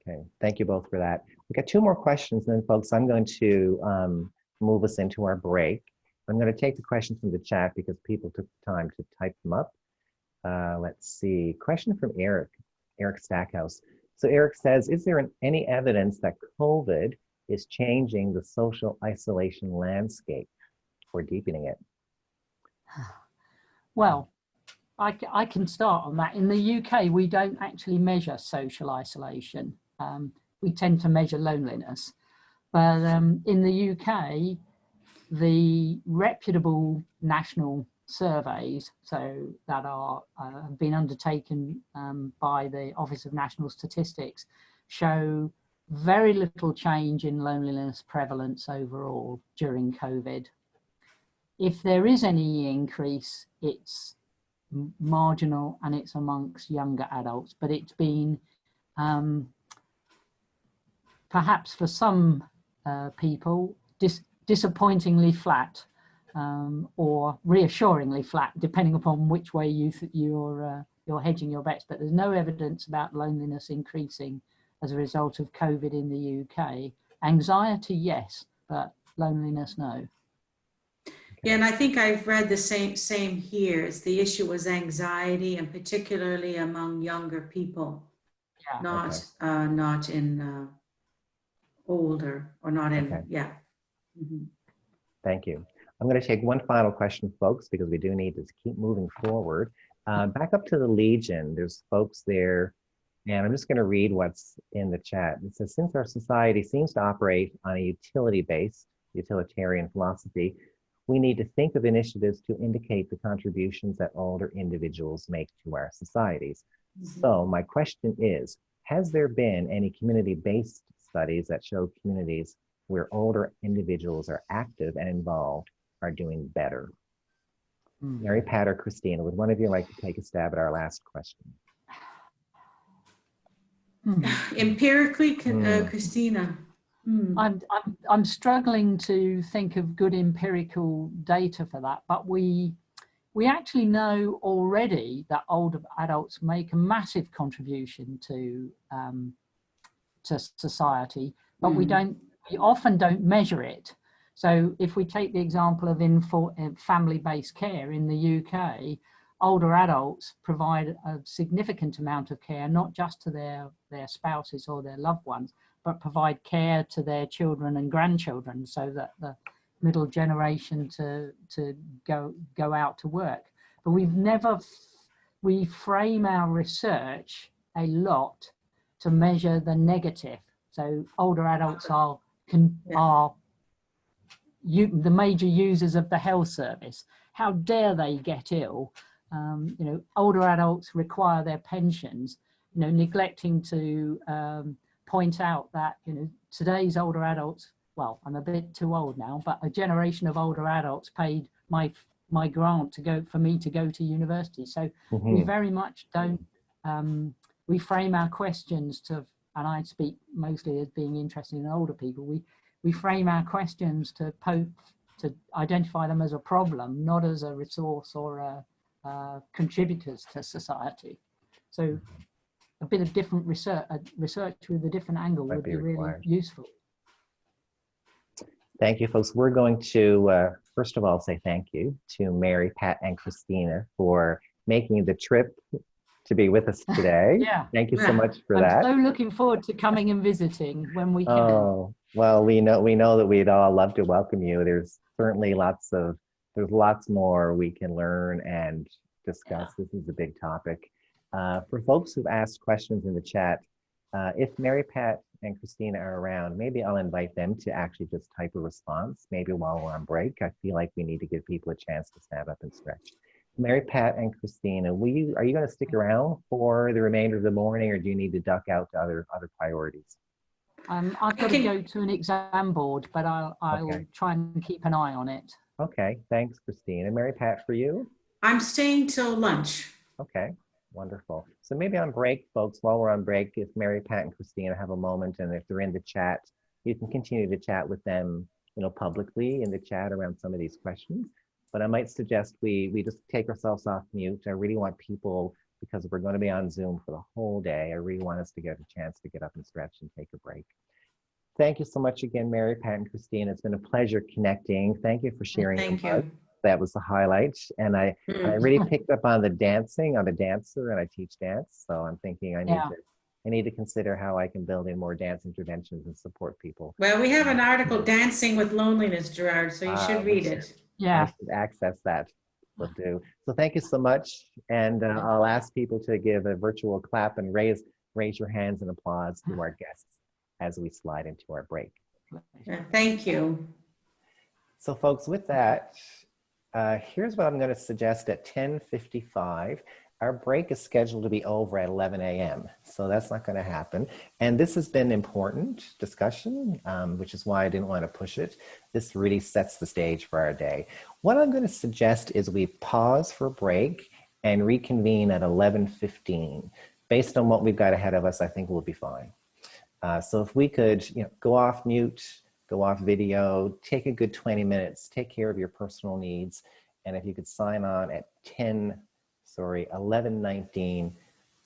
Okay, thank you both for that. We've got two more questions, and then folks, I'm going to move us into our break. I'm going to take the questions from the chat because people took the time to type them up. Let's see, question from Eric Stackhouse. So Eric says, is there any evidence that COVID is changing the social isolation landscape or deepening it? Well, I can start on that. In the UK, we don't actually measure social isolation. We tend to measure loneliness. But in the UK, the reputable national surveys, so that have been undertaken by the Office of National Statistics, show very little change in loneliness prevalence overall during COVID. If there is any increase, it's marginal and it's amongst younger adults, but it's been perhaps for some people disappointingly flat or reassuringly flat, depending upon which way you're hedging your bets. But there's no evidence about loneliness increasing as a result of COVID in the UK. Anxiety, yes, but loneliness, no. Yeah, and I think I've read the same here. It's the issue was anxiety, and particularly among younger people, not in older or not in, Okay. yeah. Mm-hmm. Thank you. I'm going to take one final question, folks, because we do need to keep moving forward. Back up to the Legion, there's folks there, and I'm just going to read what's in the chat. It says, since our society seems to operate on a utility-based, utilitarian philosophy, we need to think of initiatives to indicate the contributions that older individuals make to our societies. So my question is, has there been any community-based studies that show communities where older individuals are active and involved are doing better? Mary Pat or Christina, would one of you like to take a stab at our last question? Empirically, Christina. I'm struggling to think of good empirical data for that, but we actually know already that older adults make a massive contribution to society, but we often don't measure it. So if we take the example of family-based care in the UK, older adults provide a significant amount of care, not just to their spouses or their loved ones, but provide care to their children and grandchildren, so that the middle generation to go out to work. But we frame our research a lot to measure the negative. So older adults are the major users of the health service. How dare they get ill? Older adults require their pensions, neglecting to point out that, today's older adults, well, I'm a bit too old now, but a generation of older adults paid my grant for me to go to university. So we very much don't, we frame our questions to, and I speak mostly as being interested in older people, we frame our questions to identify them as a problem, not as a resource or contributors to society. So a bit of different research with a different angle would be really useful. Thank you, folks. We're going to, first of all, say thank you to Mary, Pat, and Christina for making the trip to be with us today. Yeah. Thank you so much for that. I'm so looking forward to coming and visiting when we can. Oh, well, we know that we'd all love to welcome you. There's certainly lots more we can learn and discuss. This is a big topic. For folks who've asked questions in the chat, if Mary, Pat, and Christina are around, maybe I'll invite them to actually just type a response, maybe while we're on break. I feel like we need to give people a chance to stand up and stretch. Mary, Pat, and Christina, are you going to stick around for the remainder of the morning, or do you need to duck out to other priorities? I've got to go to an exam board, but I'll try and keep an eye on it. Okay, thanks, Christina. Mary Pat, for you? I'm staying till lunch. Okay, wonderful. So maybe on break, folks, while we're on break, if Mary Pat and Christina have a moment, and if they're in the chat, you can continue to chat with them, publicly in the chat around some of these questions. But I might suggest we just take ourselves off mute. I really want people, because we're going to be on Zoom for the whole day, I really want us to get a chance to get up and stretch and take a break. Thank you so much again, Mary, Pat, and Christine. It's been a pleasure connecting. Thank you for sharing. Thank you. That was the highlight. And I really picked up on the dancing. I'm a dancer and I teach dance. So I'm thinking I need to consider how I can build in more dance interventions and support people. Well, we have an article, Dancing with Loneliness, Gerard, so you should read it. Yeah. I should access that. Will do. So thank you so much. And I'll ask people to give a virtual clap and raise your hands in applause to our guests as we slide into our break. Thank you. So folks, with that, here's what I'm going to suggest at 10:55. Our break is scheduled to be over at 11 a.m. So that's not going to happen. And this has been important discussion, which is why I didn't want to push it. This really sets the stage for our day. What I'm going to suggest is we pause for a break and reconvene at 11:15. Based on what we've got ahead of us, I think we'll be fine. So if we could go off mute, go off video, take a good 20 minutes, take care of your personal needs. And if you could sign on at 11:19,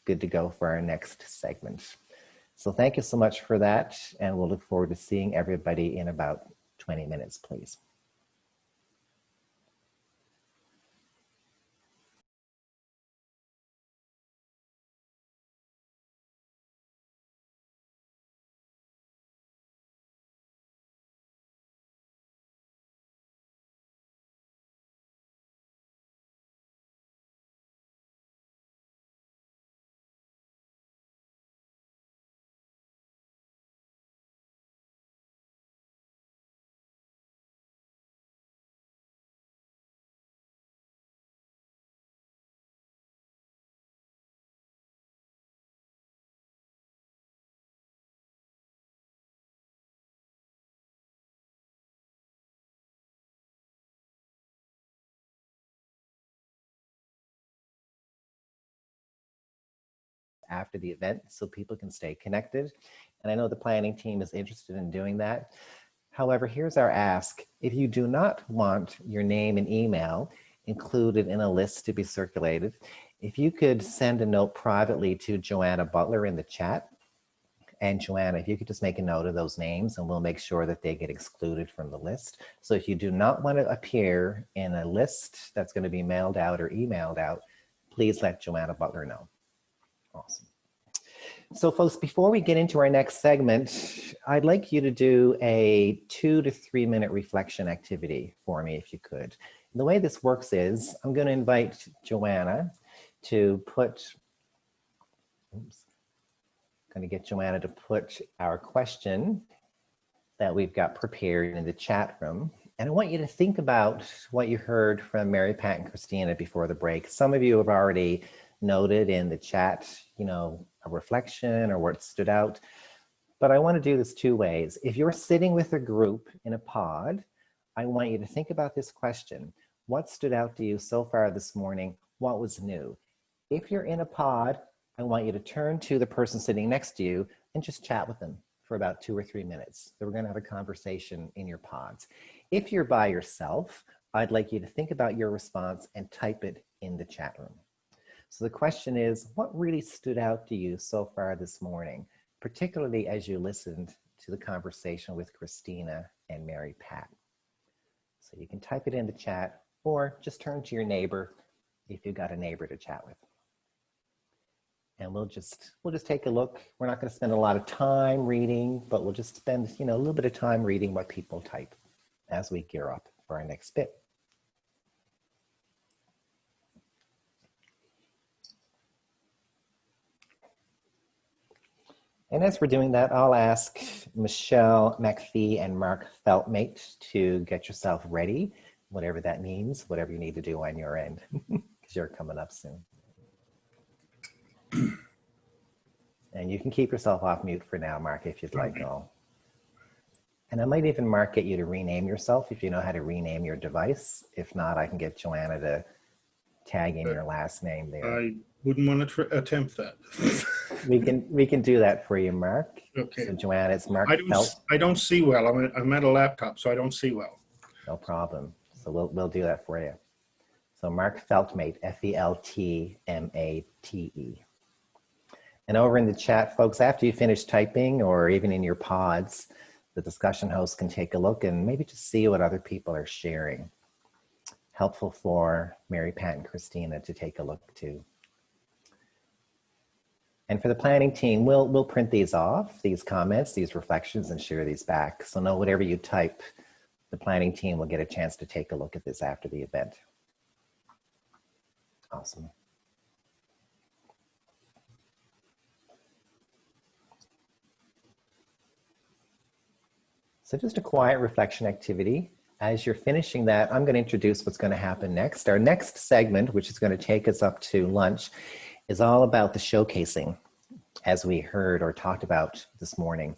good to go for our next segment. So thank you so much for that. And we'll look forward to seeing everybody in about 20 minutes, please. after the event so people can stay connected. And I know the planning team is interested in doing that. However, here's our ask. If you do not want your name and email included in a list to be circulated, if you could send a note privately to Joanna Butler in the chat. And Joanna, if you could just make a note of those names and we'll make sure that they get excluded from the list. So if you do not want to appear in a list that's going to be mailed out or emailed out, please let Joanna Butler know. Awesome. So folks, before we get into our next segment, I'd like you to do a 2 to 3 minute reflection activity for me, if you could. And the way this works is I'm going to invite Joanna to put, going to get Joanna to put our question that we've got prepared in the chat room. And I want you to think about what you heard from Mary Pat and Christina before the break. Some of you have already noted in the chat, you know, a reflection or what stood out. But I want to do this 2 ways. If you're sitting with a group in a pod, I want you to think about this question. What stood out to you so far this morning? What was new? If you're in a pod, I want you to turn to the person sitting next to you and just chat with them for about 2 or 3 minutes. So we're going to have a conversation in your pods. If you're by yourself, I'd like you to think about your response and type it in the chat room. So the question is, what really stood out to you so far this morning, particularly as you listened to the conversation with Christina and Mary Pat? So you can type it in the chat or just turn to your neighbor if you've got a neighbor to chat with. And we'll just take a look. We're not going to spend a lot of time reading, but we'll just spend, you know, a little bit of time reading what people type as we gear up for our next bit. And as we're doing that, I'll ask Michelle McPhee and Mark Feltmate to get yourself ready, whatever that means, whatever you need to do on your end, because you're coming up soon. And you can keep yourself off mute for now, Mark, if you'd like. And I might even, Mark, get you to rename yourself if you know how to rename your device. If not, I can get Joanna to tag in your last name there. I wouldn't want to attempt that. we can do that for you, Mark. Okay. So Joanna, it's Mark I don't see well. I'm at a laptop, so I don't see well. No problem. So we'll do that for you. So Mark Feltmate, Feltmate. And over in the chat, folks, after you finish typing or even in your pods, the discussion host can take a look and maybe just see what other people are sharing. Helpful for Mary Pat and Christina to take a look too. And for the planning team, we'll print these off, these comments, these reflections, and share these back. So know whatever you type, the planning team will get a chance to take a look at this after the event. Awesome. So just a quiet reflection activity. As you're finishing that, I'm going to introduce what's going to happen next. Our next segment, which is going to take us up to lunch, is all about the showcasing, as we heard or talked about this morning.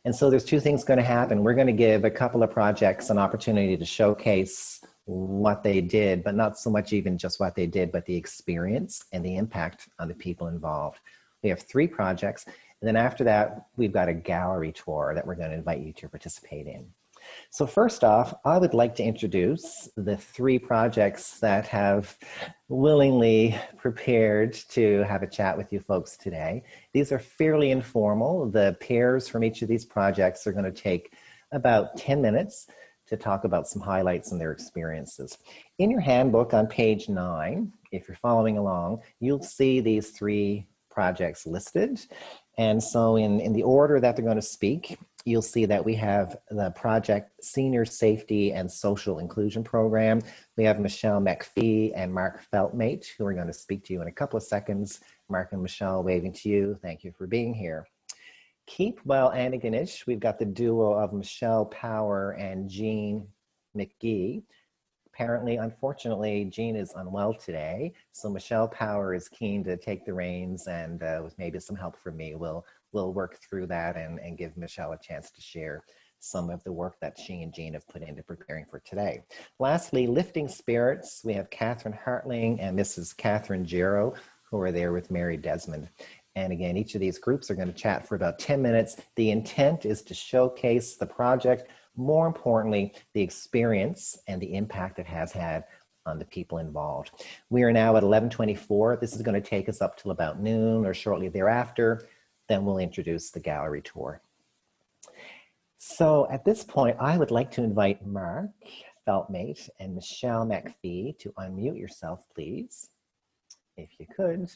And so there's 2 things going to happen. We're going to give a couple of projects an opportunity to showcase what they did, but not so much even just what they did, but the experience and the impact on the people involved. We have 3 projects. And then after that, we've got a gallery tour that we're going to invite you to participate in. So first off, I would like to introduce the 3 projects that have willingly prepared to have a chat with you folks today. These are fairly informal. The pairs from each of these projects are going to take about 10 minutes to talk about some highlights in their experiences. In your handbook on page 9, if you're following along, you'll see these 3 projects listed. And so in the order that they're going to speak, you'll see that we have the project Senior Safety and Social Inclusion Program. We have Michelle McPhee and Mark Feltmate, who are going to speak to you in a couple of seconds. Mark and Michelle, waving to you. Thank you for being here. Keep Well Antigonish, we've got the duo of Michelle Power and Jean McGee. Apparently, unfortunately, Jean is unwell today, so Michelle Power is keen to take the reins, and with maybe some help from me, we'll work through that and give Michelle a chance to share some of the work that she and Jean have put into preparing for today. Lastly, Lifting Spirits, we have Catherine Hartling and Mrs. Catherine Gero, who are there with Mary Desmond. And again, each of these groups are going to chat for about 10 minutes. The intent is to showcase the project, more importantly, the experience and the impact it has had on the people involved. We are now at 11:24. This is going to take us up till about noon or shortly thereafter. Then we'll introduce the gallery tour. So at this point, I would like to invite Mark Feltmate and Michelle McPhee to unmute yourself, please, if you could.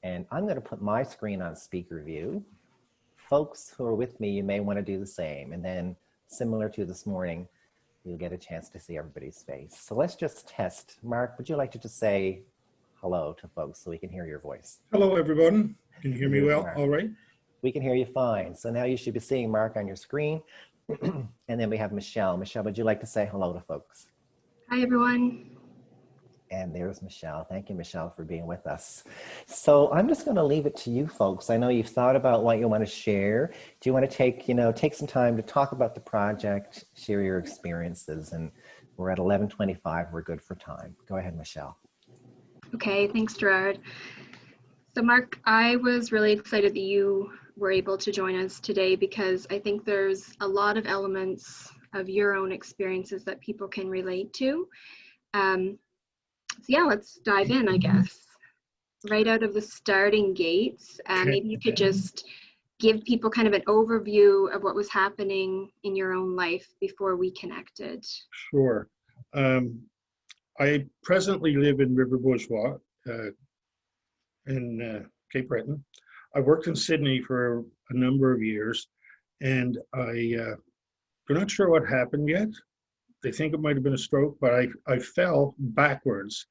And I'm going to put my screen on speaker view. Folks who are with me, you may want to do the same. And then similar to this morning, you'll get a chance to see everybody's face. So let's just test. Mark, would you like to just say hello to folks so we can hear your voice? Hello, everyone. Can you hear me well? Mark. All right. We can hear you fine. So now you should be seeing Mark on your screen. And then we have Michelle. Michelle, would you like to say hello to folks? Hi, everyone. And there's Michelle. Thank you, Michelle, for being with us. So I'm just going to leave it to you folks. I know you've thought about what you want to share. Do you want to take some time to talk about the project, share your experiences? And we're at 11:25. We're good for time. Go ahead, Michelle. Okay, thanks, Gerard. So, Mark, I was really excited that you were able to join us today because I think there's a lot of elements of your own experiences that people can relate to. So yeah, let's dive in, I guess. Right out of the starting gates, maybe you could just give people kind of an overview of what was happening in your own life before we connected. Sure. I presently live in River Bourgeois in Cape Breton. I worked in Sydney for a number of years, and they're not sure what happened yet. They think it might have been a stroke, but I fell backwards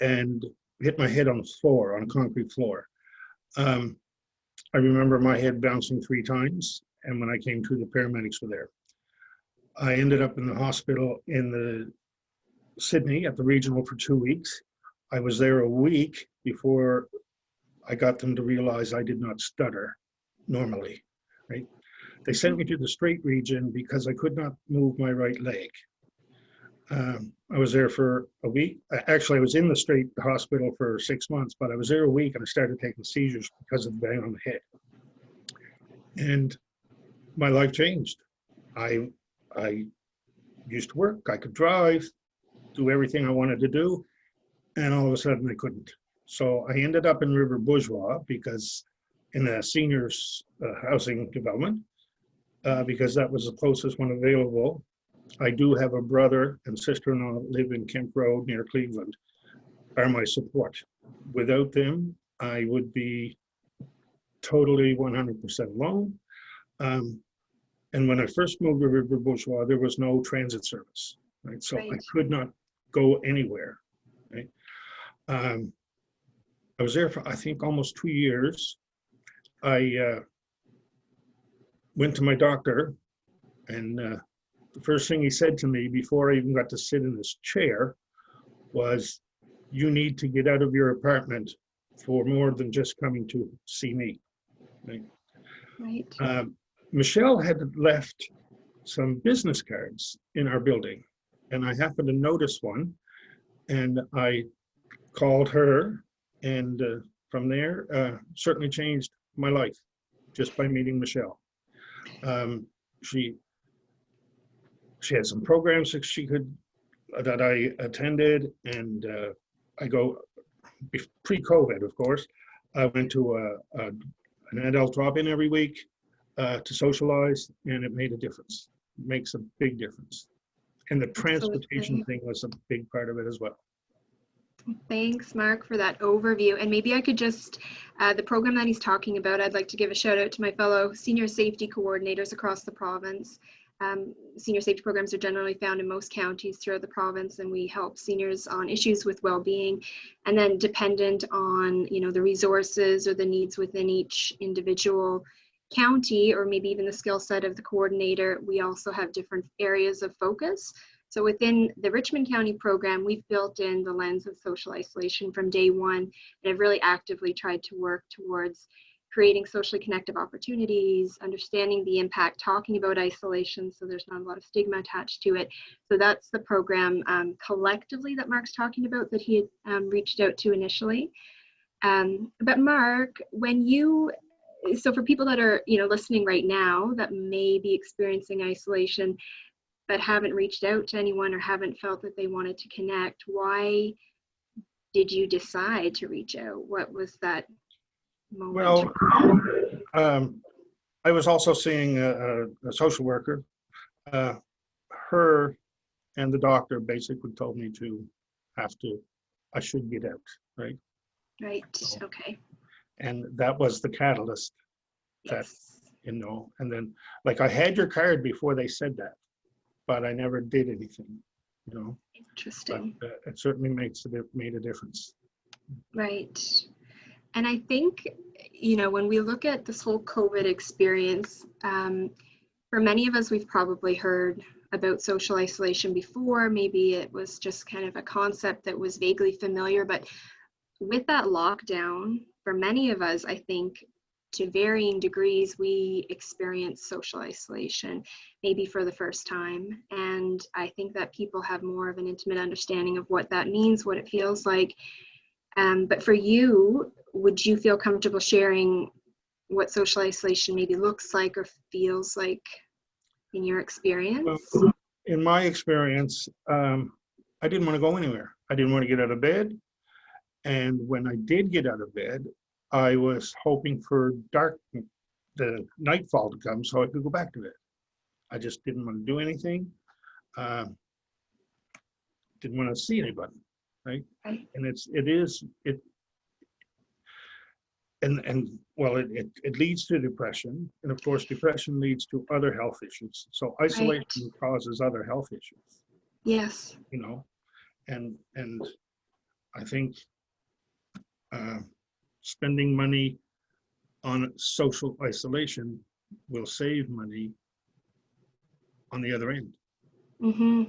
and hit my head on the floor, on a concrete floor. I remember my head bouncing 3 times, and when I came to, the paramedics were there. I ended up in the hospital in the Sydney at the regional for 2 weeks. I was there a week before I got them to realize I did not stutter normally, right? They sent me to the straight region because I could not move my right leg. I was there for a week. Actually, I was in the straight hospital for 6 months, but I was there a week and I started taking seizures because of the bang on the head. And my life changed. I used to work, I could drive, do everything I wanted to do, and all of a sudden I couldn't. So I ended up in River Bourgeois because in a seniors housing development, because that was the closest one available. I do have a brother and sister-in-law that live in Kemp Road near Cleveland, are my support. Without them, I would be totally 100% alone. And when I first moved to River Bourgeois, there was no transit service, right? So I could not go anywhere, right? I was there for, I think, almost 2 years. I went to my doctor, and the first thing he said to me before I even got to sit in this chair was, you need to get out of your apartment for more than just coming to see me. Right? Right. Michelle had left some business cards in our building, and I happened to notice one, and I called her, and from there, certainly changed my life just by meeting Michelle. She had some programs that I attended, and I go pre-COVID, of course. I went to an adult drop-in every week to socialize, and it made a difference. It makes a big difference. And the transportation thing was a big part of it as well. Thanks, Mark, for that overview. And maybe I could just, the program that he's talking about, I'd like to give a shout out to my fellow senior safety coordinators across the province. Senior safety programs are generally found in most counties throughout the province, and we help seniors on issues with well-being. And then dependent on, the resources or the needs within each individual county, or maybe even the skill set of the coordinator, we also have different areas of focus. So within the Richmond County program, we've built in the lens of social isolation from day one, and have really actively tried to work towards creating socially connective opportunities, understanding the impact, talking about isolation so there's not a lot of stigma attached to it. So that's the program collectively that Mark's talking about that he had reached out to initially. But Mark, so for people that are, listening right now that may be experiencing isolation, but haven't reached out to anyone or haven't felt that they wanted to connect, why did you decide to reach out? What was that moment? Well, I was also seeing a social worker. Her and the doctor basically told me I should get out, right? Right, okay. And that was the catalyst that, and then like I had your card before they said that, but I never did anything, Interesting. But it certainly made a difference. Right. And I think, when we look at this whole COVID experience, for many of us, we've probably heard about social isolation before. Maybe it was just kind of a concept that was vaguely familiar, but with that lockdown, for many of us, I think to varying degrees, we experience social isolation, maybe for the first time. And I think that people have more of an intimate understanding of what that means, what it feels like. But for you, would you feel comfortable sharing what social isolation maybe looks like or feels like in your experience? Well, in my experience, I didn't want to go anywhere. I didn't want to get out of bed. And when I did get out of bed, I was hoping for the nightfall to come so I could go back to bed. I just didn't want to do anything. Didn't want to see anybody, right? Right. And it leads to depression. And of course, depression leads to other health issues. So isolation causes other health issues. Yes. And I think spending money on social isolation will save money on the other end.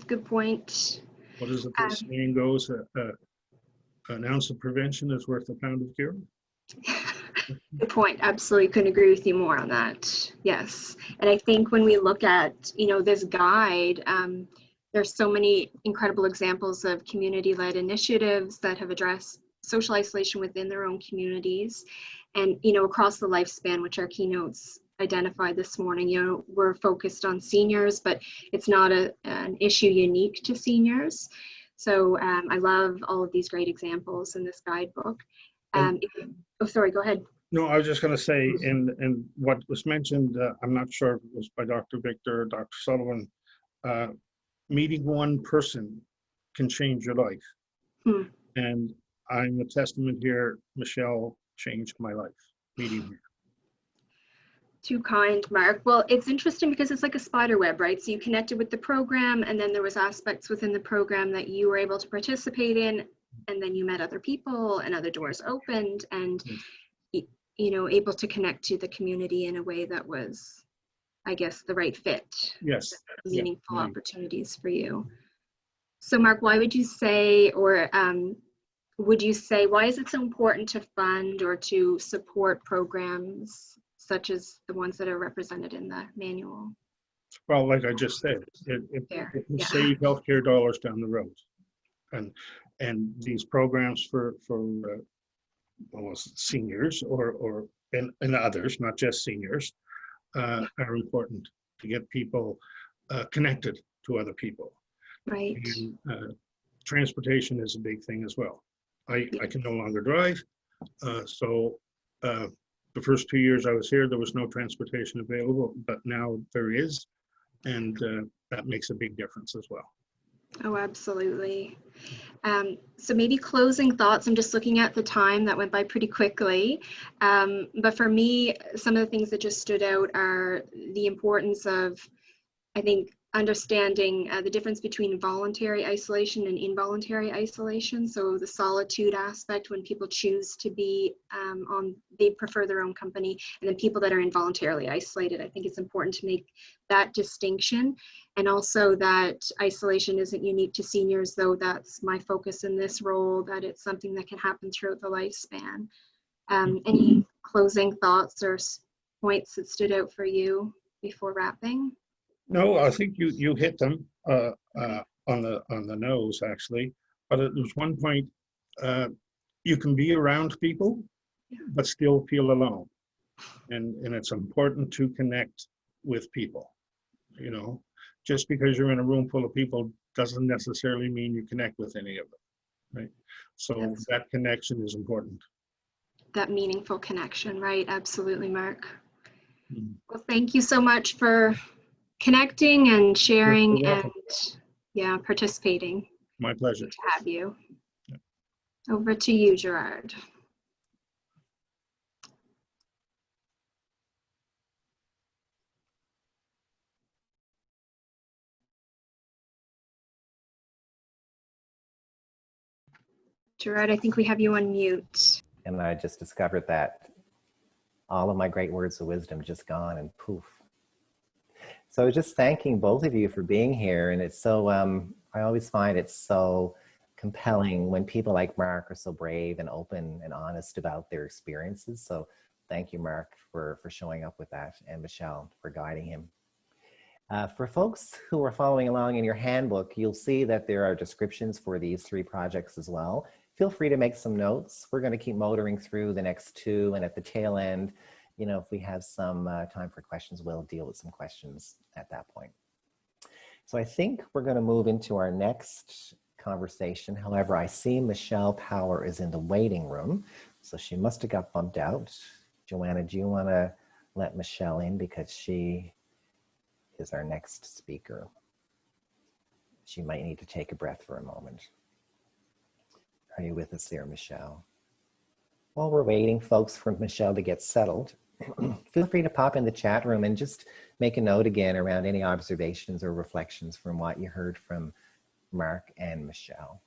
Good point. What is it the saying goes? An ounce of prevention is worth a pound of cure. Good point. Absolutely couldn't agree with you more on that. Yes. And I think when we look at, this guide, there's so many incredible examples of community-led initiatives that have addressed social isolation within their own communities. And, across the lifespan, which our keynotes identified this morning, we're focused on seniors, but it's not an issue unique to seniors. So I love all of these great examples in this guidebook. Sorry, go ahead. No, I was just going to say, and what was mentioned, I'm not sure if it was by Dr. Victor or Dr. Sullivan, meeting one person can change your life. And I'm a testament here. Michelle changed my life, meeting her. Too kind, Mark. Well, it's interesting because it's like a spider web, right? So you connected with the program, and then there was aspects within the program that you were able to participate in, and then you met other people and other doors opened, and able to connect to the community in a way that was, I guess, the right fit. Yes. Meaningful opportunities for you. So Mark, why would you say, or why is it so important to fund or to support programs such as the ones that are represented in the manual? Well, like I just said, it will save healthcare dollars down the road. And these programs for seniors and others, not just seniors, are important to get people connected to other people. Right. And transportation is a big thing as well. I can no longer drive, so the first 2 years I was here, there was no transportation available, but now there is, and that makes a big difference as well. Oh, absolutely. So maybe closing thoughts. I'm just looking at the time that went by pretty quickly. But for me, some of the things that just stood out are the importance of, I think, understanding the difference between voluntary isolation and involuntary isolation. So the solitude aspect, when people choose to be they prefer their own company, and then people that are involuntarily isolated. I think it's important to make that distinction. And also that isolation isn't unique to seniors, though that's my focus in this role, that it's something that can happen throughout the lifespan. Any closing thoughts or points that stood out for you before wrapping? No, I think you hit them on the nose, actually. But there was one point you can be around people, but still feel alone. And it's important to connect with people. You know, just because you're in a room full of people doesn't necessarily mean you connect with any of them, right? So that connection is important. That meaningful connection, right? Absolutely, Mark. Well, thank you so much for connecting and sharing You're and welcome. participating. My pleasure. Good to have you. Over to you, Gerard. Gerard, I think we have you on mute. And I just discovered that all of my great words of wisdom just gone and poof. So just thanking both of you for being here. And it's so, I always find it so compelling when people like Mark are so brave and open and honest about their experiences. So thank you, Mark, for showing up with that, and Michelle for guiding him. For folks who are following along in your handbook, you'll see that there are descriptions for these 3 projects as well. Feel free to make some notes. We're going to keep motoring through the next 2, and at the tail end, you know, if we have some time for questions, we'll deal with some questions at that point. So I think we're going to move into our next conversation. However, I see Michelle Power is in the waiting room, so she must have got bumped out. Joanna, do you want to let Michelle in, because she is our next speaker? She might need to take a breath for a moment. Are you with us there, Michelle? While we're waiting, folks, for Michelle to get settled, feel free to pop in the chat room and just make a note again around any observations or reflections from what you heard from Mark and Michelle.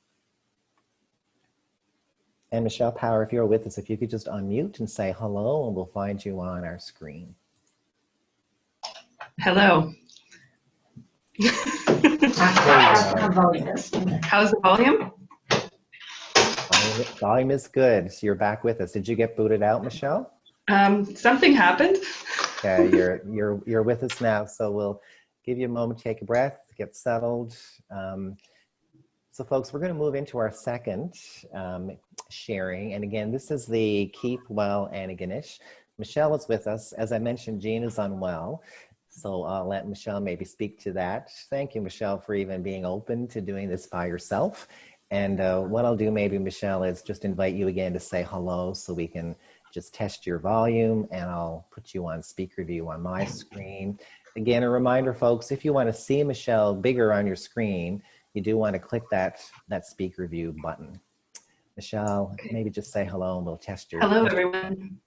And Michelle Power, if you're with us, if you could just unmute and say hello, and we'll find you on our screen. Hello. How's the volume? Volume is good. So you're back with us. Did you get booted out, Michelle? Something happened. Okay, you're with us now. So we'll give you a moment to take a breath, get settled. So folks, we're going to move into our second sharing. And again, this is the Keep Well Antigonish. Michelle is with us. As I mentioned, Jean is unwell. So I'll let Michelle maybe speak to that. Thank you, Michelle, for even being open to doing this by yourself. And what I'll do maybe, Michelle, is just invite you again to say hello so we can just test your volume, and I'll put you on speaker view on my screen. Again, a reminder, folks, if you want to see Michelle bigger on your screen, you do want to click that speaker view button. Michelle, maybe just say hello and we'll test your. Hello, everyone.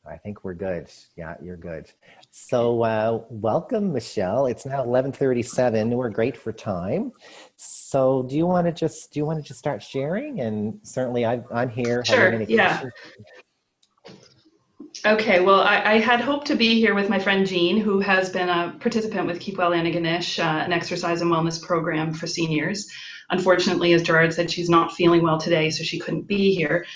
I think we're good. Yeah, you're good. So welcome, Michelle. It's now 11:37. We're great for time. So do you want to just start sharing? And certainly I'm here. Sure. Yeah. Okay. Well, I had hoped to be here with my friend Jean, who has been a participant with Keep Well Antigonish, an exercise and wellness program for seniors. Unfortunately, as Gerard said, she's not feeling well today, so she couldn't be here.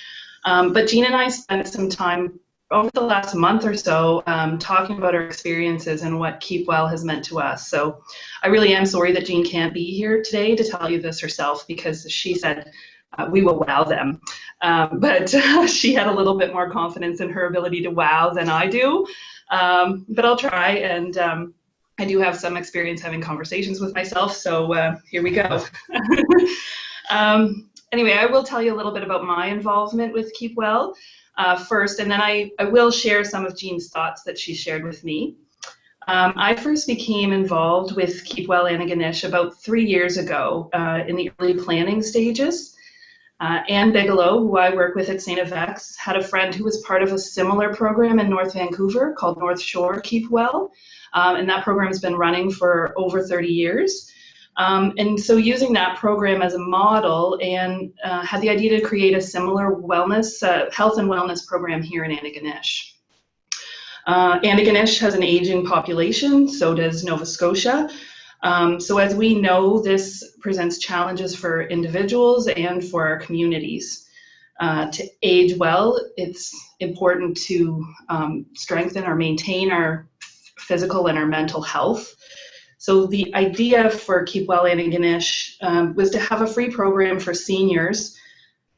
But Jean and I spent some time over the last month or so talking about our experiences and what Keep Well has meant to us. So I really am sorry that Jean can't be here today to tell you this herself, because she said we will wow them. But she had a little bit more confidence in her ability to wow than I do. But I'll try, and I do have some experience having conversations with myself, so here we go. Anyway, I will tell you a little bit about my involvement with Keep Well first, and then I will share some of Jean's thoughts that she shared with me. I first became involved with Keep Well Antigonish about 3 years ago in the early planning stages. Anne Bigelow, who I work with at St. FX, had a friend who was part of a similar program in North Vancouver called North Shore Keep Well, and that program has been running for over 30 years. And so using that program as a model, and had the idea to create a similar wellness, health and wellness program here in Antigonish. Antigonish has an aging population, so does Nova Scotia. So as we know, this presents challenges for individuals and for our communities. To age well, it's important to strengthen or maintain our physical and our mental health. So the idea for Keep Well Antigonish was to have a free program for seniors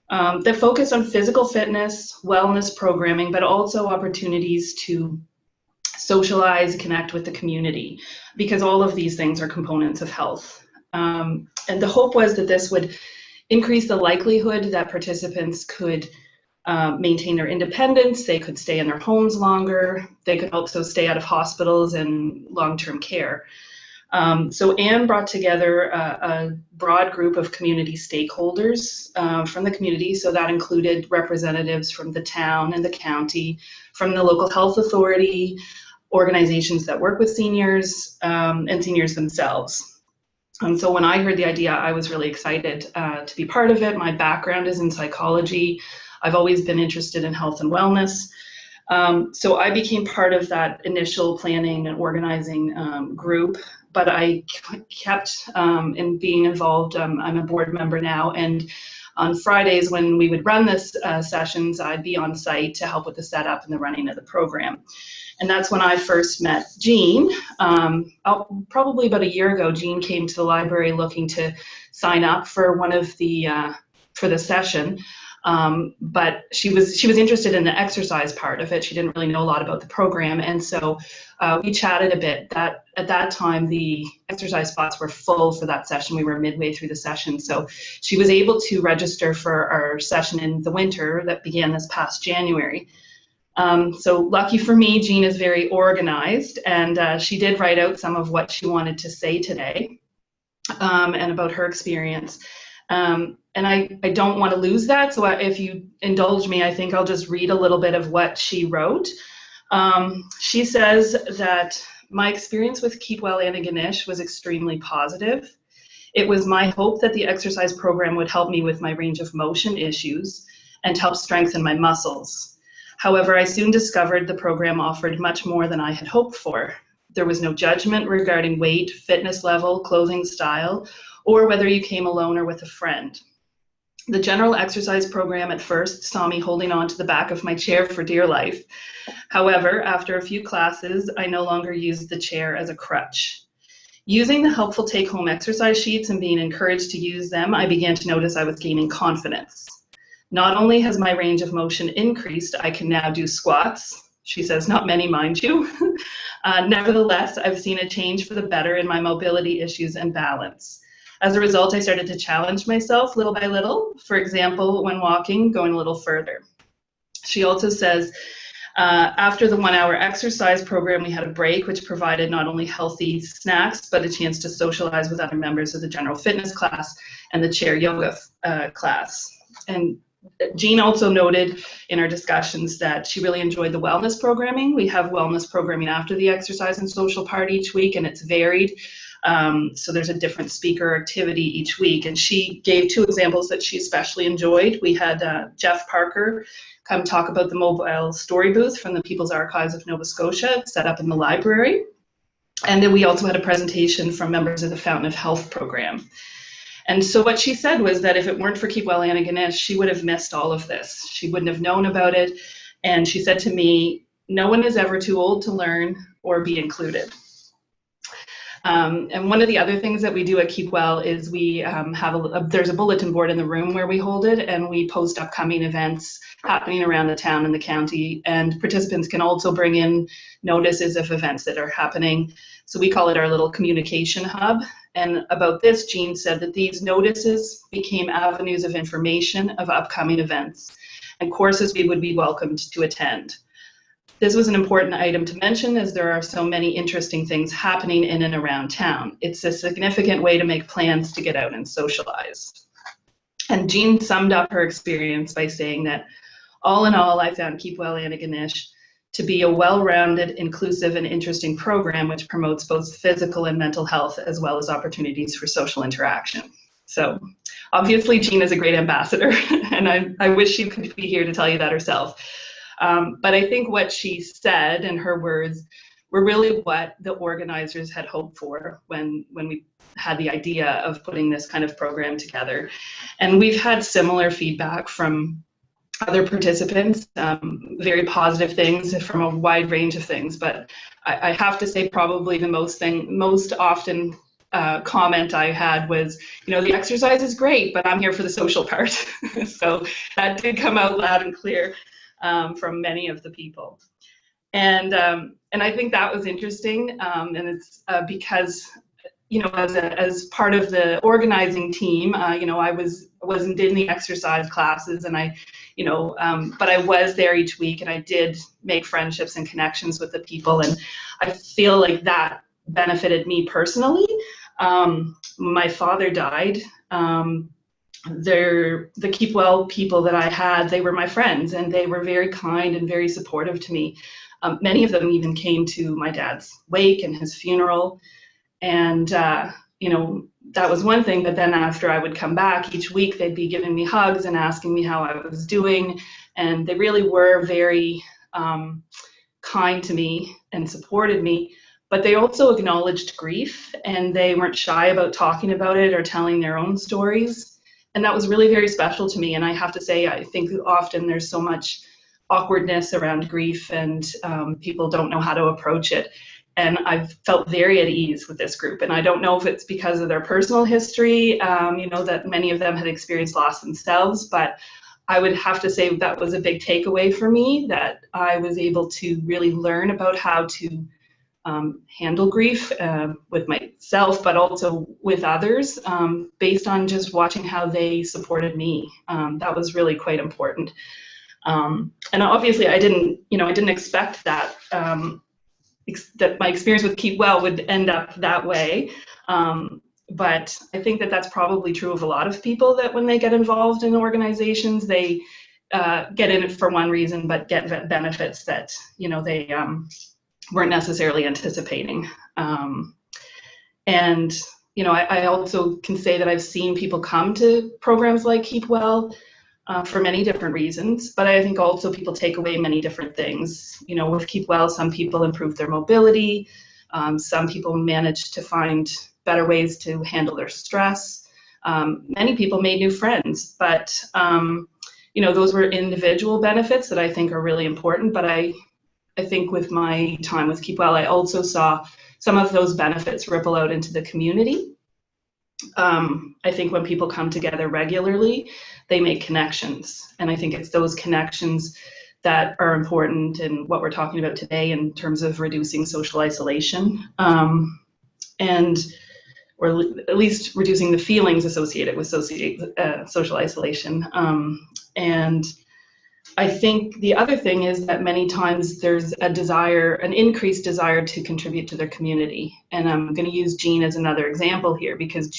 that focus on physical fitness, wellness programming, but also opportunities to socialize, connect with the community, because all of these things are components of health. And the hope was that this would increase the likelihood that participants could maintain their independence, they could stay in their homes longer, they could also stay out of hospitals and long-term care. So Anne brought together a broad group of community stakeholders from the community. So that included representatives from the town and the county, from the local health authority, organizations that work with seniors, and seniors themselves. And so when I heard the idea, I was really excited to be part of it. My background is in psychology. I've always been interested in health and wellness. So I became part of that initial planning and organizing group, but I kept in being involved. I'm a board member now, and on Fridays when we would run this sessions, I'd be on site to help with the setup and the running of the program. And that's when I first met Jean. Probably about a year ago, Jean came to the library looking to sign up for one of the for the session. But she was interested in the exercise part of it. She didn't really know a lot about the program, and so we chatted a bit. That at that time the exercise spots were full for that session. We were midway through the session, so she was able to register for our session in the winter that began this past January. So lucky for me, Jean is very organized, and she did write out some of what she wanted to say today and about her experience. And I don't want to lose that, so if you indulge me, I think I'll just read a little bit of what she wrote. She says that my experience with Keep Well Antigonish was extremely positive. It was my hope that the exercise program would help me with my range of motion issues and help strengthen my muscles. However, I soon discovered the program offered much more than I had hoped for. There was no judgment regarding weight, fitness level, clothing style, or whether you came alone or with a friend. The general exercise program at first saw me holding on to the back of my chair for dear life. However, after a few classes, I no longer used the chair as a crutch. Using the helpful take-home exercise sheets and being encouraged to use them, I began to notice I was gaining confidence. Not only has my range of motion increased, I can now do squats. She says, not many, mind you. Nevertheless, I've seen a change for the better in my mobility issues and balance. As a result, I started to challenge myself little by little. For example, when walking, going a little further. She also says, after the 1 hour exercise program, we had a break, which provided not only healthy snacks, but a chance to socialize with other members of the general fitness class and the chair yoga class. And Jean also noted in our discussions that she really enjoyed the wellness programming. We have wellness programming after the exercise and social part each week, and it's varied. So there's a different speaker activity each week. And she gave 2 examples that she especially enjoyed. We had Jeff Parker come talk about the mobile story booth from the People's Archives of Nova Scotia set up in the library. And then we also had a presentation from members of the Fountain of Health program. And so what she said was that if it weren't for Keep Well Antigonish, she would have missed all of this. She wouldn't have known about it. And she said to me, no one is ever too old to learn or be included. And one of the other things that we do at Keep Well is we have there's a bulletin board in the room where we hold it, and we post upcoming events happening around the town and the county, and participants can also bring in notices of events that are happening. So we call it our little communication hub. And about this, Jean said that these notices became avenues of information of upcoming events and courses we would be welcomed to attend. This was an important item to mention as there are so many interesting things happening in and around town. It's a significant way to make plans to get out and socialize. And Jean summed up her experience by saying that all in all, I found Keep Well Antigonish to be a well-rounded, inclusive, and interesting program which promotes both physical and mental health as well as opportunities for social interaction. So obviously Jean is a great ambassador, and I wish she could be here to tell you that herself. But I think what she said and her words were really what the organizers had hoped for when we had the idea of putting this kind of program together. And we've had similar feedback from other participants, very positive things from a wide range of things. But I have to say probably the most often comment I had was, the exercise is great, but I'm here for the social part. So that did come out loud and clear from many of the people. And I think that was interesting. And it's because, as part of the organizing team, I wasn't in the exercise classes, and but I was there each week, and I did make friendships and connections with the people, and I feel like that benefited me personally. My father died. The Keep Well people that I had, they were my friends, and they were very kind and very supportive to me. Many of them even came to my dad's wake and his funeral. And, that was one thing. But then after I would come back each week, they'd be giving me hugs and asking me how I was doing. And they really were very kind to me and supported me. But they also acknowledged grief, and they weren't shy about talking about it or telling their own stories. And that was really very special to me. And I have to say, I think often there's so much awkwardness around grief, and people don't know how to approach it. And I've felt very at ease with this group. And I don't know if it's because of their personal history, that many of them had experienced loss themselves, but I would have to say that was a big takeaway for me, that I was able to really learn about how to handle grief with myself, but also with others, based on just watching how they supported me. That was really quite important. And obviously I didn't expect that, that my experience with Keep Well would end up that way. But I think that that's probably true of a lot of people, that when they get involved in organizations, they get in it for one reason, but get benefits that, they weren't necessarily anticipating. And, I also can say that I've seen people come to programs like Keep Well for many different reasons, but I think also people take away many different things. With Keep Well, some people improved their mobility. Some people managed to find better ways to handle their stress. Many people made new friends, but those were individual benefits that I think are really important. But I think with my time with Keep Well, I also saw some of those benefits ripple out into the community. I think when people come together regularly, they make connections. And I think it's those connections that are important in what we're talking about today in terms of reducing social isolation, or at least reducing the feelings associated with social isolation. And I think the other thing is that many times there's an increased desire to contribute to their community. And I'm going to use Jean as another example here, because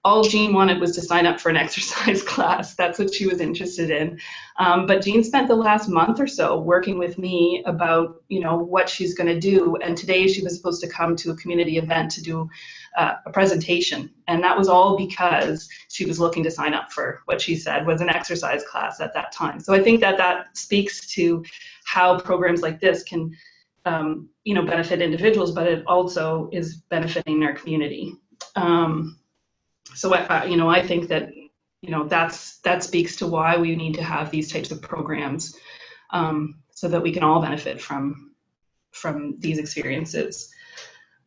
all Jean wanted was to sign up for an exercise class. That's what she was interested in. But Jean spent the last month or so working with me about, what she's going to do. And today she was supposed to come to a community event to do a presentation. And that was all because she was looking to sign up for what she said was an exercise class at that time. So I think that speaks to how programs like this can, benefit individuals, but it also is benefiting our community. So I think that that speaks to why we need to have these types of programs, so that we can all benefit from these experiences.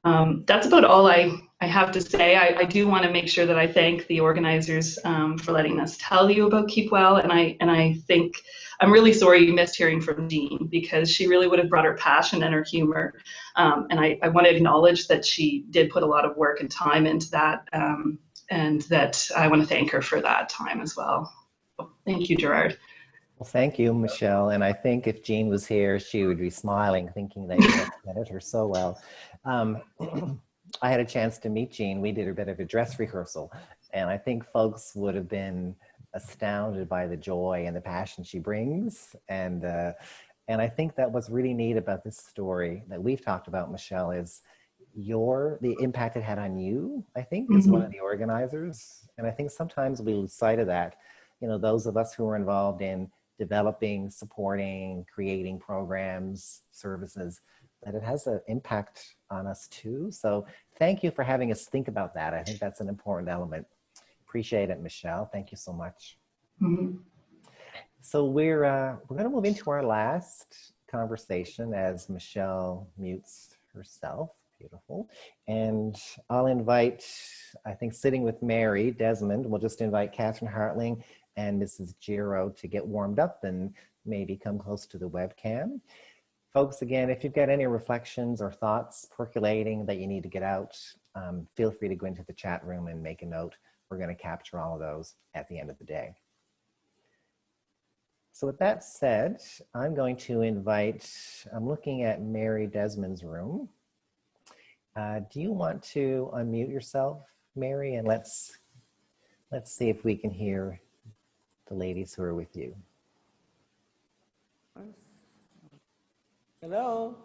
That's about all I have to say. I do want to make sure that I thank the organizers for letting us tell you about Keep Well, and I think I'm really sorry you missed hearing from Jean, because she really would have brought her passion and her humor, and I want to acknowledge that she did put a lot of work and time into that. And that I want to thank her for that time as well. Thank you, Gerard. Well, thank you, Michelle. And I think if Jean was here, she would be smiling, thinking that you represented her so well. I had a chance to meet Jean. We did a bit of a dress rehearsal, and I think folks would have been astounded by the joy and the passion she brings. And I think that what's really neat about this story that we've talked about, Michelle, is the impact it had on you, I think, as one of the organizers. And I think sometimes we lose sight of that. Those of us who are involved in developing, supporting, creating programs, services, that it has an impact on us too. So thank you for having us think about that. I think that's an important element. Appreciate it, Michelle. Thank you so much. So we're going to move into our last conversation as Michelle mutes herself. Beautiful. And I'll invite, I think sitting with Mary Desmond, we'll just invite Catherine Hartling and Mrs. Giro to get warmed up and maybe come close to the webcam. Folks, again, if you've got any reflections or thoughts percolating that you need to get out, feel free to go into the chat room and make a note. We're going to capture all of those at the end of the day. So with that said, I'm going to invite, I'm looking at Mary Desmond's room. Do you want to unmute yourself, Mary, and let's see if we can hear the ladies who are with you. Hello.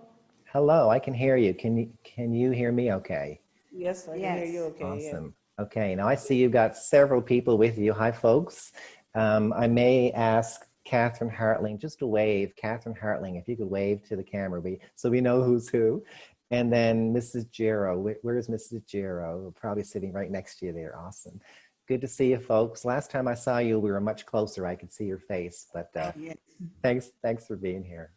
Hello, I can hear you. Can you hear me okay? Yes, I can hear you okay. Awesome. Yeah. Okay, now I see you've got several people with you. Hi, folks. I may ask Catherine Hartling just to wave. Catherine Hartling, if you could wave to the camera so we know who's who. And then Mrs. Giro. Where's Mrs. Giro? Probably sitting right next to you there. Awesome. Good to see you, folks. Last time I saw you, we were much closer. I could see your face, but thanks for being here.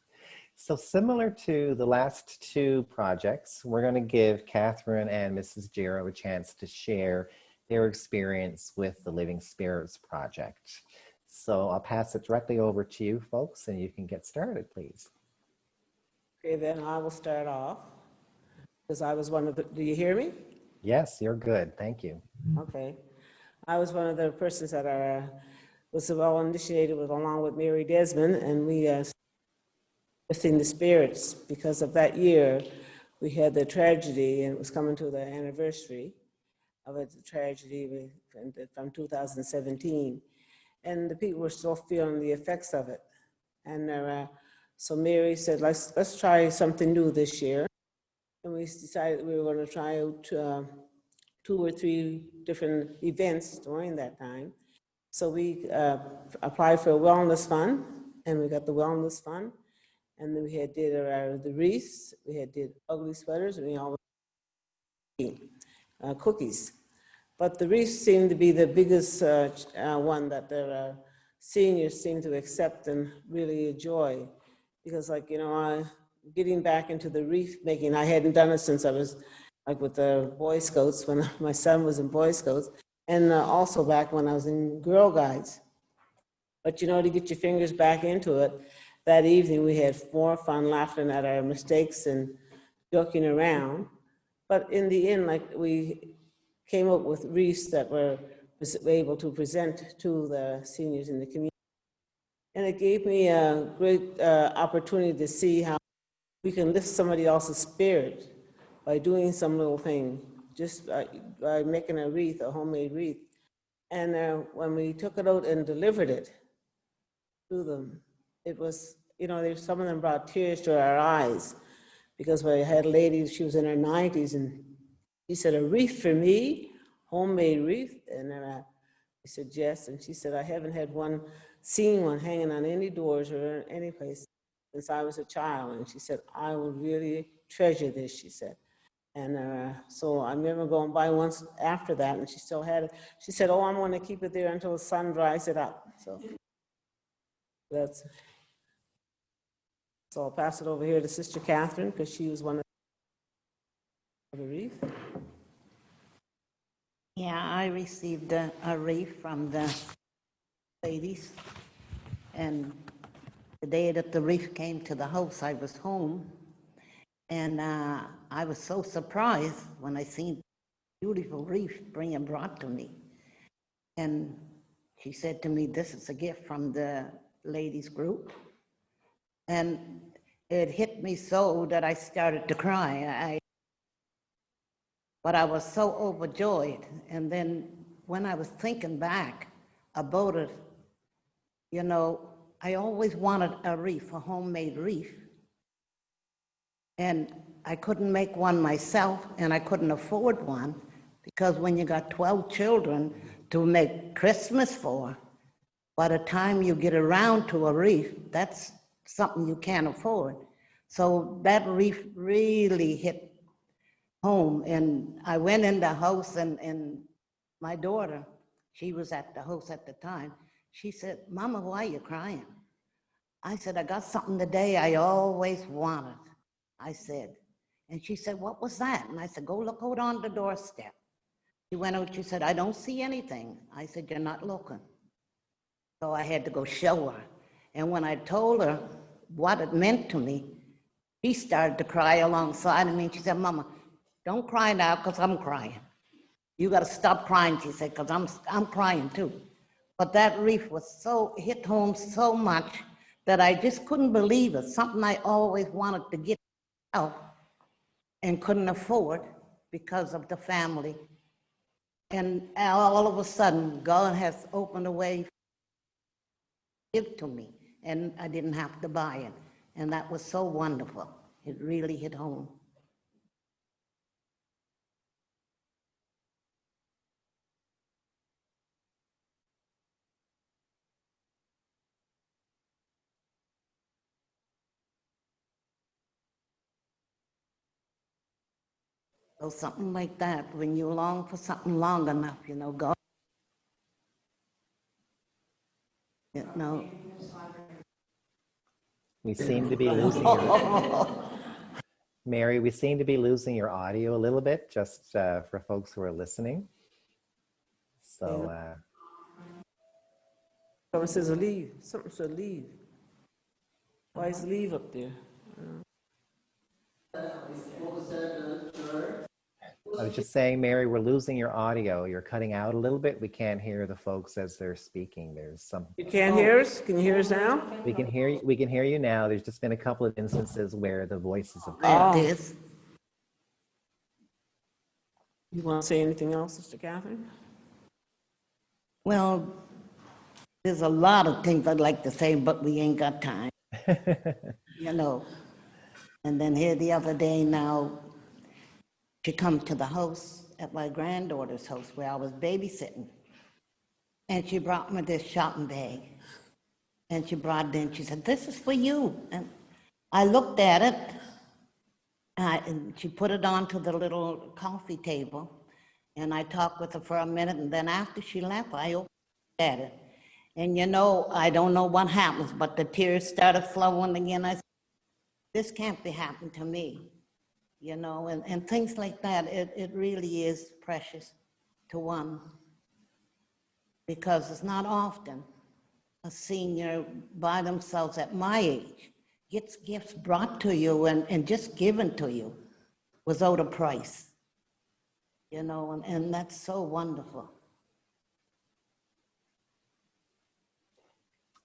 So similar to the last two projects, we're going to give Catherine and Mrs. Giro a chance to share their experience with the Living Spirits Project. So I'll pass it directly over to you, folks, and you can get started, please. Okay, then I will start off because I was one of the, do you hear me? Yes, you're good. Thank you. Okay. I was one of the persons that was well initiated with, along with Mary Desmond, and we lifting the spirits because of that year. We had the tragedy, and it was coming to the anniversary of the tragedy from 2017. And the people were still feeling the effects of it. And so Mary said, let's try something new this year. And we decided we were going to try out 2 or 3 different events during that time. So we applied for a wellness fund, and we got the wellness fund. And then we had did the wreaths, we had did ugly sweaters, and we always cookies. But the wreaths seemed to be the biggest one that the seniors seemed to accept and really enjoy. Because getting back into the wreath making, I hadn't done it since I was like with the Boy Scouts, when my son was in Boy Scouts, and also back when I was in Girl Guides. But to get your fingers back into it, that evening we had more fun laughing at our mistakes and joking around. But in the end, we came up with wreaths that were able to present to the seniors in the community. And it gave me a great opportunity to see how we can lift somebody else's spirit by doing some little thing, just by making a wreath, a homemade wreath. And when we took it out and delivered it to them, it was, some of them brought tears to our eyes, because we had a lady, she was in her 90s, and she said, "A wreath for me, homemade wreath?" And then I said, "Yes." And she said, "I haven't seen one hanging on any doors or any place since I was a child." And she said, "I will really treasure this," she said. And so I remember going by once after that, and she still had it. She said, "Oh, I'm going to keep it there until the sun dries it up." So I'll pass it over here to Sister Catherine, because she was one of the wreath. Yeah, I received a wreath from the ladies, and the day that the wreath came to the house, I was home, and I was so surprised when I seen beautiful wreath brought to me. And she said to me, "This is a gift from the ladies group." And it hit me so that I started to cry. But I was so overjoyed. And then when I was thinking back about it, I always wanted a wreath, a homemade wreath. And I couldn't make one myself, and I couldn't afford one, because when you got 12 children to make Christmas for, by the time you get around to a wreath, that's something you can't afford. So that wreath really hit home. And I went in the house, and my daughter, she was at the house at the time, she said, "Mama, why are you crying?" I said, "I got something today I always wanted." I said, And she said, what was that? And I said, go look out on the doorstep. She went out, she said, I don't see anything. I said, you're not looking. So I had to go show her. And when I told her what it meant to me, she started to cry alongside of me. She said, Mama, don't cry now because I'm crying. You got to stop crying, she said, because I'm crying too. But that reef was hit home so much that I just couldn't believe it. Something I always wanted to get out and couldn't afford because of the family. And all of a sudden, God has opened a way to give to me, and I didn't have to buy it. And that was so wonderful. It really hit home. So something like that, when you long for something long enough, you know, God, you know. We seem to be losing your, Mary, we seem to be losing your audio a little bit, just for folks who are listening. So, Someone says leave. Something said leave. Why is leave up there? I was just saying, Mary, we're losing your audio. You're cutting out a little bit. We can't hear the folks as they're speaking. There's some. You can't hear us? Can you hear us now? We can hear you. We can hear you now. There's just been a couple of instances where the voices have. There it is. You want to say anything else, Sister Catherine? Well, there's a lot of things I'd like to say, but we ain't got time. You know. And then here the other day now, she come to the house at my granddaughter's house where I was babysitting. And she brought me this shopping bag. And she brought it in, she said, this is for you. And I looked at it, and she put it onto the little coffee table. And I talked with her for a minute, and then after she left, I opened at it. And you know, I don't know what happens, but the tears started flowing again. I said, this can't be happening to me. You know, and things like that, it really is precious to one, because it's not often a senior by themselves at my age gets gifts brought to you and just given to you without a price, you know, and that's so wonderful.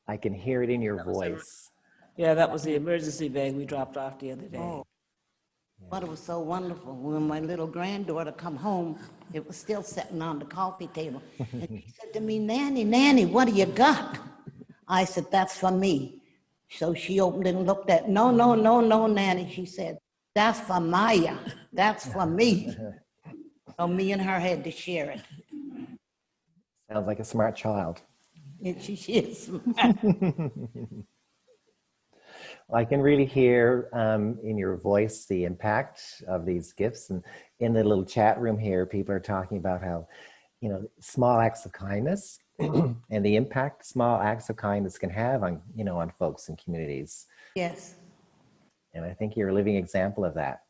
I can hear it in your voice. Yeah, that was the emergency bag we dropped off the other day. Oh. But it was so wonderful. When my little granddaughter come home, it was still sitting on the coffee table. And she said to me, Nanny, what do you got? I said, that's for me. So she opened it and looked at it. No, Nanny. She said, that's for Maya. That's for me. So me and her had to share it. Sounds like a smart child. And she is smart. I can really hear in your voice the impact of these gifts. And in the little chat room here, people are talking about how, you know, small acts of kindness and the impact small acts of kindness can have on, you know, on folks and communities. Yes. And I think you're a living example of that.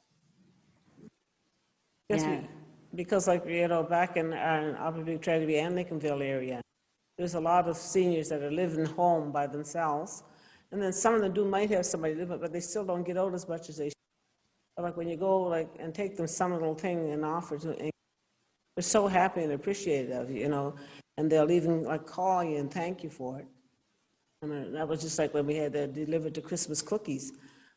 Yes, because like, you know, back in Upper Big Tragedy and Lincolnville area, there's a lot of seniors that are living home by themselves. And then some of them might have somebody living, but they still don't get out as much as they should. But like when you go like and take them some little thing and offer to, and they're so happy and appreciative of you, you know, and they'll even like call you and thank you for it. And that was just like when we had the delivered to Christmas cookies.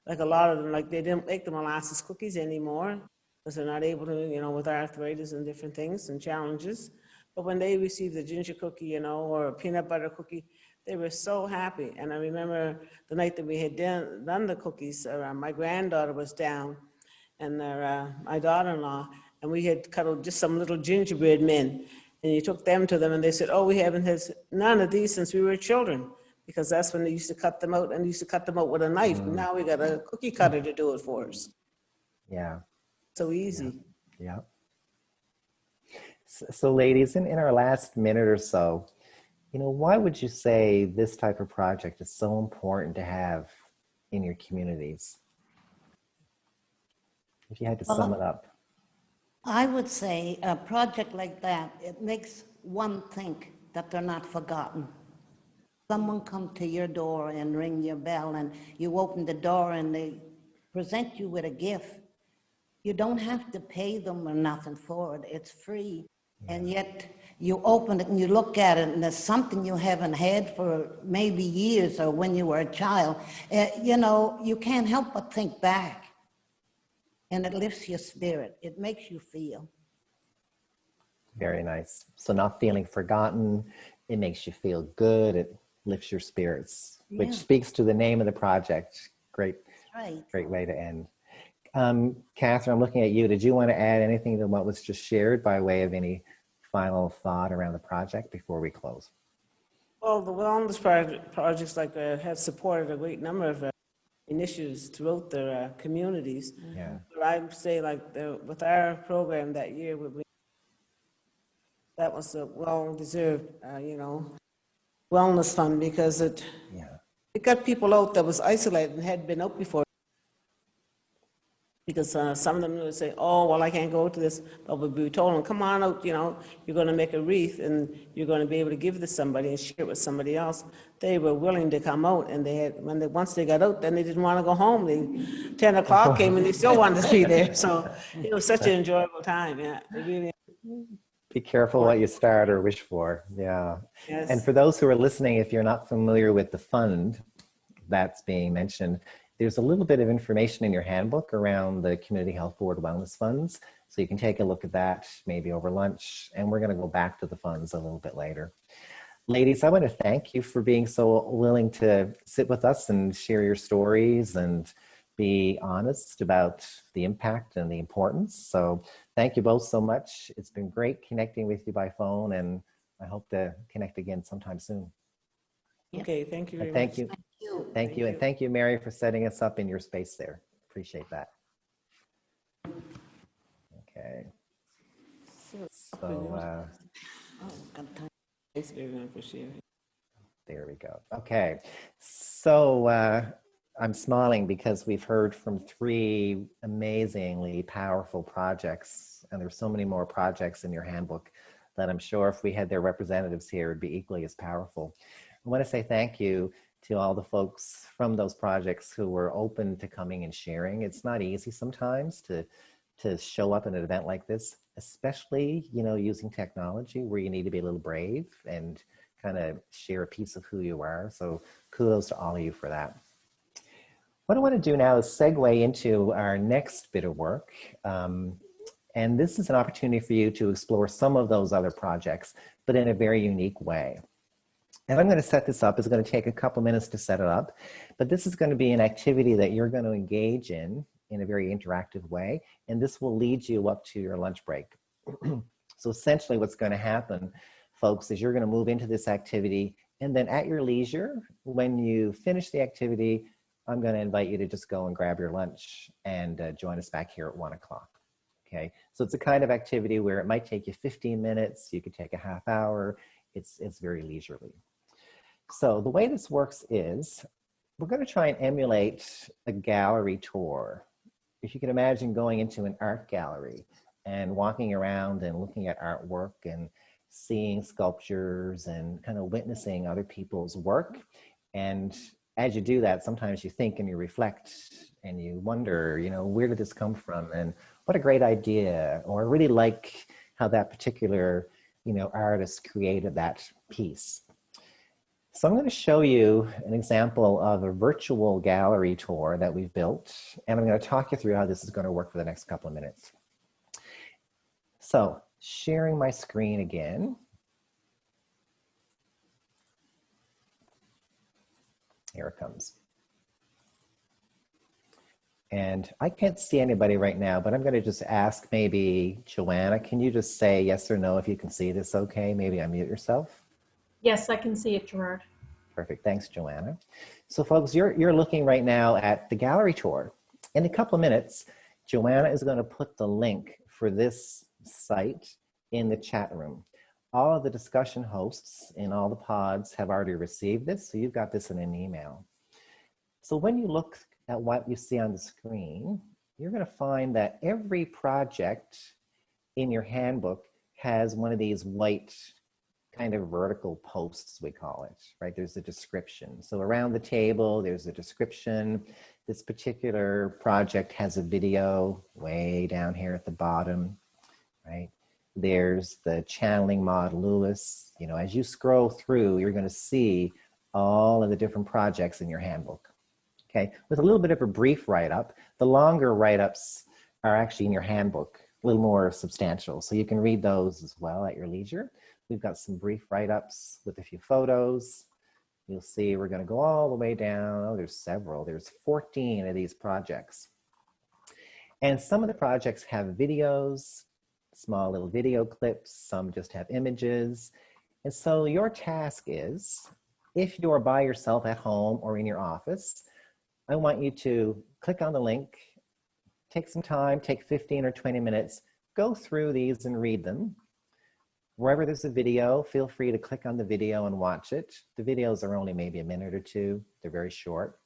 Like a lot of them, like they didn't make the molasses cookies anymore because they're not able to, you know, with arthritis and different things and challenges. But when they received a ginger cookie, you know, or a peanut butter cookie, they were so happy. And I remember the night that we had done the cookies, my granddaughter was down and my daughter-in-law, and we had cut out just some little gingerbread men. And you took them to them and they said, oh, we haven't had none of these since we were children, because that's when they used to cut them out and used to cut them out with a knife. And now we got a cookie cutter to do it for us. Yeah. So easy. Yeah. So ladies, in our last minute or so, you know, why would you say this type of project is so important to have in your communities? if you had to sum it up? I would say a project like that, it makes one think that they're not forgotten. Someone come to your door and ring your bell and you open the door and they present you with a gift. You don't have to pay them or nothing for it. It's free. And yet you open it and you look at it and there's something you haven't had for maybe years or when you were a child. You know, you can't help but think back. And it lifts your spirit. It makes you feel. Very nice. So not feeling forgotten, it makes you feel good, it lifts your spirits, which Yeah. speaks to the name of the project. Great, Right. great way to end. Catherine, I'm looking at you. Did you want to add anything to what was just shared by way of any final thought around the project before we close? Well, the wellness projects have supported a great number of initiatives throughout their communities. Yeah. But I'd say with our program that year, that was a well-deserved, wellness fund because it got people out that was isolated and hadn't been out before. Because some of them would say, oh, well, I can't go to this. But we told them, come on out, you're going to make a wreath and you're going to be able to give this to somebody and share it with somebody else. They were willing to come out, and once they got out, then they didn't want to go home. 10 o'clock came and they still wanted to be there. So it was such an enjoyable time, yeah. It really. Be careful what you start or wish for. Yeah. Yes. And for those who are listening, if you're not familiar with the fund that's being mentioned, there's a little bit of information in your handbook around the Community Health Board Wellness Funds. So you can take a look at that maybe over lunch, and we're going to go back to the funds a little bit later. Ladies, I want to thank you for being so willing to sit with us and share your stories and be honest about the impact and the importance. So thank you both so much. It's been great connecting with you by phone, and I hope to connect again sometime soon. Okay, thank you very much. Thank you. Thank you. And thank you, Mary, for setting us up in your space there. Appreciate that. Okay. So, Thanks everyone for sharing. there we go. Okay. So I'm smiling because we've heard from 3 amazingly powerful projects, and there's so many more projects in your handbook that I'm sure if we had their representatives here, it'd be equally as powerful. I want to say thank you to all the folks from those projects who were open to coming and sharing. It's not easy sometimes to show up at an event like this, especially, using technology where you need to be a little brave and kind of share a piece of who you are. So kudos to all of you for that. What I want to do now is segue into our next bit of work. And this is an opportunity for you to explore some of those other projects, but in a very unique way. And I'm going to set this up. It's going to take a couple minutes to set it up, but this is going to be an activity that you're going to engage in a very interactive way, and this will lead you up to your lunch break. So essentially what's going to happen, folks, is you're going to move into this activity, and then at your leisure, when you finish the activity, I'm going to invite you to just go and grab your lunch and join us back here at 1 o'clock. Okay, so it's a kind of activity where it might take you 15 minutes, you could take a half hour, it's very leisurely. So the way this works is we're going to try and emulate a gallery tour. If you can imagine going into an art gallery and walking around and looking at artwork and seeing sculptures and kind of witnessing other people's work. And as you do that, sometimes you think and you reflect and you wonder, where did this come from? And what a great idea. Or I really like how that particular, artist created that piece. So I'm going to show you an example of a virtual gallery tour that we've built, and I'm going to talk you through how this is going to work for the next couple of minutes. So sharing my screen again. Here it comes. And I can't see anybody right now, but I'm going to just ask maybe Joanna, can you just say yes or no if you can see this okay? Maybe unmute yourself. Yes, I can see it, Gerard. Perfect. Thanks, Joanna. So folks, you're looking right now at the gallery tour. In a couple of minutes, Joanna is going to put the link for this site in the chat room. All of the discussion hosts in all the pods have already received this, so you've got this in an email. So when you look at what you see on the screen, you're going to find that every project in your handbook has one of these white kind of vertical posts, we call it, right? There's a description. So around the table, there's a description. This particular project has a video way down here at the bottom, right? There's the channeling Maud Lewis. You know, as you scroll through, you're going to see all of the different projects in your handbook. Okay, with a little bit of a brief write-up. The longer write-ups are actually in your handbook, a little more substantial. So you can read those as well at your leisure. We've got some brief write-ups with a few photos. You'll see we're going to go all the way down. Oh, there's several. There's 14 of these projects. And some of the projects have videos, small little video clips. Some just have images. And so your task is, if you're by yourself at home or in your office, I want you to click on the link, take some time, take 15 or 20 minutes, go through these and read them. Wherever there's a video, feel free to click on the video and watch it. The videos are only maybe a minute or two. They're very short.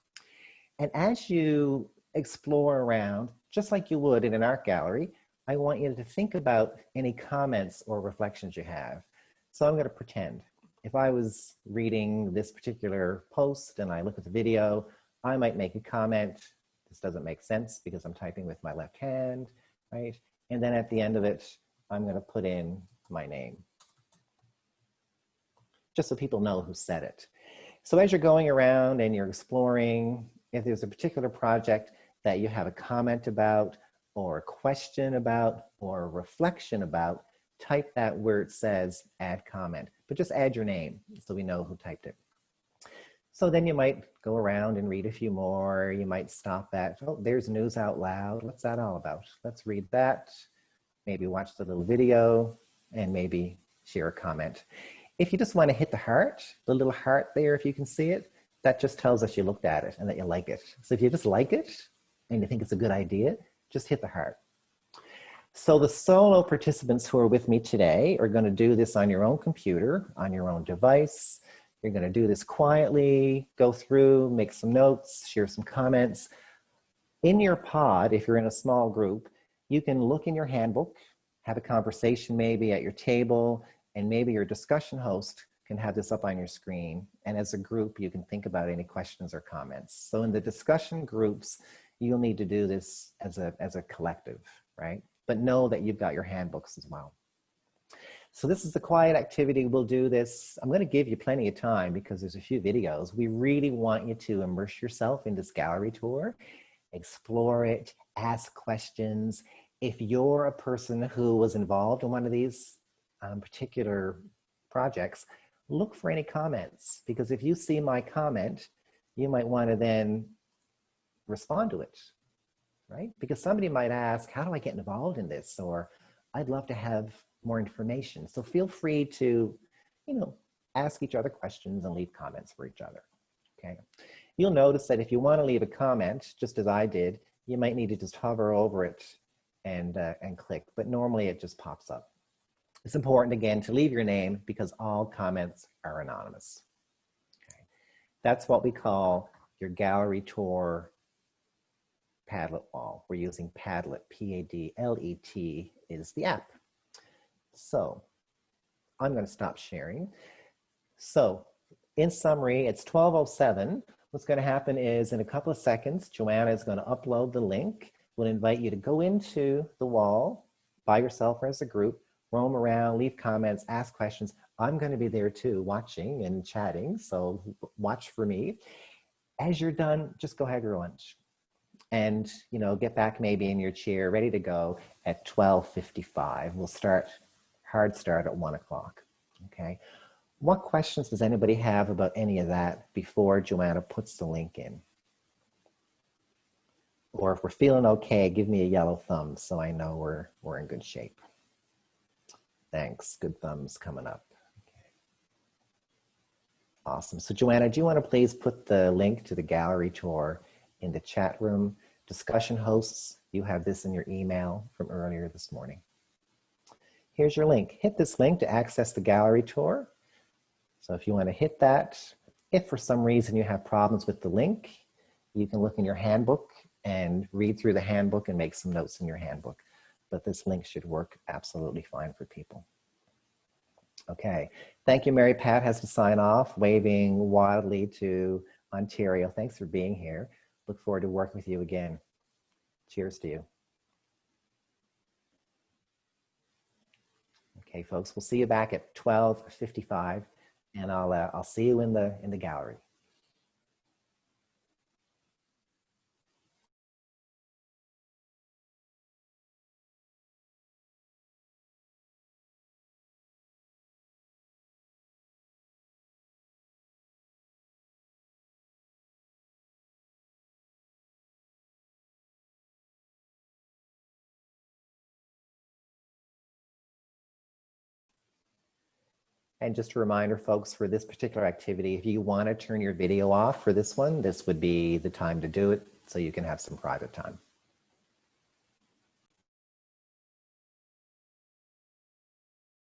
And as you explore around, just like you would in an art gallery, I want you to think about any comments or reflections you have. So I'm going to pretend. If I was reading this particular post and I look at the video, I might make a comment. This doesn't make sense because I'm typing with my left hand, right? And then at the end of it, I'm going to put in my name, just so people know who said it. So as you're going around and you're exploring, if there's a particular project that you have a comment about, or a question about, or a reflection about, type that where it says add comment, but just add your name so we know who typed it. So then you might go around and read a few more. You might stop at, oh, there's news out loud. What's that all about? Let's read that. Maybe watch the little video and maybe share a comment. If you just want to hit the heart, the little heart there, if you can see it, that just tells us you looked at it and that you like it. So if you just like it and you think it's a good idea, just hit the heart. So the solo participants who are with me today are going to do this on your own computer, on your own device. You're going to do this quietly, go through, make some notes, share some comments. In your pod, if you're in a small group, you can look in your handbook, have a conversation maybe at your table, and maybe your discussion host can have this up on your screen. And as a group, you can think about any questions or comments. So in the discussion groups, you'll need to do this as a collective, right? But know that you've got your handbooks as well. So this is a quiet activity. We'll do this. I'm going to give you plenty of time because there's a few videos. We really want you to immerse yourself in this gallery tour, explore it, ask questions. If you're a person who was involved in one of these particular projects, look for any comments, because if you see my comment, you might want to then respond to it, right? Because somebody might ask, how do I get involved in this? Or I'd love to have more information. So feel free to, ask each other questions and leave comments for each other, okay? You'll notice that if you want to leave a comment, just as I did, you might need to just hover over it and click, but normally it just pops up. It's important, again, to leave your name because all comments are anonymous. Okay. That's what we call your gallery tour Padlet wall. We're using Padlet, P-A-D-L-E-T is the app. So I'm going to stop sharing. So in summary, it's 12:07. What's going to happen is in a couple of seconds, Joanna is going to upload the link. We'll invite you to go into the wall by yourself or as a group, roam around, leave comments, ask questions. I'm going to be there too, watching and chatting, so watch for me. As you're done, just go have your lunch and get back maybe in your chair, ready to go at 12:55. We'll hard start at 1 o'clock, okay? What questions does anybody have about any of that before Joanna puts the link in? Or if we're feeling okay, give me a yellow thumb so I know we're in good shape. Thanks, good thumbs coming up. Okay. Awesome, so Joanna, do you want to please put the link to the gallery tour in the chat room? Discussion hosts, you have this in your email from earlier this morning. Here's your link. Hit this link to access the gallery tour. So if you want to hit that, if for some reason you have problems with the link, you can look in your handbook and read through the handbook and make some notes in your handbook. But this link should work absolutely fine for people. Okay, thank you. Mary Pat has to sign off, waving wildly to Ontario. Thanks for being here. Look forward to working with you again. Cheers to you. Okay, folks, we'll see you back at 12:55, and I'll see you in the gallery. And just a reminder, folks, for this particular activity, if you want to turn your video off for this one, this would be the time to do it so you can have some private time.